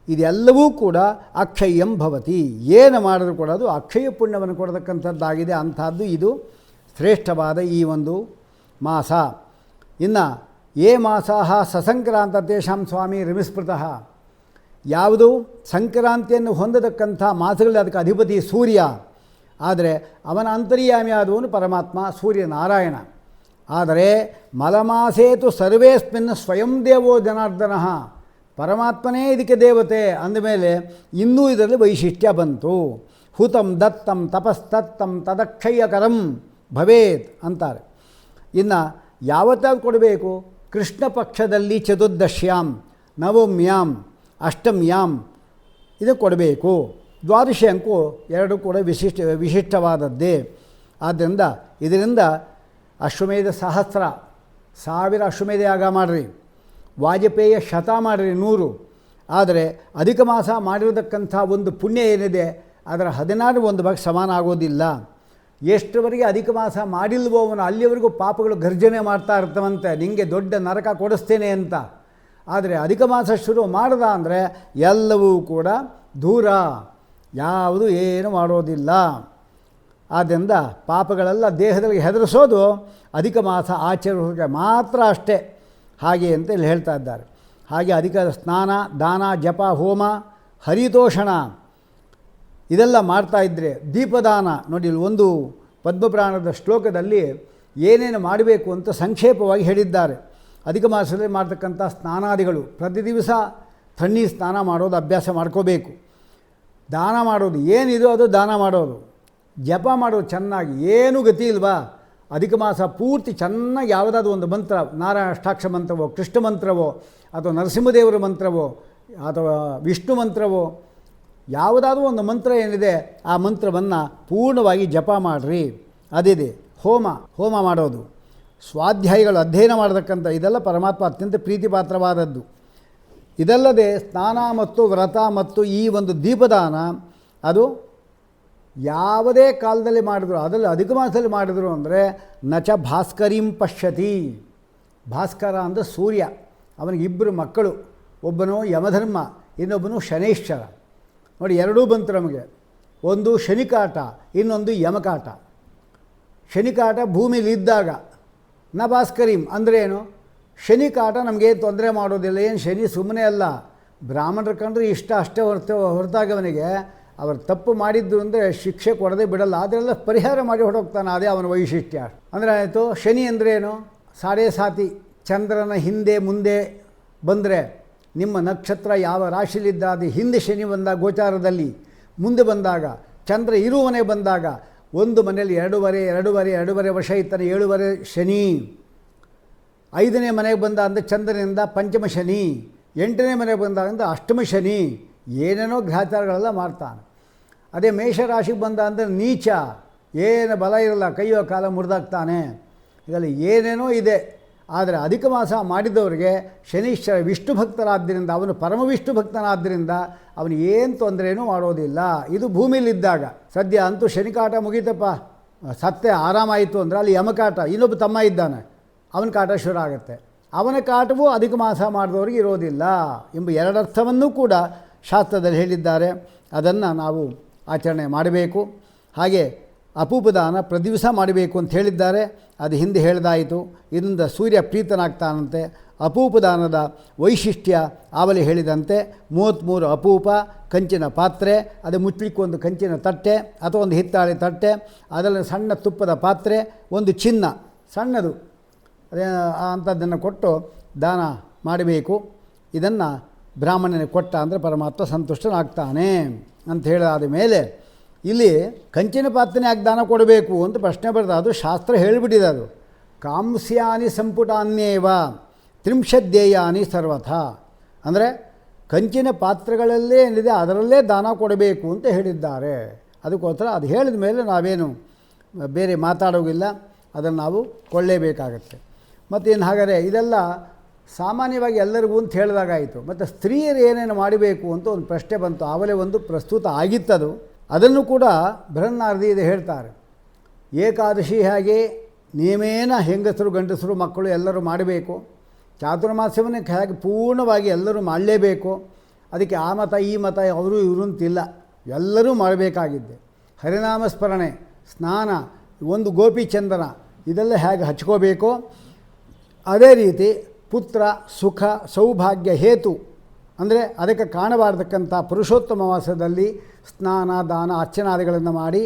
ಇದೆಲ್ಲವೂ ಕೂಡ ಅಕ್ಷಯಂ ಭವತಿ. ಏನು ಮಾಡಿದ್ರು ಕೂಡ ಅದು ಅಕ್ಷಯ ಪುಣ್ಯವನ್ನು ಕೊಡತಕ್ಕಂಥದ್ದಾಗಿದೆ. ಅಂಥದ್ದು ಇದು ಶ್ರೇಷ್ಠವಾದ ಈ ಒಂದು ಮಾಸ. ಇನ್ನು ಯೇ ಮಾಸಾಹ ಸಸಂಕ್ರಾಂತ ತೇಷಾಂ ಸ್ವಾಮಿ ರವಿಸ್ಮೃತಃ, ಯಾವುದು ಸಂಕ್ರಾಂತಿಯನ್ನು ಹೊಂದತಕ್ಕಂಥ ಮಾಸಗಳಲ್ಲಿ ಅದಕ್ಕೆ ಅಧಿಪತಿ ಸೂರ್ಯ, ಆದರೆ ಅವನ ಅಂತರ್ಯಾಮಿಯಾದವನು ಪರಮಾತ್ಮ ಸೂರ್ಯನಾರಾಯಣ. ಆದರೆ ಮಲಮಾಸೇತು ಸರ್ವೇಸ್ಮಿನ್ ಸ್ವಯಂ ದೇವೋ ಜನಾರ್ದನಃ, ಪರಮಾತ್ಮನೇ ಇದಕ್ಕೆ ದೇವತೆ ಅಂದಮೇಲೆ ಇನ್ನೂ ಇದರಲ್ಲಿ ವೈಶಿಷ್ಟ್ಯ ಬಂತು. ಹುತಂ ದತ್ತಂ ತಪಸ್ತತ್ತಂ ತದಕ್ಷಯಕರಂ ಭವೇತ್ ಅಂತಾರೆ. ಇನ್ನು ಯಾವತ್ತಾದ್ರು ಕೊಡಬೇಕು? ಕೃಷ್ಣ ಪಕ್ಷದಲ್ಲಿ ಚತುರ್ದಶ್ಯಾಂ, ನವಮ್ಯಾಂ, ಅಷ್ಟಮ್ಯಾಂ ಇದು ಕೊಡಬೇಕು. ದ್ವಾದಶಿ ಅಂಕು ಎರಡು ಕೂಡ ವಿಶಿಷ್ಟವಾದದ್ದೇ. ಆದ್ದರಿಂದ ಇದರಿಂದ ಅಶ್ವಮೇಧ ಸಹಸ್ರ 1000 ಅಶ್ವಮೇಧ ಯಾಗ ಮಾಡಿರಿ, ವಾಜಪೇಯ ಶತ ಮಾಡಿರಿ 100. ಆದರೆ ಅಧಿಕ ಮಾಸ ಮಾಡಿರತಕ್ಕಂಥ ಒಂದು ಪುಣ್ಯ ಏನಿದೆ ಅದರ 16 ಒಂದು ಭಾಗ ಸಮಾನ ಆಗೋದಿಲ್ಲ. ಎಷ್ಟರವರೆಗೆ ಅಧಿಕ ಮಾಸ ಮಾಡಿಲ್ವೋ ಅವನು ಅಲ್ಲಿವರೆಗೂ ಪಾಪಗಳು ಗರ್ಜನೆ ಮಾಡ್ತಾ ಇರ್ತವಂತೆ, ನಿಮಗೆ ದೊಡ್ಡ ನರಕ ಕೊಡಿಸ್ತೇನೆ ಅಂತ. ಆದರೆ ಅಧಿಕ ಮಾಸ ಶುರು ಮಾಡ್ದ ಅಂದರೆ ಎಲ್ಲವೂ ಕೂಡ ದೂರ, ಯಾವುದು ಏನು ಮಾಡೋದಿಲ್ಲ. ಆದ್ದರಿಂದ ಪಾಪಗಳೆಲ್ಲ ದೇಹದಲ್ಲಿ ಹೆದರಿಸೋದು ಅಧಿಕ ಮಾಸ ಆಚರಿಸೋಕ್ಕೆ ಮಾತ್ರ ಅಷ್ಟೇ. ಹಾಗೆ ಅಂತ ಇಲ್ಲಿ ಹೇಳ್ತಾ ಇದ್ದಾರೆ. ಹಾಗೆ ಅಧಿಕ ಸ್ನಾನ, ದಾನ, ಜಪ, ಹೋಮ, ಹರಿತೋಷಣ ಇದೆಲ್ಲ ಮಾಡ್ತಾಯಿದ್ರೆ ದೀಪದಾನ ನೋಡಿ. ಇಲ್ಲಿ ಒಂದು ಪದ್ಮಪುರಾಣದ ಶ್ಲೋಕದಲ್ಲಿ ಏನೇನು ಮಾಡಬೇಕು ಅಂತ ಸಂಕ್ಷೇಪವಾಗಿ ಹೇಳಿದ್ದಾರೆ. ಅಧಿಕ ಮಾಸದಲ್ಲಿ ಮಾಡ್ತಕ್ಕಂಥ ಸ್ನಾನಾದಿಗಳು, ಪ್ರತಿ ದಿವಸ ತಣ್ಣೀರು ಸ್ನಾನ ಮಾಡೋದು ಅಭ್ಯಾಸ ಮಾಡ್ಕೋಬೇಕು. ದಾನ ಮಾಡೋದು ಏನಿದೋ ಅದು ದಾನ ಮಾಡೋದು. ಜಪ ಮಾಡೋದು ಚೆನ್ನಾಗಿ, ಏನೂ ಗತಿ ಇಲ್ವಾ ಅಧಿಕ ಮಾಸ ಪೂರ್ತಿ ಚೆನ್ನಾಗಿ ಯಾವುದಾದ್ರು ಒಂದು ಮಂತ್ರ, ನಾರಾಯಣ ಅಷ್ಟಾಕ್ಷ ಮಂತ್ರವೋ, ಕೃಷ್ಣ ಮಂತ್ರವೋ, ಅಥವಾ ನರಸಿಂಹದೇವರ ಮಂತ್ರವೋ, ಅಥವಾ ವಿಷ್ಣು ಮಂತ್ರವೋ, ಯಾವುದಾದ್ರೂ ಒಂದು ಮಂತ್ರ ಏನಿದೆ ಆ ಮಂತ್ರವನ್ನು ಪೂರ್ಣವಾಗಿ ಜಪ ಮಾಡಿರಿ. ಅದಿದೆ ಹೋಮ ಮಾಡೋದು, ಸ್ವಾಧ್ಯಾಯಗಳು ಅಧ್ಯಯನ ಮಾಡತಕ್ಕಂಥ ಇದೆಲ್ಲ ಪರಮಾತ್ಮ ಅತ್ಯಂತ ಪ್ರೀತಿಪಾತ್ರವಾದದ್ದು. ಇದಲ್ಲದೆ ಸ್ನಾನ ಮತ್ತು ವ್ರತ ಮತ್ತು ಈ ಒಂದು ದೀಪದಾನ ಅದು ಯಾವುದೇ ಕಾಲದಲ್ಲಿ ಮಾಡಿದ್ರು, ಅದರಲ್ಲಿ ಅಧಿಕ ಮಾಸದಲ್ಲಿ ಮಾಡಿದ್ರು ಅಂದರೆ ನಚ ಭಾಸ್ಕರೀಂ ಪಶ್ಯತಿ. ಭಾಸ್ಕರ ಅಂದರೆ ಸೂರ್ಯ, ಅವನಿಗೆ 2 ಮಕ್ಕಳು, ಒಬ್ಬನು ಯಮಧರ್ಮ, ಇನ್ನೊಬ್ಬನು ಶನೈಶ್ಚರ. ನೋಡಿ ಎರಡೂ ಬಂತು ನಮಗೆ, ಒಂದು ಶನಿಕಾಟ, ಇನ್ನೊಂದು ಯಮಕಾಟ. ಶನಿಕಾಟ ಭೂಮಿಲಿ ಇದ್ದಾಗ ನ ಭಾಸ್ಕರೀಂ ಅಂದರೆ ಏನು? ಶನಿಕಾಟ ನಮಗೇನು ತೊಂದರೆ ಮಾಡೋದಿಲ್ಲ. ಏನು ಶನಿ ಸುಮ್ಮನೆ ಅಲ್ಲ, ಬ್ರಾಹ್ಮಣರು ಕಂಡ್ರೆ ಇಷ್ಟ ಅಷ್ಟೇ ಹೊರತಾಗಿ ಅವನಿಗೆ ಅವರು ತಪ್ಪು ಮಾಡಿದ್ರು ಅಂದರೆ ಶಿಕ್ಷೆ ಕೊಡದೆ ಬಿಡಲ್ಲ, ಅದರೆಲ್ಲ ಪರಿಹಾರ ಮಾಡಿ ಹೊರಟೋಗ್ತಾನೆ. ಅದೇ ಅವನ ವೈಶಿಷ್ಟ್ಯ. ಅಂದರೆ ಆಯಿತು. ಶನಿ ಅಂದರೆ ಏನು? ಸಾಡೆ ಸಾತಿ, ಚಂದ್ರನ ಹಿಂದೆ ಮುಂದೆ ಬಂದರೆ ನಿಮ್ಮ ನಕ್ಷತ್ರ ಯಾವ ರಾಶಿಲಿದ್ದ ಅದು ಹಿಂದೆ ಶನಿ ಬಂದಾಗ ಗೋಚಾರದಲ್ಲಿ, ಮುಂದೆ ಬಂದಾಗ ಚಂದ್ರ ಇರುವ ಮನೆ ಬಂದಾಗ, ಒಂದು ಮನೆಯಲ್ಲಿ 2.5 ವರ್ಷ ಇರ್ತಾನೆ, 7 ಶನಿ. 5ನೇ ಮನೆಗೆ ಬಂದ ಅಂದರೆ ಚಂದ್ರನಿಂದ ಪಂಚಮ ಶನಿ, 8ನೇ ಮನೆಗೆ ಬಂದಾಗ ಅಂದರೆ ಅಷ್ಟಮ ಶನಿ, ಏನೇನೋ ಗ್ರಹಚಾರಗಳೆಲ್ಲ ಮಾಡ್ತಾನೆ. ಅದೇ ಮೇಷರಾಶಿಗೆ ಬಂದ ಅಂದರೆ ನೀಚ, ಏನು ಬಲ ಇರಲ್ಲ, ಕೈಯೋ ಕಾಲ ಮುರಿದಾಗ್ತಾನೆ. ಇದರಲ್ಲಿ ಏನೇನೋ ಇದೆ. ಆದರೆ ಅಧಿಕ ಮಾಸ ಮಾಡಿದವರಿಗೆ ಶನೀಶ್ವರ ವಿಷ್ಣು ಭಕ್ತರಾದ್ದರಿಂದ, ಅವನು ಪರಮ ವಿಷ್ಣು ಭಕ್ತನಾದ್ದರಿಂದ ಅವನು ಏನು ತೊಂದರೆನೂ ಮಾಡೋದಿಲ್ಲ. ಇದು ಭೂಮಿಲಿದ್ದಾಗ. ಸದ್ಯ ಅಂತೂ ಶನಿಕಾಟ ಮುಗೀತಪ್ಪ, ಸತ್ತೆ ಆರಾಮಾಯಿತು ಅಂದರೆ ಅಲ್ಲಿ ಯಮಕಾಟ, ಇನ್ನೊಬ್ಬ ತಮ್ಮ ಇದ್ದಾನೆ, ಅವನ ಕಾಟ ಶುರು ಆಗುತ್ತೆ. ಅವನ ಕಾಟವೂ ಅಧಿಕ ಮಾಸ ಮಾಡಿದವ್ರಿಗೆ ಇರೋದಿಲ್ಲ ಎಂಬ 2 ಅರ್ಥವನ್ನೂ ಕೂಡ ಶಾಸ್ತ್ರದಲ್ಲಿ ಹೇಳಿದ್ದಾರೆ. ಅದನ್ನು ನಾವು ಆಚರಣೆ ಮಾಡಬೇಕು. ಹಾಗೆ ಅಪೂಪದಾನ ಪ್ರತಿ ದಿವಸ ಮಾಡಬೇಕು ಅಂತ ಹೇಳಿದ್ದಾರೆ. ಅದು ಹಿಂದೆ ಹೇಳಿದಾಯಿತು. ಇದರಿಂದ ಸೂರ್ಯ ಪ್ರೀತನಾಗ್ತಾನಂತೆ. ಅಪೂಪದಾನದ ವೈಶಿಷ್ಟ್ಯ ಆವಲಿ ಹೇಳಿದಂತೆ 33 ಅಪೂಪ, ಕಂಚಿನ ಪಾತ್ರೆ, ಅದು ಮುಚ್ಚಲಿಕ್ಕೆ ಒಂದು ಕಂಚಿನ ತಟ್ಟೆ ಅಥವಾ ಒಂದು ಹಿತ್ತಾಳೆ ತಟ್ಟೆ, ಅದರಲ್ಲಿ ಸಣ್ಣ ತುಪ್ಪದ ಪಾತ್ರೆ, ಒಂದು ಚಿನ್ನ ಸಣ್ಣದು ಅದೇ ಅಂಥದ್ದನ್ನು ಕೊಟ್ಟು ದಾನ ಮಾಡಬೇಕು. ಇದನ್ನು ಬ್ರಾಹ್ಮಣನಿಗೆ ಕೊಟ್ಟ ಅಂದರೆ ಪರಮಾತ್ಮ ಸಂತುಷ್ಟನಾಗ್ತಾನೆ ಅಂತ ಹೇಳಾದ ಮೇಲೆ ಇಲ್ಲಿ ಕಂಚಿನ ಪಾತ್ರೆನೇ ಯಾಕೆ ದಾನ ಕೊಡಬೇಕು ಅಂತ ಪ್ರಶ್ನೆ ಬರ್ತದೆ. ಅದು ಶಾಸ್ತ್ರ ಹೇಳಿಬಿಟ್ಟಿದೆ. ಅದು ಕಾಂಸ್ಯಾನಿ ಸಂಪುಟಾನ್ಯೇವ ತ್ರಿಂಶದ್ದೇಯಾನಿ ಸರ್ವಥ, ಅಂದರೆ ಕಂಚಿನ ಪಾತ್ರೆಗಳಲ್ಲೇ ಏನಿದೆ ಅದರಲ್ಲೇ ದಾನ ಕೊಡಬೇಕು ಅಂತ ಹೇಳಿದ್ದಾರೆ. ಅದಕ್ಕೋಸ್ಕರ ಅದು ಹೇಳಿದ ಮೇಲೆ ನಾವೇನು ಬೇರೆ ಮಾತಾಡೋಗಿಲ್ಲ, ಅದನ್ನು ನಾವು ಕೊಳ್ಳೇಬೇಕಾಗತ್ತೆ. ಮತ್ತೇನು ಹಾಗಾದರೆ ಇದೆಲ್ಲ ಸಾಮಾನ್ಯವಾಗಿ ಎಲ್ಲರಿಗೂ ಅಂತ ಹೇಳಿದಾಗಾಯಿತು. ಮತ್ತು ಸ್ತ್ರೀಯರು ಏನೇನು ಮಾಡಬೇಕು ಅಂತ ಒಂದು ಪ್ರಶ್ನೆ ಬಂತು. ಆವಲೇ ಒಂದು ಪ್ರಸ್ತುತ ಆಗಿತ್ತದು. ಅದನ್ನು ಕೂಡ ಬೃಹನ್ನಾರದಿ ಇದು ಹೇಳ್ತಾರೆ. ಏಕಾದಶಿ ಹಾಗೆ ನೇಮೇನ ಹೆಂಗಸರು ಗಂಡಸರು ಮಕ್ಕಳು ಎಲ್ಲರೂ ಮಾಡಬೇಕು. ಚಾತುರ್ಮಾಸ್ಯವನ್ನು ಹೇಗೆ ಪೂರ್ಣವಾಗಿ ಎಲ್ಲರೂ ಮಾಡಲೇಬೇಕು. ಅದಕ್ಕೆ ಆ ಮತ ಈ ಮತ ಅವರು ಇವರು ಅಂತಿಲ್ಲ, ಎಲ್ಲರೂ ಮಾಡಬೇಕಾಗಿದ್ದೆ. ಹರಿನಾಮ ಸ್ಮರಣೆ, ಸ್ನಾನ, ಒಂದು ಗೋಪಿಚಂದನ ಇದೆಲ್ಲ ಹೇಗೆ ಹಚ್ಕೋಬೇಕು, ಅದೇ ರೀತಿ ಪುತ್ರ ಸುಖ ಸೌಭಾಗ್ಯ ಹೇತು ಅಂದರೆ ಅದಕ್ಕೆ ಕಾಣಬಾರ್ದಕ್ಕಂಥ ಪುರುಷೋತ್ತಮ ಮಾಸದಲ್ಲಿ ಸ್ನಾನ ದಾನ ಅರ್ಚನಾದಿಗಳನ್ನು ಮಾಡಿ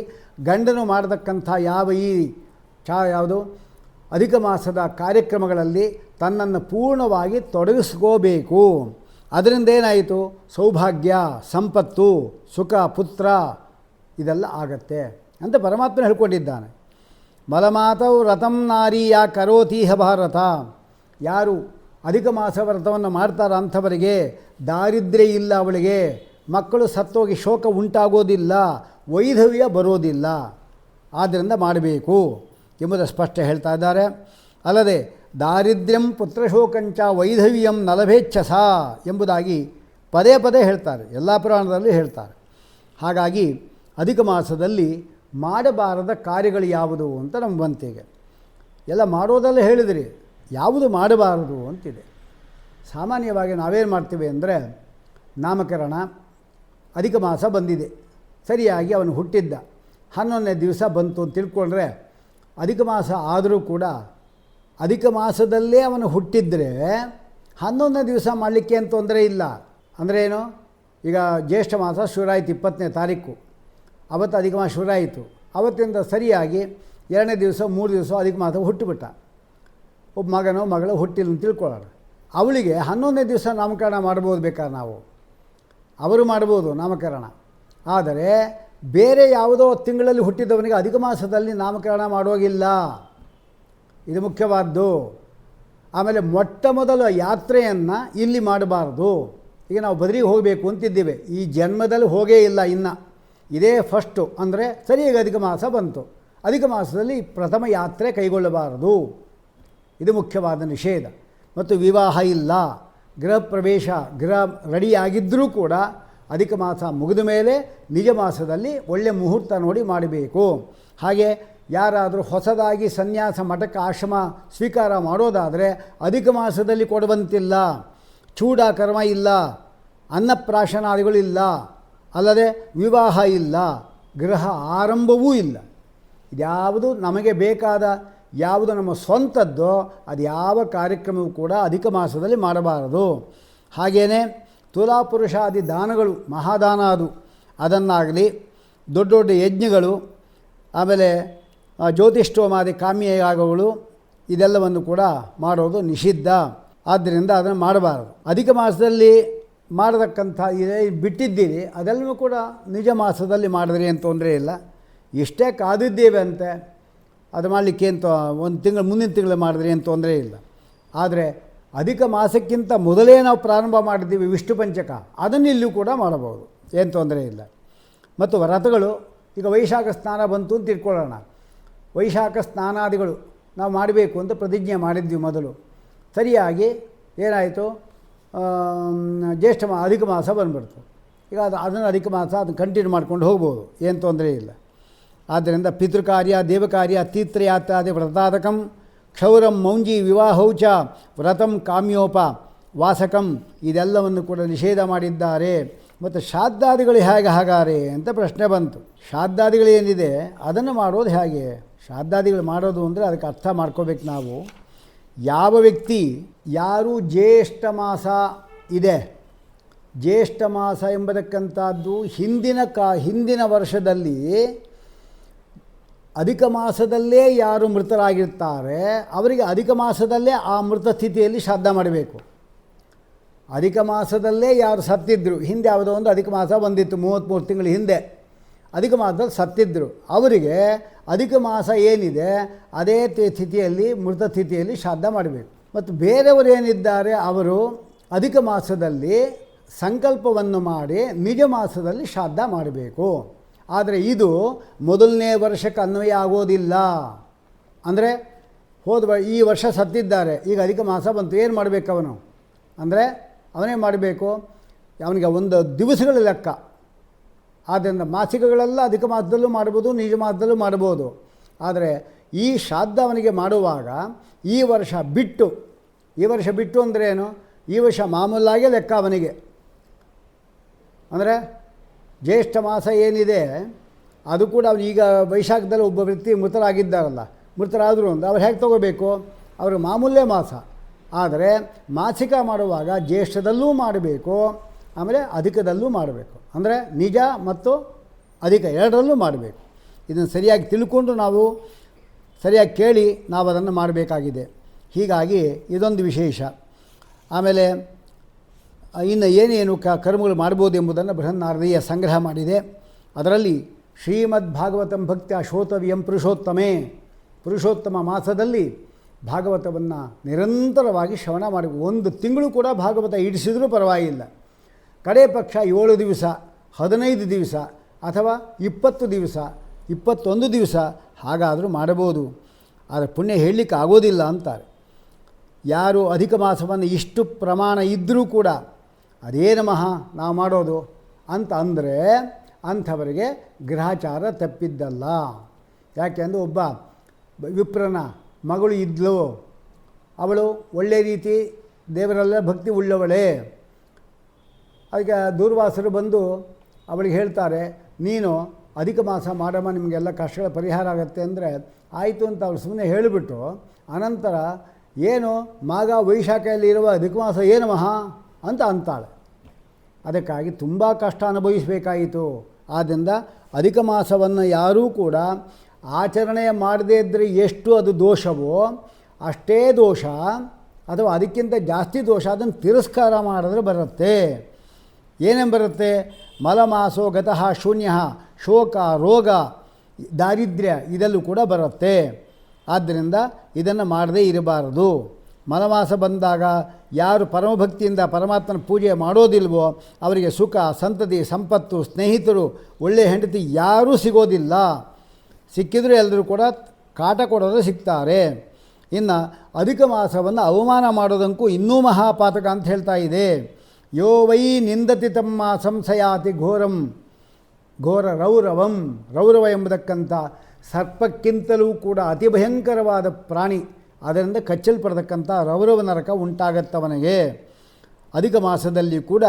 ಗಂಡನು ಮಾಡತಕ್ಕಂಥ ಯಾವುದು ಅಧಿಕ ಮಾಸದ ಕಾರ್ಯಕ್ರಮಗಳಲ್ಲಿ ತನ್ನನ್ನು ಪೂರ್ಣವಾಗಿ ತೊಡಗಿಸ್ಕೋಬೇಕು. ಅದರಿಂದ ಏನಾಯಿತು, ಸೌಭಾಗ್ಯ ಸಂಪತ್ತು ಸುಖ ಪುತ್ರ ಇದೆಲ್ಲ ಆಗತ್ತೆ ಅಂತ ಪರಮಾತ್ಮ ಹೇಳ್ಕೊಂಡಿದ್ದಾನೆ. ಮಲಮಾತೌ ವ್ರತಂ ನಾರೀಯ ಕರೋತೀಹ ಭಾರತ, ಯಾರು ಅಧಿಕ ಮಾಸ ವ್ರತವನ್ನು ಮಾಡ್ತಾರ ಅಂಥವರಿಗೆ ದಾರಿದ್ರ್ಯ ಇಲ್ಲ, ಅವಳಿಗೆ ಮಕ್ಕಳು ಸತ್ತೋಗಿ ಶೋಕ ಉಂಟಾಗೋದಿಲ್ಲ, ವೈಧವ್ಯ ಬರೋದಿಲ್ಲ. ಆದ್ದರಿಂದ ಮಾಡಬೇಕು ಎಂಬುದು ಸ್ಪಷ್ಟ ಹೇಳ್ತಾ ಇದ್ದಾರೆ. ಅಲ್ಲದೆ ದಾರಿದ್ರ್ಯಂ ಪುತ್ರಶೋಕಂಚ ವೈಧವ್ಯಂ ನಲಭೇಚ್ಛಸ ಎಂಬುದಾಗಿ ಪದೇ ಪದೇ ಹೇಳ್ತಾರೆ, ಎಲ್ಲ ಪುರಾಣದಲ್ಲಿ ಹೇಳ್ತಾರೆ. ಹಾಗಾಗಿ ಅಧಿಕ ಮಾಸದಲ್ಲಿ ಮಾಡಬಾರದ ಕಾರ್ಯಗಳು ಯಾವುದು ಅಂತ ನಮ್ಗೆ ಬಂತೀಗ. ಎಲ್ಲ ಮಾಡೋದೆಲ್ಲ ಹೇಳಿದ್ರಿ, ಯಾವುದು ಮಾಡಬಾರದು ಅಂತಿದೆ. ಸಾಮಾನ್ಯವಾಗಿ ನಾವೇನು ಮಾಡ್ತೀವಿ ಅಂದರೆ, ನಾಮಕರಣ ಅಧಿಕ ಮಾಸ ಬಂದಿದೆ, ಸರಿಯಾಗಿ ಅವನು ಹುಟ್ಟಿದ್ದ 11ನೇ ದಿವಸ ಬಂತು ಅಂತ ತಿಳ್ಕೊಂಡ್ರೆ, ಅಧಿಕ ಮಾಸ ಆದರೂ ಕೂಡ ಅಧಿಕ ಮಾಸದಲ್ಲೇ ಅವನು ಹುಟ್ಟಿದರೆ 11ನೇ ದಿವಸ ಮಾಡಲಿಕ್ಕೆ ಏನು ತೊಂದರೆ ಇಲ್ಲ. ಅಂದರೆ ಏನು, ಈಗ ಜ್ಯೇಷ್ಠ ಮಾಸ ಶುರುವಾಯಿತು 20ನೇ ತಾರೀಕು, ಅವತ್ತು ಅಧಿಕ ಮಾಸ ಶುರುವಾಯಿತು. ಅವತ್ತಿಂದ ಸರಿಯಾಗಿ 2ನೇ ದಿವಸ 3 ದಿವಸ ಅಧಿಕ ಮಾಸ ಹುಟ್ಟುಬಿಟ್ಟ. ಒಬ್ಬ ಮಗನೋ ಮಗಳು ಹುಟ್ಟಿಲ್ಲ ಅಂತ ತಿಳ್ಕೊಳ್ಳೋಣ, ಅವಳಿಗೆ 11ನೇ ದಿವಸ ನಾಮಕರಣ ಮಾಡ್ಬೋದು, ಬೇಕಾದ್ರೆ ನಾವು ಅವರು ಮಾಡ್ಬೋದು ನಾಮಕರಣ. ಆದರೆ ಬೇರೆ ಯಾವುದೋ ತಿಂಗಳಲ್ಲಿ ಹುಟ್ಟಿದವನಿಗೆ ಅಧಿಕ ಮಾಸದಲ್ಲಿ ನಾಮಕರಣ ಮಾಡೋಗಿಲ್ಲ, ಇದು ಮುಖ್ಯವಾದ್ದು. ಆಮೇಲೆ ಮೊಟ್ಟ ಮೊದಲ ಯಾತ್ರೆಯನ್ನು ಇಲ್ಲಿ ಮಾಡಬಾರ್ದು. ಈಗ ನಾವು ಬದರಿಗೆ ಹೋಗಬೇಕು ಅಂತಿದ್ದೀವಿ, ಈ ಜನ್ಮದಲ್ಲಿ ಹೋಗೇ ಇಲ್ಲ, ಇನ್ನು ಇದೇ ಫಸ್ಟು. ಅಂದರೆ ಸರಿಯಾಗಿ ಅಧಿಕ ಮಾಸ ಬಂತು, ಅಧಿಕ ಮಾಸದಲ್ಲಿ ಪ್ರಥಮ ಯಾತ್ರೆ ಕೈಗೊಳ್ಳಬಾರದು, ಇದು ಮುಖ್ಯವಾದ ನಿಷೇಧ. ಮತ್ತು ವಿವಾಹ ಇಲ್ಲ, ಗೃಹ ಪ್ರವೇಶ ರೆಡಿಯಾಗಿದ್ದರೂ ಕೂಡ ಅಧಿಕ ಮಾಸ ಮುಗಿದ ಮೇಲೆ ನಿಜ ಮಾಸದಲ್ಲಿ ಒಳ್ಳೆಯ ಮುಹೂರ್ತ ನೋಡಿ ಮಾಡಬೇಕು. ಹಾಗೆ ಯಾರಾದರೂ ಹೊಸದಾಗಿ ಸನ್ಯಾಸ ಮಠಕ್ಕೆ ಆಶ್ರಮ ಸ್ವೀಕಾರ ಮಾಡೋದಾದರೆ ಅಧಿಕ ಮಾಸದಲ್ಲಿ ಕೊಡುವಂತಿಲ್ಲ. ಚೂಡ ಕರ್ಮ ಇಲ್ಲ, ಅನ್ನಪ್ರಾಶನಾದಿಗಳಿಲ್ಲ, ಅಲ್ಲದೆ ವಿವಾಹ ಇಲ್ಲ, ಗೃಹ ಆರಂಭವೂ ಇಲ್ಲ. ಇದ್ಯಾವುದು ನಮಗೆ ಬೇಕಾದ ಯಾವುದು ನಮ್ಮ ಸ್ವಂತದ್ದೋ ಅದು ಯಾವ ಕಾರ್ಯಕ್ರಮವೂ ಕೂಡ ಅಧಿಕ ಮಾಸದಲ್ಲಿ ಮಾಡಬಾರದು. ಹಾಗೆಯೇ ತುಲಾಪುರುಷಾದಿ ದಾನಗಳು, ಮಹಾದಾನ ಅದನ್ನಾಗಲಿ, ದೊಡ್ಡ ದೊಡ್ಡ ಯಜ್ಞಗಳು, ಆಮೇಲೆ ಜ್ಯೋತಿಷ್ಠೋಮಾದಿ ಕಾಮ್ಯಯಾಗಗಳು ಇದೆಲ್ಲವನ್ನು ಕೂಡ ಮಾಡೋದು ನಿಷಿದ್ಧ. ಆದ್ದರಿಂದ ಅದನ್ನು ಮಾಡಬಾರದು. ಅಧಿಕ ಮಾಸದಲ್ಲಿ ಮಾಡತಕ್ಕಂಥ ಬಿಟ್ಟಿದ್ದೀರಿ ಅದೆಲ್ಲವೂ ಕೂಡ ನಿಜ ಮಾಸದಲ್ಲಿ ಮಾಡಿದ್ರಿ ಅಂತ ತೊಂದರೆ ಇಲ್ಲ. ಇಷ್ಟೇ ಕಾದಿದ್ದೇವೆ ಅಂತೆ ಅದು ಮಾಡಲಿಕ್ಕೆ ಅಂತ ಒಂದು ತಿಂಗಳು ಮುಂದಿನ ತಿಂಗಳು ಮಾಡಿದ್ರಿ ಅಂತ ತೊಂದರೆ ಇಲ್ಲ. ಆದರೆ ಅಧಿಕ ಮಾಸಕ್ಕಿಂತ ಮೊದಲೇ ನಾವು ಪ್ರಾರಂಭ ಮಾಡಿದ್ದೀವಿ ವಿಷ್ಣು ಪಂಚಕ, ಅದನ್ನು ಇಲ್ಲೂ ಕೂಡ ಮಾಡಬಹುದು, ಏನು ತೊಂದರೆ ಇಲ್ಲ. ಮತ್ತು ವ್ರತಗಳು, ಈಗ ವೈಶಾಖ ಸ್ನಾನ ಬಂತು ಅಂತ ತಿಳ್ಕೊಳ್ಳೋಣ, ವೈಶಾಖ ಸ್ನಾನಾದಿಗಳು ನಾವು ಮಾಡಬೇಕು ಅಂತ ಪ್ರತಿಜ್ಞೆ ಮಾಡಿದ್ವಿ ಮೊದಲು. ಸರಿಯಾಗಿ ಏನಾಯಿತು, ಅಧಿಕ ಮಾಸ ಬಂದುಬಿಡ್ತು. ಈಗ ಅದನ್ನು ಅಧಿಕ ಮಾಸ ಅದನ್ನು ಕಂಟಿನ್ಯೂ ಮಾಡ್ಕೊಂಡು ಹೋಗ್ಬೋದು, ಏನು ತೊಂದರೆ ಇಲ್ಲ. ಆದ್ದರಿಂದ ಪಿತೃಕಾರ್ಯ ದೇವಕಾರ್ಯ ತೀರ್ಥಯಾತ್ರಾದಿ ವ್ರತಾದಕಂ ಕ್ಷೌರಂ ಮೌಂಜಿ ವಿವಾಹೌಚ ವ್ರತಂ ಕಾಮ್ಯೋಪ ವಾಸಕಂ ಇದೆಲ್ಲವನ್ನು ಕೂಡ ನಿಷೇಧ ಮಾಡಿದ್ದಾರೆ. ಮತ್ತು ಶ್ರಾದ್ದಾದಿಗಳು ಹೇಗೆ ಹಾಗಾರೆ ಅಂತ ಪ್ರಶ್ನೆ ಬಂತು. ಶ್ರಾದ್ದಾದಿಗಳೇನಿದೆ ಅದನ್ನು ಮಾಡೋದು ಹೇಗೆ? ಶ್ರಾದ್ದಾದಿಗಳು ಮಾಡೋದು ಅಂದರೆ ಅದಕ್ಕೆ ಅರ್ಥ ಮಾಡ್ಕೋಬೇಕು ನಾವು. ಯಾವ ವ್ಯಕ್ತಿ ಯಾರು ಜ್ಯೇಷ್ಠ ಮಾಸ ಇದೆ, ಜ್ಯೇಷ್ಠ ಮಾಸ ಎಂಬತಕ್ಕಂಥದ್ದು ಹಿಂದಿನ ವರ್ಷದಲ್ಲಿ ಅಧಿಕ ಮಾಸದಲ್ಲೇ ಯಾರು ಮೃತರಾಗಿರ್ತಾರೆ ಅವರಿಗೆ ಅಧಿಕ ಮಾಸದಲ್ಲೇ ಆ ಮೃತ ಸ್ಥಿತಿಯಲ್ಲಿ ಶ್ರಾದ್ದ ಮಾಡಬೇಕು. ಅಧಿಕ ಮಾಸದಲ್ಲೇ ಯಾರು ಸತ್ತಿದ್ದರು, ಹಿಂದೆ ಯಾವುದೋ ಒಂದು ಅಧಿಕ ಮಾಸ ಬಂದಿತ್ತು 33 ತಿಂಗಳ ಹಿಂದೆ, ಅಧಿಕ ಮಾಸದಲ್ಲಿ ಸತ್ತಿದ್ದರು, ಅವರಿಗೆ ಅಧಿಕ ಮಾಸ ಏನಿದೆ ಅದೇ ತಿಥಿಯಲ್ಲಿ ಮೃತ ತಿಥಿಯಲ್ಲಿ ಶ್ರಾದ್ದ ಮಾಡಬೇಕು. ಮತ್ತು ಬೇರೆಯವರು ಏನಿದ್ದಾರೆ ಅವರು ಅಧಿಕ ಮಾಸದಲ್ಲಿ ಸಂಕಲ್ಪವನ್ನು ಮಾಡಿ ನಿಜ ಮಾಸದಲ್ಲಿ ಶ್ರಾದ್ದ ಮಾಡಬೇಕು. ಆದರೆ ಇದು ಮೊದಲನೇ ವರ್ಷಕ್ಕೆ ಅನ್ವಯ ಆಗೋದಿಲ್ಲ. ಅಂದರೆ ಈ ವರ್ಷ ಸತ್ತಿದ್ದಾರೆ, ಈಗ ಅಧಿಕ ಮಾಸ ಬಂತು, ಏನು ಮಾಡಬೇಕು ಅವನು ಅಂದರೆ ಅವನೇ ಮಾಡಬೇಕು, ಅವನಿಗೆ ಒಂದು ದಿವಸಗಳ ಲೆಕ್ಕ. ಆದ್ದರಿಂದ ಮಾಸಿಕಗಳೆಲ್ಲ ಅಧಿಕ ಮಾಸದಲ್ಲೂ ಮಾಡ್ಬೋದು, ನಿಜ ಮಾಸದಲ್ಲೂ ಮಾಡ್ಬೋದು. ಆದರೆ ಈ ಶ್ರಾದ್ದ ಅವನಿಗೆ ಮಾಡುವಾಗ ಈ ವರ್ಷ ಬಿಟ್ಟು ಅಂದರೆ ಏನು, ಈ ವರ್ಷ ಮಾಮೂಲಾಗೆ ಲೆಕ್ಕ ಅವನಿಗೆ. ಅಂದರೆ ಜ್ಯೇಷ್ಠ ಮಾಸ ಏನಿದೆ ಅದು ಕೂಡ ಅವನು ಈಗ ವೈಶಾಖದಲ್ಲಿ ಒಬ್ಬ ವ್ಯಕ್ತಿ ಮೃತರಾದರು ಅಂತ ಅವ್ರು ಹೇಗೆ ತೊಗೋಬೇಕು, ಅವರು ಮಾಮೂಲೇ ಮಾಸ. ಆದರೆ ಮಾಸಿಕ ಮಾಡುವಾಗ ಜ್ಯೇಷ್ಠದಲ್ಲೂ ಮಾಡಬೇಕು, ಆಮೇಲೆ ಅಧಿಕದಲ್ಲೂ ಮಾಡಬೇಕು. ಅಂದರೆ ನಿಜ ಮತ್ತು ಅಧಿಕ ಎರಡರಲ್ಲೂ ಮಾಡಬೇಕು. ಇದನ್ನು ಸರಿಯಾಗಿ ತಿಳ್ಕೊಂಡು ನಾವು ಸರಿಯಾಗಿ ಕೇಳಿ ನಾವು ಅದನ್ನು ಮಾಡಬೇಕಾಗಿದೆ. ಹೀಗಾಗಿ ಇದೊಂದು ವಿಶೇಷ. ಆಮೇಲೆ ಇನ್ನು ಏನೇನು ಕರ್ಮಗಳು ಮಾಡ್ಬೋದು ಎಂಬುದನ್ನು ಬೃಹನ್ನಾರದೀಯ ಸಂಗ್ರಹ ಮಾಡಿದೆ. ಅದರಲ್ಲಿ ಶ್ರೀಮದ್ ಭಾಗವತಂ ಭಕ್ತ್ಯ ಶ್ರೋತವ್ಯಂ ಪುರುಷೋತ್ತಮ ಮಾಸದಲ್ಲಿ ಭಾಗವತವನ್ನು ನಿರಂತರವಾಗಿ ಶ್ರವಣ ಮಾಡಬೇಕು. 1 ತಿಂಗಳು ಕೂಡ ಭಾಗವತ ಇಡಿಸಿದರೂ ಪರವಾಗಿಲ್ಲ. ಕಡೆ ಪಕ್ಷ 7 ದಿವಸ, 15 ದಿವಸ ಅಥವಾ 20 ದಿವಸ, 21 ದಿವಸ ಹಾಗಾದರೂ ಮಾಡಬಹುದು. ಆದರೆ ಪುಣ್ಯ ಹೇಳಲಿಕ್ಕೆ ಆಗೋದಿಲ್ಲ ಅಂತಾರೆ. ಯಾರು ಅಧಿಕ ಮಾಸವನ್ನು ಇಷ್ಟು ಪ್ರಮಾಣ ಇದ್ದರೂ ಕೂಡ ಅದೇನು ನಾವು ಮಾಡೋದು ಅಂತ ಅಂದರೆ ಅಂಥವರಿಗೆ ಗ್ರಹಚಾರ ತಪ್ಪಿದ್ದಲ್ಲ. ಯಾಕೆ ಅಂದರೆ ಒಬ್ಬ ವಿಪ್ರನ ಮಗಳು ಇದ್ಲು, ಅವಳು ಒಳ್ಳೆ ರೀತಿ ದೇವರೆಲ್ಲ ಭಕ್ತಿ ಉಳ್ಳವಳೇ. ಅದಕ್ಕೆ ದೂರ್ವಾಸರು ಬಂದು ಅವಳಿಗೆ ಹೇಳ್ತಾರೆ, ನೀನು ಅಧಿಕ ಮಾಸ ಮಾಡಮ್ಮ, ನಿಮಗೆಲ್ಲ ಕಷ್ಟಗಳ ಪರಿಹಾರ ಆಗುತ್ತೆ ಅಂದರೆ ಆಯಿತು ಅಂತ ಅವಳು ಸುಮ್ಮನೆ ಹೇಳಿಬಿಟ್ಟು ಅನಂತರ ಏನು ಮಾಘ ವೈಶಾಖದಲ್ಲಿ ಇರುವ ಅಧಿಕ ಮಾಸ ಏನು ಅಂತ ಅಂತಾಳೆ. ಅದಕ್ಕಾಗಿ ತುಂಬ ಕಷ್ಟ ಅನುಭವಿಸಬೇಕಾಯಿತು. ಆದ್ದರಿಂದ ಅಧಿಕ ಮಾಸವನ್ನು ಯಾರೂ ಕೂಡ ಆಚರಣೆ ಮಾಡದೇ ಇದ್ದರೆ ಎಷ್ಟು ಅದು ದೋಷವೋ ಅಷ್ಟೇ ದೋಷ ಅಥವಾ ಅದಕ್ಕಿಂತ ಜಾಸ್ತಿ ದೋಷ ಅದನ್ನು ತಿರಸ್ಕಾರ ಮಾಡಿದ್ರೆ ಬರುತ್ತೆ. ಏನೇನು ಬರುತ್ತೆ? ಮಲಮಾಸೋ ಗತಃ ಶೂನ್ಯ, ಶೋಕ, ರೋಗ, ದಾರಿದ್ರ್ಯ ಇದೆಲ್ಲೂ ಕೂಡ ಬರುತ್ತೆ. ಆದ್ದರಿಂದ ಇದನ್ನು ಮಾಡದೇ ಇರಬಾರದು. ಮಲಮಾಸ ಬಂದಾಗ ಯಾರು ಪರಮಭಕ್ತಿಯಿಂದ ಪರಮಾತ್ಮನ ಪೂಜೆ ಮಾಡೋದಿಲ್ವೋ ಅವರಿಗೆ ಸುಖ, ಸಂತತಿ, ಸಂಪತ್ತು, ಸ್ನೇಹಿತರು, ಒಳ್ಳೆಯ ಹೆಂಡತಿ ಯಾರೂ ಸಿಗೋದಿಲ್ಲ. ಸಿಕ್ಕಿದರೂ ಎಲ್ಲರೂ ಕೂಡ ಕಾಟ ಕೊಡೋದು ಸಿಗ್ತಾರೆ. ಇನ್ನು ಅಧಿಕ ಮಾಸವನ್ನು ಅವಮಾನ ಮಾಡೋದಂತೂ ಇನ್ನೂ ಮಹಾಪಾತಕ ಅಂತ ಹೇಳ್ತಾ ಇದೆ. ಯೋ ವೈ ನಿಂದತಿ ತಮ್ಮ ಸಂಶಯಾತಿ ಘೋರ ರೌರವ ಎಂಬುದಕ್ಕಂಥ ಸರ್ಪಕ್ಕಿಂತಲೂ ಕೂಡ ಅತಿ ಭಯಂಕರವಾದ ಪ್ರಾಣಿ. ಅದರಿಂದ ಕಚ್ಚಲ್ಪಡತಕ್ಕಂಥ ರೌರವ ನರಕ ಉಂಟಾಗತ್ತವನಿಗೆ. ಅಧಿಕ ಮಾಸದಲ್ಲಿ ಕೂಡ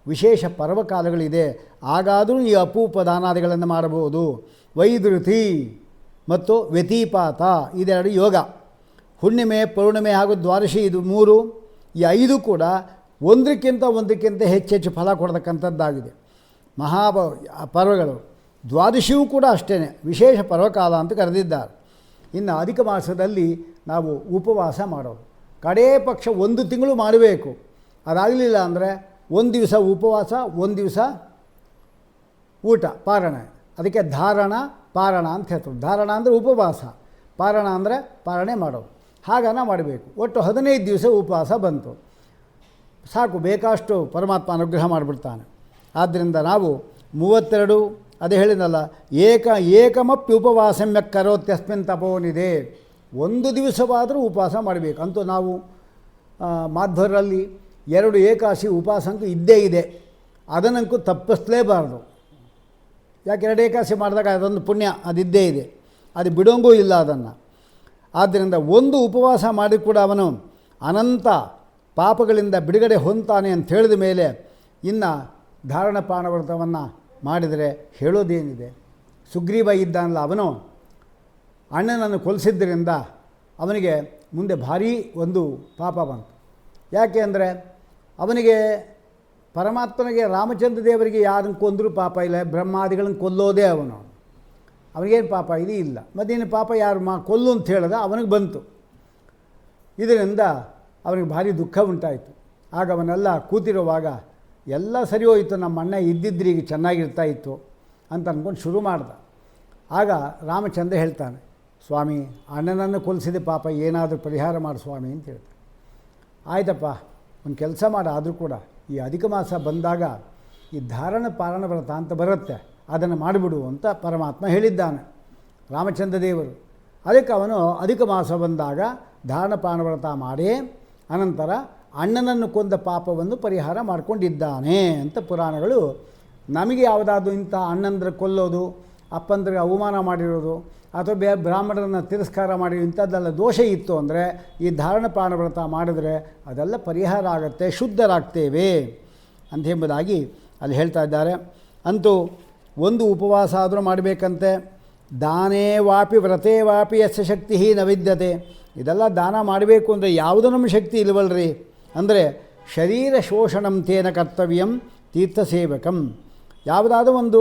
ವಿಶೇಷ ಪರ್ವಕಾಲಗಳಿದೆ. ಆಗಾದರೂ ಈ ಅಪೂಪ ದಾನಾದಿಗಳನ್ನು ಮಾಡಬಹುದು. ವೈದೃತಿ ಮತ್ತು ವ್ಯತಿಪಾತ ಇದೆರಡು ಯೋಗ. ಹುಣ್ಣಿಮೆ, ಪೌರ್ಣಿಮೆ ಹಾಗೂ ದ್ವಾದಶಿ ಇದು 3, ಈ 5 ಕೂಡ ಒಂದಕ್ಕಿಂತ ಹೆಚ್ಚೆಚ್ಚು ಫಲ ಕೊಡತಕ್ಕಂಥದ್ದಾಗಿದೆ. ಪರ್ವಗಳು. ದ್ವಾದಶಿಯೂ ಕೂಡ ಅಷ್ಟೇ ವಿಶೇಷ ಪರ್ವಕಾಲ ಅಂತ ಕರೆದಿದ್ದಾರೆ. ಇನ್ನು ಅಧಿಕ ಮಾಸದಲ್ಲಿ ನಾವು ಉಪವಾಸ ಮಾಡೋದು. ಕಡೇ ಪಕ್ಷ 1 ತಿಂಗಳು ಮಾಡಬೇಕು. ಅದಾಗಲಿಲ್ಲ ಅಂದರೆ 1 ದಿವಸ ಉಪವಾಸ, 1 ದಿವಸ ಊಟ, ಪಾರಣ. ಅದಕ್ಕೆ ಧಾರಣ, ಪಾರಣ ಅಂತ ಹೇಳ್ತಾರೆ. ಧಾರಣ ಅಂದರೆ ಉಪವಾಸ, ಪಾರಣ ಅಂದರೆ ಪಾರಣೆ ಮಾಡೋದು. ಹಾಗನ ಮಾಡಬೇಕು. ಒಟ್ಟು 15 ದಿವಸ ಉಪವಾಸ ಬಂತು, ಸಾಕು, ಬೇಕಷ್ಟು ಪರಮಾತ್ಮ ಅನುಗ್ರಹ ಮಾಡಿಬಿಡ್ತಾನೆ. ಆದ್ದರಿಂದ ನಾವು 32 ಅದೇ ಹೇಳಿದ್ನಲ್ಲ, ಏಕಮಪ್ಪಿ ಉಪವಾಸಮ್ಯ ಕರೋತ್ಯಸ್ಮಿನ್ ತಪೋನಿದೆ. 1 ದಿವಸವಾದರೂ ಉಪವಾಸ ಮಾಡಬೇಕು. ಅಂತೂ ನಾವು ಮಾಧ್ವರಲ್ಲಿ 2 ಏಕಾದಶಿ ಉಪವಾಸ ಅಂತೂ ಇದ್ದೇ ಇದೆ. ಅದನ್ನಂತೂ ತಪ್ಪಿಸಲೇಬಾರ್ದು. ಯಾಕೆ 2 ಏಕಾದಶಿ ಮಾಡಿದಾಗ ಅದೊಂದು ಪುಣ್ಯ ಅದಿದ್ದೇ ಇದೆ, ಅದು ಬಿಡೋಂಗೂ ಇಲ್ಲ ಅದನ್ನು. ಆದ್ದರಿಂದ 1 ಉಪವಾಸ ಮಾಡಿ ಕೂಡ ಅವನು ಅನಂತ ಪಾಪಗಳಿಂದ ಬಿಡುಗಡೆ ಹೊಂತಾನೆ ಅಂತ ಹೇಳಿದ ಮೇಲೆ ಇನ್ನು ಧಾರಣ ಪಾನವ್ರತವನ್ನು ಮಾಡಿದರೆ ಹೇಳೋದೇನಿದೆ? ಸುಗ್ರೀವ ಇದ್ದಾನಲ್ಲ, ಅವನು ಅಣ್ಣನನ್ನು ಕೊಲ್ಲಿಸಿದ್ದರಿಂದ ಅವನಿಗೆ ಮುಂದೆ ಭಾರೀ ಒಂದು ಪಾಪ ಬಂತು. ಯಾಕೆ ಅಂದರೆ ಅವನಿಗೆ ಪರಮಾತ್ಮನಿಗೆ, ರಾಮಚಂದ್ರ ದೇವರಿಗೆ ಯಾರನ್ನು ಕೊಂದರೂ ಪಾಪ ಇಲ್ಲ, ಬ್ರಹ್ಮಾದಿಗಳನ್ನು ಕೊಲ್ಲೋದೇ ಅವನಿಗೇನು ಪಾಪ ಇದು ಇಲ್ಲ. ಮತ್ತೇನು ಪಾಪ ಯಾರು ಕೊಲ್ಲು ಅಂತ ಹೇಳಿದ ಅವನಿಗೆ ಬಂತು. ಇದರಿಂದ ಅವನಿಗೆ ಭಾರಿ ದುಃಖ ಉಂಟಾಯಿತು. ಆಗ ಅವನೆಲ್ಲ ಕೂತಿರುವಾಗ ಎಲ್ಲ ಸರಿ ಹೋಯಿತು, ನಮ್ಮ ಅಣ್ಣ ಇದ್ದಿದ್ರೆ ಈಗ ಚೆನ್ನಾಗಿರ್ತಾ ಇತ್ತು ಅಂತ ಅಂದ್ಕೊಂಡು ಶುರು ಮಾಡ್ದ. ಆಗ ರಾಮಚಂದ್ರ ಹೇಳ್ತಾನೆ, ಸ್ವಾಮಿ ಅಣ್ಣನನ್ನು ಕೊಲ್ಲಿಸಿದೆ ಪಾಪ, ಏನಾದರೂ ಪರಿಹಾರ ಮಾಡು ಸ್ವಾಮಿ ಅಂತ ಹೇಳ್ತಾನೆ. ಆಯ್ತಪ್ಪ, ಒಂದು ಕೆಲಸ ಮಾಡು, ಆದರೂ ಕೂಡ ಈ ಅಧಿಕ ಮಾಸ ಬಂದಾಗ ಈ ಧಾರಣ ಪಾರಣ ವ್ರತ ಅಂತ ಬರುತ್ತೆ, ಅದನ್ನು ಮಾಡಿಬಿಡು ಅಂತ ಪರಮಾತ್ಮ ಹೇಳಿದ್ದಾನೆ ರಾಮಚಂದ್ರ ದೇವರು. ಅದಕ್ಕೆ ಅವನು ಅಧಿಕ ಮಾಸ ಬಂದಾಗ ಧಾರಣ ಪಾರಣ ವ್ರತ ಮಾಡಿ ಅನಂತರ ಅಣ್ಣನನ್ನು ಕೊಂದ ಪಾಪವನ್ನು ಪರಿಹಾರ ಮಾಡಿಕೊಂಡಿದ್ದಾನೆ ಅಂತ ಪುರಾಣಗಳು. ನಮಗೆ ಯಾವುದಾದ್ರು ಇಂಥ ಅಣ್ಣಂದ್ರೆ ಕೊಲ್ಲೋದು, ಅಪ್ಪಂದ್ರಿಗೆ ಅವಮಾನ ಮಾಡಿರೋದು ಅಥವಾ ಬ್ರಾಹ್ಮಣರನ್ನು ತಿರಸ್ಕಾರ ಮಾಡಿ ಇಂಥದ್ದೆಲ್ಲ ದೋಷ ಇತ್ತು ಅಂದರೆ ಈ ಧಾರಣ ಪಾರಣ ವ್ರತ ಮಾಡಿದ್ರೆ ಅದೆಲ್ಲ ಪರಿಹಾರ ಆಗುತ್ತೆ, ಶುದ್ಧರಾಗ್ತೇವೆ ಅಂತ ಎಂಬುದಾಗಿ ಅಲ್ಲಿ ಹೇಳ್ತಾ ಇದ್ದಾರೆ. ಅಂತೂ ಒಂದು ಉಪವಾಸ ಆದರೂ ಮಾಡಬೇಕಂತೆ. ದಾನೇ ವಾಪಿ ವ್ರತೇ ವಾಪಿ ಯಸ್ಯ ಶಕ್ತಿ ನ ವಿದ್ಯತೆ. ಇದೆಲ್ಲ ದಾನ ಮಾಡಬೇಕು ಅಂದರೆ ಯಾವುದೂ ನಮ್ಮ ಶಕ್ತಿ ಇಲ್ವಲ್ರಿ ಅಂದರೆ ಶರೀರ ಶೋಷಣಂ ತೇನ ಕರ್ತವ್ಯಂ ತೀರ್ಥಸೇವಕಂ. ಯಾವುದಾದ್ರೂ ಒಂದು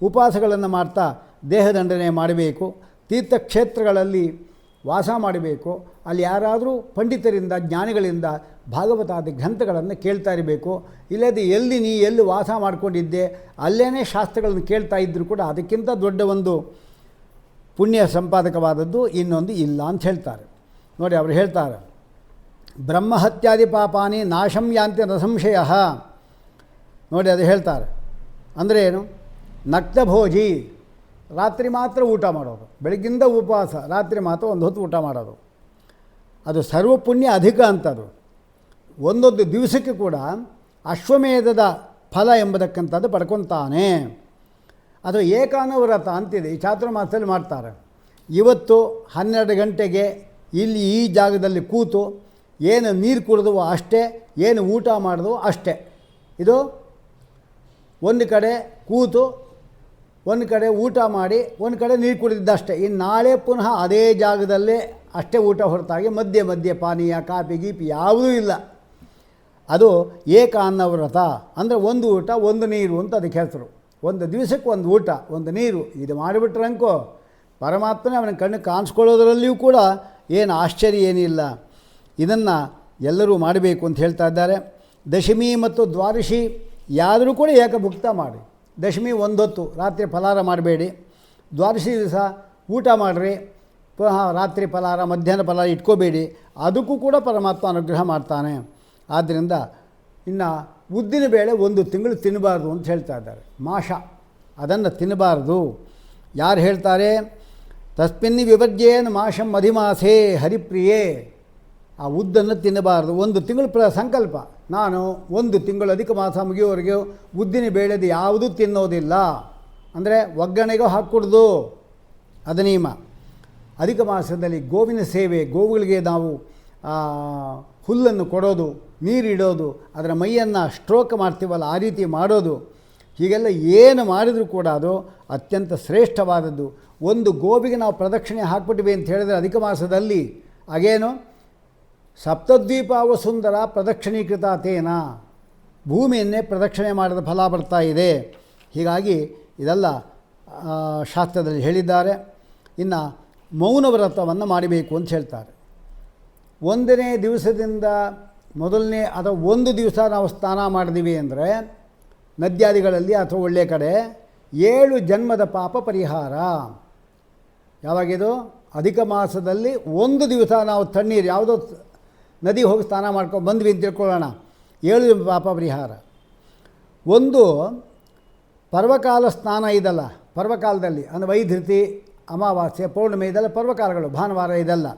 ಉಪವಾಸಗಳನ್ನು ಮಾಡ್ತಾ ದೇಹದಂಡನೆ ಮಾಡಬೇಕು, ತೀರ್ಥಕ್ಷೇತ್ರಗಳಲ್ಲಿ ವಾಸ ಮಾಡಬೇಕು, ಅಲ್ಲಿ ಯಾರಾದರೂ ಪಂಡಿತರಿಂದ ಜ್ಞಾನಿಗಳಿಂದ ಭಾಗವತಾದಿ ಗ್ರಂಥಗಳನ್ನು ಕೇಳ್ತಾ ಇರಬೇಕು. ಇಲ್ಲದೆ ಎಲ್ಲಿ ವಾಸ ಮಾಡಿಕೊಂಡಿದ್ದೆ ಅಲ್ಲೇ ಶಾಸ್ತ್ರಗಳನ್ನು ಕೇಳ್ತಾ ಇದ್ದರೂ ಕೂಡ ಅದಕ್ಕಿಂತ ದೊಡ್ಡ ಒಂದು ಪುಣ್ಯ ಸಂಪಾದಕವಾದದ್ದು ಇನ್ನೊಂದು ಇಲ್ಲ ಅಂತ ಹೇಳ್ತಾರೆ. ನೋಡಿ, ಅವರು ಹೇಳ್ತಾರೆ, ಬ್ರಹ್ಮಹತ್ಯಾದಿ ಪಾಪಾನಿ ನಾಶಂ ಯಾಂತಿ ನ ಸಂಶಯ. ನೋಡಿ, ಅದು ಹೇಳ್ತಾರೆ ಅಂದರೆ ಏನು, ನಕ್ತಭೋಜಿ, ರಾತ್ರಿ ಮಾತ್ರ ಊಟ ಮಾಡೋದು, ಬೆಳಗ್ಗಿಂದ ಉಪವಾಸ, ರಾತ್ರಿ ಮಾತ್ರ ಒಂದು ಹೊತ್ತು ಊಟ ಮಾಡೋದು, ಅದು ಸರ್ವ ಪುಣ್ಯ ಅಧಿಕ ಅಂತದು. ಒಂದೊಂದು ದಿವಸಕ್ಕೆ ಕೂಡ ಅಶ್ವಮೇಧದ ಫಲ ಎಂಬುದಕ್ಕಂಥದ್ದು ಪಡ್ಕೊತಾನೆ. ಅದು ಏಕಾನವ್ರತ ಅಂತಿದೆ, ಈ ಚಾತುರ್ಮಾಸದಲ್ಲಿ ಮಾಡ್ತಾರೆ. ಇವತ್ತು 12 ಗಂಟೆಗೆ ಇಲ್ಲಿ ಈ ಜಾಗದಲ್ಲಿ ಕೂತು ಏನು ನೀರು ಕುಡಿದವೋ ಅಷ್ಟೇ, ಏನು ಊಟ ಮಾಡಿದವೋ ಅಷ್ಟೇ. ಇದು ಒಂದು ಕಡೆ ಕೂತು ಒಂದು ಕಡೆ ಊಟ ಮಾಡಿ ಒಂದು ಕಡೆ ನೀರು ಕುಡಿದಿದ್ದಷ್ಟೇ. ಇನ್ನು ನಾಳೆ ಪುನಃ ಅದೇ ಜಾಗದಲ್ಲೇ ಅಷ್ಟೇ ಊಟ ಹೊರತಾಗಿ ಮಧ್ಯೆ ಮಧ್ಯೆ ಪಾನೀಯ ಕಾಫಿ ಗೀಪಿ ಯಾವುದೂ ಇಲ್ಲ. ಅದು ಏಕಾನ್ನವ್ರತ ಅಂದರೆ ಒಂದು ಊಟ ಒಂದು ನೀರು ಅಂತ ಅದಕ್ಕೆ ಹೆಸರು. ಒಂದು ದಿವಸಕ್ಕೆ ಒಂದು ಊಟ ಒಂದು ನೀರು, ಇದು ಮಾಡಿಬಿಟ್ರಂಕೋ ಪರಮಾತ್ಮನೇ ಅವನ ಕಣ್ಣು ಕಾಣಿಸ್ಕೊಳ್ಳೋದ್ರಲ್ಲಿಯೂ ಕೂಡ ಏನು ಆಶ್ಚರ್ಯ ಏನಿಲ್ಲ. ಇದನ್ನು ಎಲ್ಲರೂ ಮಾಡಬೇಕು ಅಂತ ಹೇಳ್ತಾ ಇದ್ದಾರೆ. ದಶಮಿ ಮತ್ತು ದ್ವಾದಶಿ ಯಾದರೂ ಕೂಡ ಏಕಭುಕ್ತ ಮಾಡಿ. ದಶಮಿ ಒಂದೊತ್ತು ರಾತ್ರಿ ಫಲಾರ ಮಾಡಬೇಡಿ, ದ್ವಾದಶಿ ದಿವಸ ಊಟ ಮಾಡಿರಿ, ಪುನಃ ರಾತ್ರಿ ಫಲಾರ ಮಧ್ಯಾಹ್ನ ಫಲಾರ ಇಟ್ಕೋಬೇಡಿ, ಅದಕ್ಕೂ ಕೂಡ ಪರಮಾತ್ಮ ಅನುಗ್ರಹ ಮಾಡ್ತಾನೆ. ಆದ್ದರಿಂದ ಇನ್ನು ಉದ್ದಿನ ಬೇಳೆ 1 ತಿಂಗಳು ತಿನ್ನಬಾರ್ದು ಅಂತ ಹೇಳ್ತಾ ಇದ್ದಾರೆ. ಮಾಷ ಅದನ್ನು ತಿನ್ನಬಾರ್ದು. ಯಾರು ಹೇಳ್ತಾರೆ, ತಸ್ಮಿನ್ ವಿಭಜ್ಯೇನ ಮಾಷಂ ಮಧಿಮಾಸೇ ಹರಿಪ್ರಿಯೇ. ಆ ಉದ್ದನ್ನು ತಿನ್ನಬಾರ್ದು. 1 ತಿಂಗಳು ಸಂಕಲ್ಪ, ನಾನು 1 ತಿಂಗಳು ಅಧಿಕ ಮಾಸ ಮುಗಿಯೋವರೆಗೆ ಉದ್ದಿನ ಬೇಳೆದು ಯಾವುದೂ ತಿನ್ನೋದಿಲ್ಲ ಅಂದರೆ ಒಗ್ಗರಣೆಗೂ ಹಾಕ್ಕೊಡ್ದು, ಅದು ನಿಯಮ. ಅಧಿಕ ಮಾಸದಲ್ಲಿ ಗೋವಿನ ಸೇವೆ, ಗೋವುಗಳಿಗೆ ನಾವು ಹುಲ್ಲನ್ನು ಕೊಡೋದು, ನೀರಿಡೋದು, ಅದರ ಮೈಯನ್ನು ಸ್ಟ್ರೋಕ್ ಮಾಡ್ತೀವಲ್ಲ ಆ ರೀತಿ ಮಾಡೋದು, ಹೀಗೆಲ್ಲ ಏನು ಮಾಡಿದರೂ ಕೂಡ ಅದು ಅತ್ಯಂತ ಶ್ರೇಷ್ಠವಾದದ್ದು. ಒಂದು ಗೋವಿಗೆ ನಾವು ಪ್ರದಕ್ಷಿಣೆ ಹಾಕ್ಬಿಟ್ವಿ ಅಂತ ಹೇಳಿದರೆ ಅಧಿಕ ಮಾಸದಲ್ಲಿ ಆಗೇನು, ಸಪ್ತದ್ವೀಪಾವ ಸುಂದರ ಪ್ರದಕ್ಷಿಣೀಕೃತ ತೇನ, ಭೂಮಿಯನ್ನೇ ಪ್ರದಕ್ಷಿಣೆ ಮಾಡಿದ ಫಲ ಬರ್ತಾ ಇದೆ. ಹೀಗಾಗಿ ಇದೆಲ್ಲ ಶಾಸ್ತ್ರದಲ್ಲಿ ಹೇಳಿದ್ದಾರೆ. ಇನ್ನು ಮೌನವ್ರತವನ್ನು ಮಾಡಬೇಕು ಅಂತ ಹೇಳ್ತಾರೆ. 1ನೇ ದಿವಸದಿಂದ ಮೊದಲನೇ ಅಥವಾ 1 ದಿವಸ ನಾವು ಸ್ನಾನ ಮಾಡಿದ್ವಿ ಅಂದರೆ ನದ್ಯಾದಿಗಳಲ್ಲಿ ಅಥವಾ ಒಳ್ಳೆಯ ಕಡೆ 7 ಜನ್ಮದ ಪಾಪ ಪರಿಹಾರ. ಯಾವಾಗಿದು, ಅಧಿಕ ಮಾಸದಲ್ಲಿ 1 ದಿವಸ ನಾವು ತಣ್ಣೀರು ಯಾವುದೋ ನದಿ ಹೋಗಿ ಸ್ನಾನ ಮಾಡ್ಕೊಂಡು ಬಂದ್ವಿ ಅಂತ ತಿಳ್ಕೊಳ್ಳೋಣ, 7 ಪಾಪ ಪರಿಹಾರ. ಒಂದು ಪರ್ವಕಾಲ ಸ್ನಾನ ಇದಲ್ಲ, ಪರ್ವಕಾಲದಲ್ಲಿ ಅಂದರೆ ವೈಧೃತಿ, ಅಮಾವಾಸ್ಯೆ, ಪೌರ್ಣಿಮೆ ಇದೆಲ್ಲ ಪರ್ವಕಾಲಗಳು, ಭಾನುವಾರ ಇದೆಲ್ಲ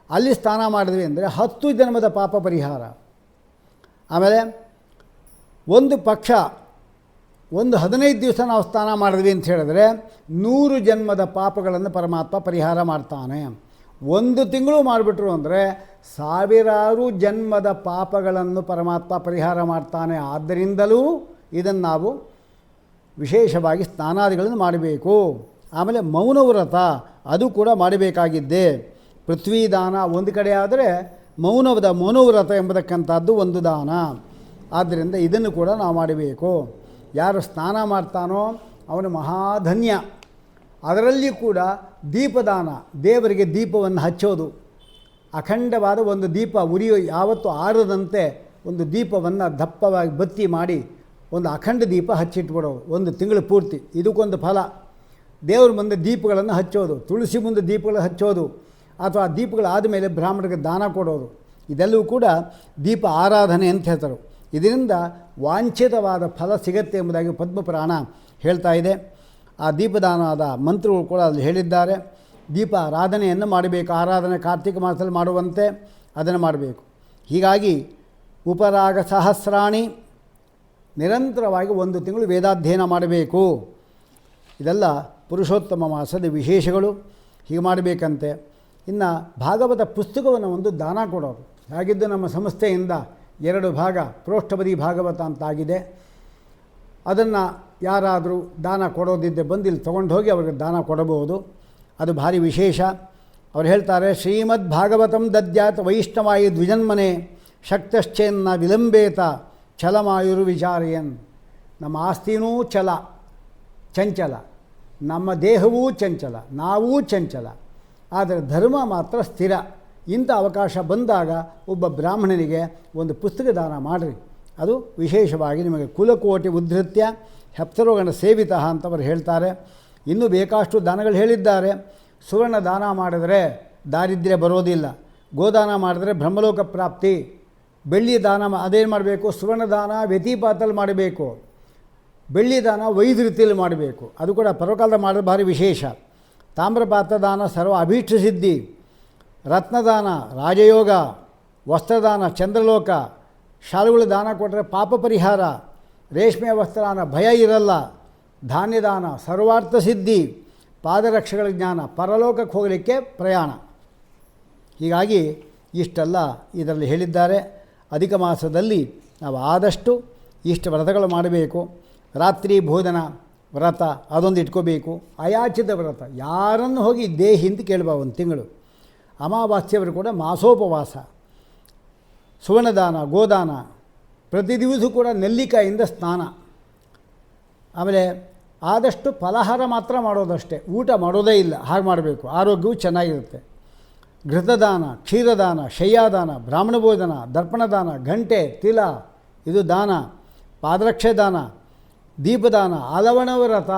ಅಲ್ಲಿ ಸ್ನಾನ ಮಾಡಿದ್ವಿ ಅಂದರೆ 10 ಜನ್ಮದ ಪಾಪ ಪರಿಹಾರ. ಆಮೇಲೆ ಒಂದು ಪಕ್ಷ 15 ದಿವಸ ನಾವು ಸ್ನಾನ ಮಾಡಿದ್ವಿ ಅಂತ ಹೇಳಿದ್ರೆ 100 ಜನ್ಮದ ಪಾಪಗಳನ್ನು ಪರಮಾತ್ಮ ಪರಿಹಾರ ಮಾಡ್ತಾನೆ. 1 ತಿಂಗಳು ಮಾಡಿಬಿಟ್ರು ಅಂದರೆ 1000 ಜನ್ಮದ ಪಾಪಗಳನ್ನು ಪರಮಾತ್ಮ ಪರಿಹಾರ ಮಾಡ್ತಾನೆ. ಆದ್ದರಿಂದಲೂ ಇದನ್ನು ನಾವು ವಿಶೇಷವಾಗಿ ಸ್ನಾನಾದಿಗಳನ್ನು ಮಾಡಬೇಕು. ಆಮೇಲೆ ಮೌನವ್ರತ ಅದು ಕೂಡ ಮಾಡಬೇಕಾಗಿದ್ದೆ. ಪೃಥ್ವಿದಾನ ಒಂದು ಕಡೆ ಆದರೆ ಮೌನವ್ರತ ಎಂಬತಕ್ಕಂಥದ್ದು ಒಂದು ದಾನ. ಆದ್ದರಿಂದ ಇದನ್ನು ಕೂಡ ನಾವು ಮಾಡಬೇಕು. ಯಾರು ಸ್ನಾನ ಮಾಡ್ತಾನೋ ಅವನು ಮಹಾಧನ್ಯ. ಅದರಲ್ಲಿ ಕೂಡ ದೀಪದಾನ, ದೇವರಿಗೆ ದೀಪವನ್ನು ಹಚ್ಚೋದು, ಅಖಂಡವಾದ ಒಂದು ದೀಪ ಉರಿಯೋ ಯಾವತ್ತೂ ಆರದಂತೆ ಒಂದು ದೀಪವನ್ನು ದಪ್ಪವಾಗಿ ಬತ್ತಿ ಮಾಡಿ ಒಂದು ಅಖಂಡ ದೀಪ ಹಚ್ಚಿಟ್ಬಿಡೋದು ಒಂದು ತಿಂಗಳು ಪೂರ್ತಿ. ಇದಕ್ಕೊಂದು ಫಲ. ದೇವ್ರ ಮುಂದೆ ದೀಪಗಳನ್ನು ಹಚ್ಚೋದು, ತುಳಸಿ ಮುಂದೆ ದೀಪಗಳು ಹಚ್ಚೋದು, ಅಥವಾ ದೀಪಗಳಾದ ಮೇಲೆ ಬ್ರಾಹ್ಮಣರಿಗೆ ದಾನ ಕೊಡೋದು, ಇದೆಲ್ಲವೂ ಕೂಡ ದೀಪ ಆರಾಧನೆ ಅಂತ ಹೇಳ್ತಾರೆ. ಇದರಿಂದ ವಾಂಛಿತವಾದ ಫಲ ಸಿಗತ್ತೆ ಎಂಬುದಾಗಿ ಪದ್ಮಪುರಾಣ ಹೇಳ್ತಾ ಇದೆ. ಆ ದೀಪದಾನದ ಮಂತ್ರಗಳು ಕೂಡ ಅಲ್ಲಿ ಹೇಳಿದ್ದಾರೆ. ದೀಪ ಆರಾಧನೆಯನ್ನು ಮಾಡಬೇಕು. ಆರಾಧನೆ ಕಾರ್ತಿಕ ಮಾಸದಲ್ಲಿ ಮಾಡುವಂತೆ ಅದನ್ನು ಮಾಡಬೇಕು. ಹೀಗಾಗಿ ಉಪರಾಗ ಸಹಸ್ರಾಣಿ, ನಿರಂತರವಾಗಿ ಒಂದು ತಿಂಗಳು ವೇದಾಧ್ಯಯನ ಮಾಡಬೇಕು. ಇದೆಲ್ಲ ಪುರುಷೋತ್ತಮ ಮಾಸದ ವಿಶೇಷಗಳು. ಹೀಗೆ ಮಾಡಬೇಕಂತೆ. ಇನ್ನು ಭಾಗವತ ಪುಸ್ತಕವನ್ನು ಒಂದು ದಾನ ಕೊಡೋದು. ಹಾಗಿದ್ದು ನಮ್ಮ ಸಂಸ್ಥೆಯಿಂದ 2 ಭಾಗ ಪ್ರೋಷ್ಠಪದಿ ಭಾಗವತ ಅಂತಾಗಿದೆ. ಅದನ್ನು ಯಾರಾದರೂ ದಾನ ಕೊಡೋದಿದ್ದರೆ ಬಂದು ಇಲ್ಲಿ ತೊಗೊಂಡು ಹೋಗಿ ಅವ್ರಿಗೆ ದಾನ ಕೊಡಬಹುದು. ಅದು ಭಾರಿ ವಿಶೇಷ. ಅವ್ರು ಹೇಳ್ತಾರೆ, ಶ್ರೀಮದ್ ಭಾಗವತಂ ದದ್ಯಾತ್ ವೈಷ್ಣವಾಯಿ ದ್ವಿಜನ್ಮನೆ ಶಕ್ತಶ್ಚೇನ್ನ ವಿಲಂಬೇತ ಛಲಮಾಯುರು ವಿಚಾರಯನ್. ನಮ್ಮ ಆಸ್ತಿನೂ ಚಂಚಲ, ನಮ್ಮ ದೇಹವೂ ಚಂಚಲ, ನಾವೂ ಚಂಚಲ, ಆದರೆ ಧರ್ಮ ಮಾತ್ರ ಸ್ಥಿರ. ಇಂಥ ಅವಕಾಶ ಬಂದಾಗ ಒಬ್ಬ ಬ್ರಾಹ್ಮಣನಿಗೆ ಒಂದು ಪುಸ್ತಕ ದಾನ ಮಾಡಿರಿ. ಅದು ವಿಶೇಷವಾಗಿ ನಿಮಗೆ ಕುಲಕೋಟಿ ಉದ್ಧತ್ಯ ಹೆಪ್ತರೋಗಣ ಸೇವಿತ ಅಂತವರು ಹೇಳ್ತಾರೆ. ಇನ್ನೂ ಬೇಕಷ್ಟು ದಾನಗಳು ಹೇಳಿದ್ದಾರೆ. ಸುವರ್ಣ ದಾನ ಮಾಡಿದರೆ ದಾರಿದ್ರ್ಯ ಬರೋದಿಲ್ಲ. ಗೋದಾನ ಮಾಡಿದ್ರೆ ಬ್ರಹ್ಮಲೋಕ ಪ್ರಾಪ್ತಿ. ಬೆಳ್ಳಿ ದಾನ ಅದೇನು ಮಾಡಬೇಕು? ಸುವರ್ಣ ದಾನ ವ್ಯತಿಪಾತಲ್ಲಿ ಮಾಡಬೇಕು. ಬೆಳ್ಳಿ ದಾನ ವೈದ್ಯ ರೀತಿಯಲ್ಲಿ ಮಾಡಬೇಕು. ಅದು ಕೂಡ ಪರ್ವಕಾಲದ ಮಾಡೋದು ಭಾರಿ ವಿಶೇಷ. ತಾಮ್ರಪಾತ್ರ ದಾನ ಸರ್ವ ಅಭೀಷ್ಟ ಸಿದ್ಧಿ. ರತ್ನದಾನ ರಾಜಯೋಗ. ವಸ್ತ್ರದಾನ ಚಂದ್ರಲೋಕ. ಶಾಲುಗಳ ದಾನ ಕೊಟ್ಟರೆ ಪಾಪ ಪರಿಹಾರ. ರೇಷ್ಮೆ ವಸ್ತ್ರದಾನ ಭಯ ಇರಲ್ಲ. ಧಾನ್ಯದಾನ ಸರ್ವಾರ್ಥ ಸಿದ್ಧಿ. ಪಾದರಕ್ಷೆಗಳ ಜ್ಞಾನ, ಪರಲೋಕಕ್ಕೆ ಹೋಗಲಿಕ್ಕೆ ಪ್ರಯಾಣ. ಹೀಗಾಗಿ ಇಷ್ಟೆಲ್ಲ ಇದರಲ್ಲಿ ಹೇಳಿದ್ದಾರೆ. ಅಧಿಕ ಮಾಸದಲ್ಲಿ ನಾವು ಆದಷ್ಟು ಇಷ್ಟು ವ್ರತಗಳು ಮಾಡಬೇಕು. ರಾತ್ರಿ ಭೋಜನ ವ್ರತ ಅದೊಂದು ಇಟ್ಕೋಬೇಕು. ಅಯಾಚಿತ ವ್ರತ, ಯಾರನ್ನು ಹೋಗಿ ದೇಹಿ ಅಂತ ಕೇಳ್ಬಾ ಒಂದು ತಿಂಗಳು. ಅಮಾವಾಸ್ಯವರು ಕೂಡ ಮಾಸೋಪವಾಸ. ಸುವರ್ಣದಾನ, ಗೋದಾನ, ಪ್ರತಿ ದಿವಸ ಕೂಡ ನೆಲ್ಲಿಕಾಯಿಂದ ಸ್ನಾನ. ಆಮೇಲೆ ಆದಷ್ಟು ಫಲಹಾರ ಮಾತ್ರ ಮಾಡೋದಷ್ಟೇ, ಊಟ ಮಾಡೋದೇ ಇಲ್ಲ. ಹಾಗೆ ಮಾಡಬೇಕು, ಆರೋಗ್ಯವು ಚೆನ್ನಾಗಿರುತ್ತೆ. ಘೃತದಾನ, ಕ್ಷೀರದಾನ, ಶಯ್ಯಾದಾನ, ಬ್ರಾಹ್ಮಣ ಭೋಜನ, ದರ್ಪಣದಾನ, ಗಂಟೆ, ತಿಲ ಇದು ದಾನ. ಪಾದರಕ್ಷೆ ದಾನ, ದೀಪದಾನ, ಅಲವಣ ವ್ರತ.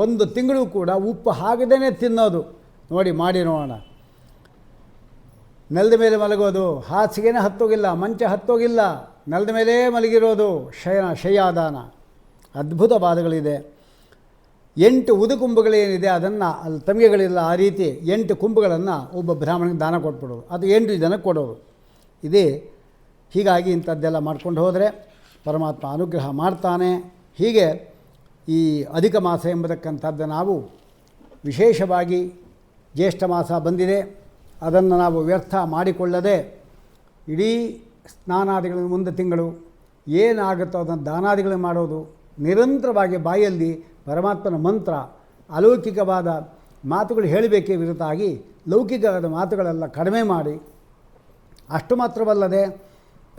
ಒಂದು ತಿಂಗಳು ಕೂಡ ಉಪ್ಪು ಹಾಕದೇ ತಿನ್ನೋದು. ನೋಡಿ, ಮಾಡಿ ನೋಡೋಣ. ನೆಲದ ಮೇಲೆ ಮಲಗೋದು, ಹಾಸಿಗೆನೇ ಹತ್ತೋಗಿಲ್ಲ, ಮಂಚ ಹತ್ತೋಗಿಲ್ಲ, ನೆಲದ ಮೇಲೇ ಮಲಗಿರೋದು ಶಯ್ಯಾದಾನ. ಅದ್ಭುತ ಪಾದಗಳಿದೆ. 8 ಉದುಕುಂಭಗಳೇನಿದೆ ಅದನ್ನು ಅಲ್ಲಿ ತಮಿಗೆಗಳಿಲ್ಲ, ಆ ರೀತಿ 8 ಕುಂಭಗಳನ್ನು ಒಬ್ಬ ಬ್ರಾಹ್ಮಣಿಗೆ ದಾನ ಕೊಟ್ಬಿಡೋದು. ಅದು 8 ಜನಕ್ಕೆ ಕೊಡೋದು. ಇದೇ ಹೀಗಾಗಿ ಇಂಥದ್ದೆಲ್ಲ ಮಾಡ್ಕೊಂಡು ಹೋದರೆ ಪರಮಾತ್ಮ ಅನುಗ್ರಹ ಮಾಡ್ತಾನೆ. ಹೀಗೆ ಈ ಅಧಿಕ ಮಾಸ ಎಂಬತಕ್ಕಂಥದ್ದು ನಾವು ವಿಶೇಷವಾಗಿ ಜ್ಯೇಷ್ಠ ಮಾಸ ಬಂದಿದೆ, ಅದನ್ನು ನಾವು ವ್ಯರ್ಥ ಮಾಡಿಕೊಳ್ಳದೆ ಇಡೀ ಸ್ನಾನಾದಿಗಳ ಮುಂದೆ ತಿಂಗಳು ಏನಾಗುತ್ತೋ ಅದನ್ನು ದಾನಾದಿಗಳು ಮಾಡೋದು. ನಿರಂತರವಾಗಿ ಬಾಯಲ್ಲಿ ಪರಮಾತ್ಮನ ಮಂತ್ರ, ಅಲೌಕಿಕವಾದ ಮಾತುಗಳು ಹೇಳಬೇಕೇ ವಿರುದ್ಧಾಗಿ ಲೌಕಿಕವಾದ ಮಾತುಗಳೆಲ್ಲ ಕಡಿಮೆ ಮಾಡಿ, ಅಷ್ಟು ಮಾತ್ರವಲ್ಲದೆ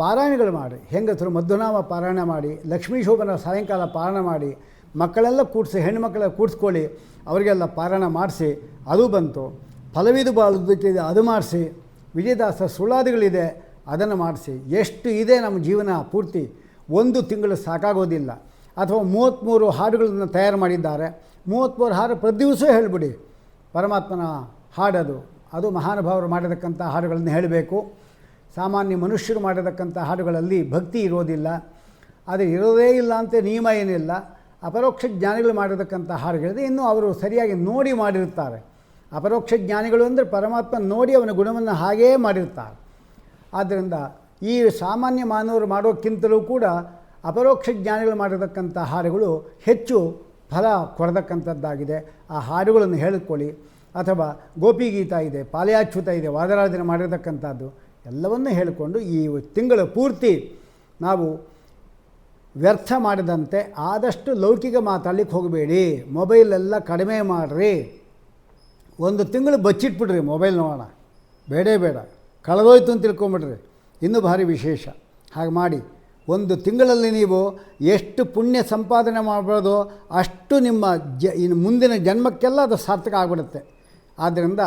ಪಾರಾಯಣಗಳು ಮಾಡಿ. ಹೆಂಗಸರು ಮಧ್ವನಾಮ ಪಾರಾಯಣ ಮಾಡಿ, ಲಕ್ಷ್ಮೀ ಶೋಭನ ಸಾಯಂಕಾಲ ಪಾರಾಯಣ ಮಾಡಿ, ಮಕ್ಕಳೆಲ್ಲ ಕೂಡಿಸಿ, ಹೆಣ್ಣುಮಕ್ಕಳೆಲ್ಲ ಕೂಡಿಸ್ಕೊಳ್ಳಿ, ಅವರಿಗೆಲ್ಲ ಪಾರಾಯಣ ಮಾಡಿಸಿ. ಅದು ಬಂತು. ಫಲವಿದು ಬಾಳುವುದಕ್ಕಿದೆ, ಅದು ಮಾಡಿಸಿ. ವಿಜಯದಾಸ ಸುಳಾದಿಗಳಿದೆ, ಅದನ್ನು ಮಾಡಿಸಿ. ಎಷ್ಟು ಇದೆ ನಮ್ಮ ಜೀವನ ಪೂರ್ತಿ. ಒಂದು ತಿಂಗಳು ಸಾಕಾಗೋದಿಲ್ಲ. ಅಥವಾ 33 ಹಾಡುಗಳನ್ನು ತಯಾರು ಮಾಡಿದ್ದಾರೆ. 33 ಹಾಡು ಪ್ರತಿ ದಿವಸ ಹೇಳಿಬಿಡಿ. ಪರಮಾತ್ಮನ ಹಾಡದು, ಅದು ಮಹಾನುಭಾವರು ಮಾಡಿರತಕ್ಕಂಥ ಹಾಡುಗಳನ್ನು ಹೇಳಬೇಕು. ಸಾಮಾನ್ಯ ಮನುಷ್ಯರು ಮಾಡಿರತಕ್ಕಂಥ ಹಾಡುಗಳಲ್ಲಿ ಭಕ್ತಿ ಇರೋದಿಲ್ಲ. ಆದರೆ ಇರೋದೇ ಇಲ್ಲ ಅಂತ ನಿಯಮ ಏನಿಲ್ಲ. ಅಪರೋಕ್ಷ ಜ್ಞಾನಿಗಳು ಮಾಡಿರತಕ್ಕಂಥ ಹಾಡುಗಳಿದೆ. ಇನ್ನೂ ಅವರು ಸರಿಯಾಗಿ ನೋಡಿ ಮಾಡಿರ್ತಾರೆ. ಅಪರೋಕ್ಷ ಜ್ಞಾನಿಗಳು ಅಂದರೆ ಪರಮಾತ್ಮ ನೋಡಿ ಅವನ ಗುಣವನ್ನು ಹಾಗೇ ಮಾಡಿರ್ತಾರೆ. ಆದ್ದರಿಂದ ಈ ಸಾಮಾನ್ಯ ಮಾನವರು ಮಾಡೋಕ್ಕಿಂತಲೂ ಕೂಡ ಅಪರೋಕ್ಷ ಜ್ಞಾನಿಗಳು ಮಾಡಿರತಕ್ಕಂಥ ಹಾಡುಗಳು ಹೆಚ್ಚು ಫಲ ಕೊಡತಕ್ಕಂಥದ್ದಾಗಿದೆ. ಆ ಹಾಡುಗಳನ್ನು ಹೇಳಿಕೊಳ್ಳಿ. ಅಥವಾ ಗೋಪಿಗೀತ ಇದೆ, ಪಾಲಯಾಚ್ಯುತ ಇದೆ, ವಾದರಾಜನ ಮಾಡಿರತಕ್ಕಂಥದ್ದು ಎಲ್ಲವನ್ನೂ ಹೇಳಿಕೊಂಡು ಈ ತಿಂಗಳ ಪೂರ್ತಿ ನಾವು ವ್ಯರ್ಥ ಮಾಡಿದಂತೆ ಆದಷ್ಟು ಲೌಕಿಕ ಮಾತಾಡಲಿಕ್ಕೆ ಹೋಗಬೇಡಿ. ಮೊಬೈಲೆಲ್ಲ ಕಡಿಮೆ ಮಾಡಿರಿ. ಒಂದು ತಿಂಗಳು ಬಚ್ಚಿಟ್ಬಿಡ್ರಿ ಮೊಬೈಲ್ ನೋಡೋಣ, ಬೇಡ ಕಳೆದೋಯ್ತು ಅಂತ ತಿಳ್ಕೊಂಬಿಡ್ರಿ. ಇನ್ನೂ ಭಾರಿ ವಿಶೇಷ. ಹಾಗೆ ಮಾಡಿ ಒಂದು ತಿಂಗಳಲ್ಲಿ ನೀವು ಎಷ್ಟು ಪುಣ್ಯ ಸಂಪಾದನೆ ಮಾಡ್ಬೋದೋ ಅಷ್ಟು ನಿಮ್ಮ ಇನ್ನು ಮುಂದಿನ ಜನ್ಮಕ್ಕೆಲ್ಲ ಅದು ಸಾರ್ಥಕ ಆಗಿಬಿಡುತ್ತೆ. ಆದ್ದರಿಂದ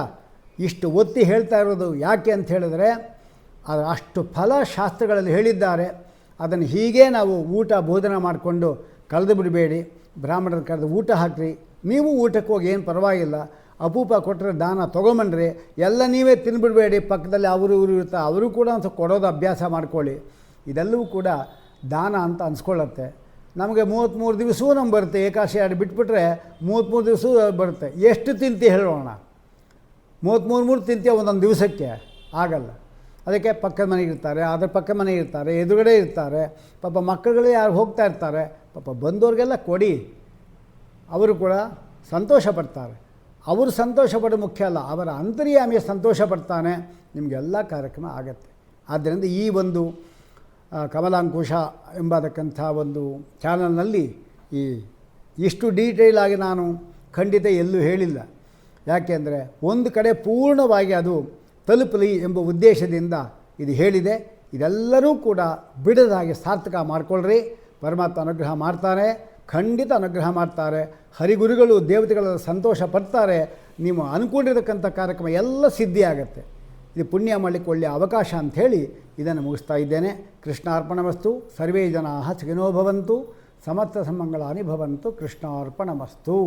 ಇಷ್ಟು ಒತ್ತಿ ಹೇಳ್ತಾ ಇರೋದು ಯಾಕೆ ಅಂತ ಹೇಳಿದ್ರೆ, ಅದು ಅಷ್ಟು ಫಲ ಶಾಸ್ತ್ರಗಳಲ್ಲಿ ಹೇಳಿದ್ದಾರೆ. ಅದನ್ನು ಹೀಗೆ ನಾವು ಊಟ ಬೋಧನೆ ಮಾಡಿಕೊಂಡು ಕಳೆದು ಬಿಡಬೇಡಿ. ಬ್ರಾಹ್ಮಣರ ಕರೆದು ಊಟ ಹಾಕಿರಿ, ನೀವು ಊಟಕ್ಕೆ ಹೋಗಿ ಏನು ಪರವಾಗಿಲ್ಲ. ಅಪೂಪ ಕೊಟ್ಟರೆ ದಾನ ತೊಗೊಂಬನ್ರಿ, ಎಲ್ಲ ನೀವೇ ತಿನ್ಬಿಡಬೇಡಿ. ಪಕ್ಕದಲ್ಲಿ ಅವರು ಇವರು ಇರ್ತಾರೆ, ಅವರು ಕೂಡ ಒಂದು ಕೊಡೋದು ಅಭ್ಯಾಸ ಮಾಡ್ಕೊಳ್ಳಿ. ಇದೆಲ್ಲವೂ ಕೂಡ ದಾನ ಅಂತ ಅನ್ಸ್ಕೊಳ್ಳುತ್ತೆ. ನಮಗೆ 33 ದಿವಸವೂ ನಮ್ಗೆ ಬರುತ್ತೆ. ಏಕಾಶಿ ಆಡಿ ಬಿಟ್ಬಿಟ್ರೆ 33 ದಿವಸವೂ ಬರುತ್ತೆ. ಎಷ್ಟು ತಿಂತಿ ಹೇಳೋಣ? 33 ತಿಂತೀಯ ಒಂದೊಂದು ದಿವಸಕ್ಕೆ? ಆಗಲ್ಲ. ಅದಕ್ಕೆ ಪಕ್ಕದ ಮನೆಗೆ ಇರ್ತಾರೆ, ಅದ್ರ ಪಕ್ಕ ಮನೆಗೆ ಇರ್ತಾರೆ, ಎದುರುಗಡೆ ಇರ್ತಾರೆ. ಪಾಪ ಮಕ್ಕಳುಗಳೇ ಯಾರು ಹೋಗ್ತಾ ಇರ್ತಾರೆ, ಪಾಪ ಬಂದವ್ರಿಗೆಲ್ಲ ಕೊಡಿ, ಅವರು ಕೂಡ ಸಂತೋಷ ಪಡ್ತಾರೆ. ಅವರು ಸಂತೋಷ ಪಡೋದು ಮುಖ್ಯ ಅಲ್ಲ, ಅವರ ಅಂತರ್ಯಾಮಿಯ ಸಂತೋಷ ಪಡ್ತಾನೆ, ನಿಮಗೆಲ್ಲ ಕಾರ್ಯಕ್ರಮ ಆಗತ್ತೆ. ಆದ್ದರಿಂದ ಈ ಒಂದು ಕಮಲಾಂಕುಶ ಎಂಬತಕ್ಕಂಥ ಒಂದು ಚಾನಲ್ನಲ್ಲಿ ಇಷ್ಟು ಡೀಟೇಲ್ ಆಗಿ ನಾನು ಖಂಡಿತ ಎಲ್ಲೂ ಹೇಳಿಲ್ಲ. ಯಾಕೆಂದರೆ ಒಂದು ಕಡೆ ಪೂರ್ಣವಾಗಿ ಅದು ತಲುಪಲಿ ಎಂಬ ಉದ್ದೇಶದಿಂದ ಇದು ಹೇಳಿದೆ. ಇದೆಲ್ಲರೂ ಕೂಡ ಬಿಡದಾಗಿ ಸಾರ್ಥಕ ಮಾಡಿಕೊಳ್ಳ್ರಿ. ಪರಮಾತ್ಮ ಅನುಗ್ರಹ ಮಾಡ್ತಾನೆ, ಖಂಡಿತ ಅನುಗ್ರಹ ಮಾಡ್ತಾರೆ. ಹರಿಗುರುಗಳು ದೇವತೆಗಳೆಲ್ಲ ಸಂತೋಷ ಪಡ್ತಾರೆ. ನೀವು ಅಂದ್ಕೊಂಡಿರತಕ್ಕಂಥ ಕಾರ್ಯಕ್ರಮ ಎಲ್ಲ ಸಿದ್ಧಿಯಾಗತ್ತೆ. ಇದು ಪುಣ್ಯ ಮಾಡಲಿಕ್ಕೆ ಒಳ್ಳೆಯ ಅವಕಾಶ ಅಂಥೇಳಿ ಇದನ್ನು ಮುಗಿಸ್ತಾ ಇದ್ದೇನೆ. ಕೃಷ್ಣಾರ್ಪಣಮಸ್ತು. ಸರ್ವೇ ಜನಾಃ ಸುಖಿನೋ ಭವಂತು. ಸಮಸ್ತ ಸನ್ಮಂಗಳಾನಿ ಭವಂತು. ಕೃಷ್ಣಾರ್ಪಣಮಸ್ತು.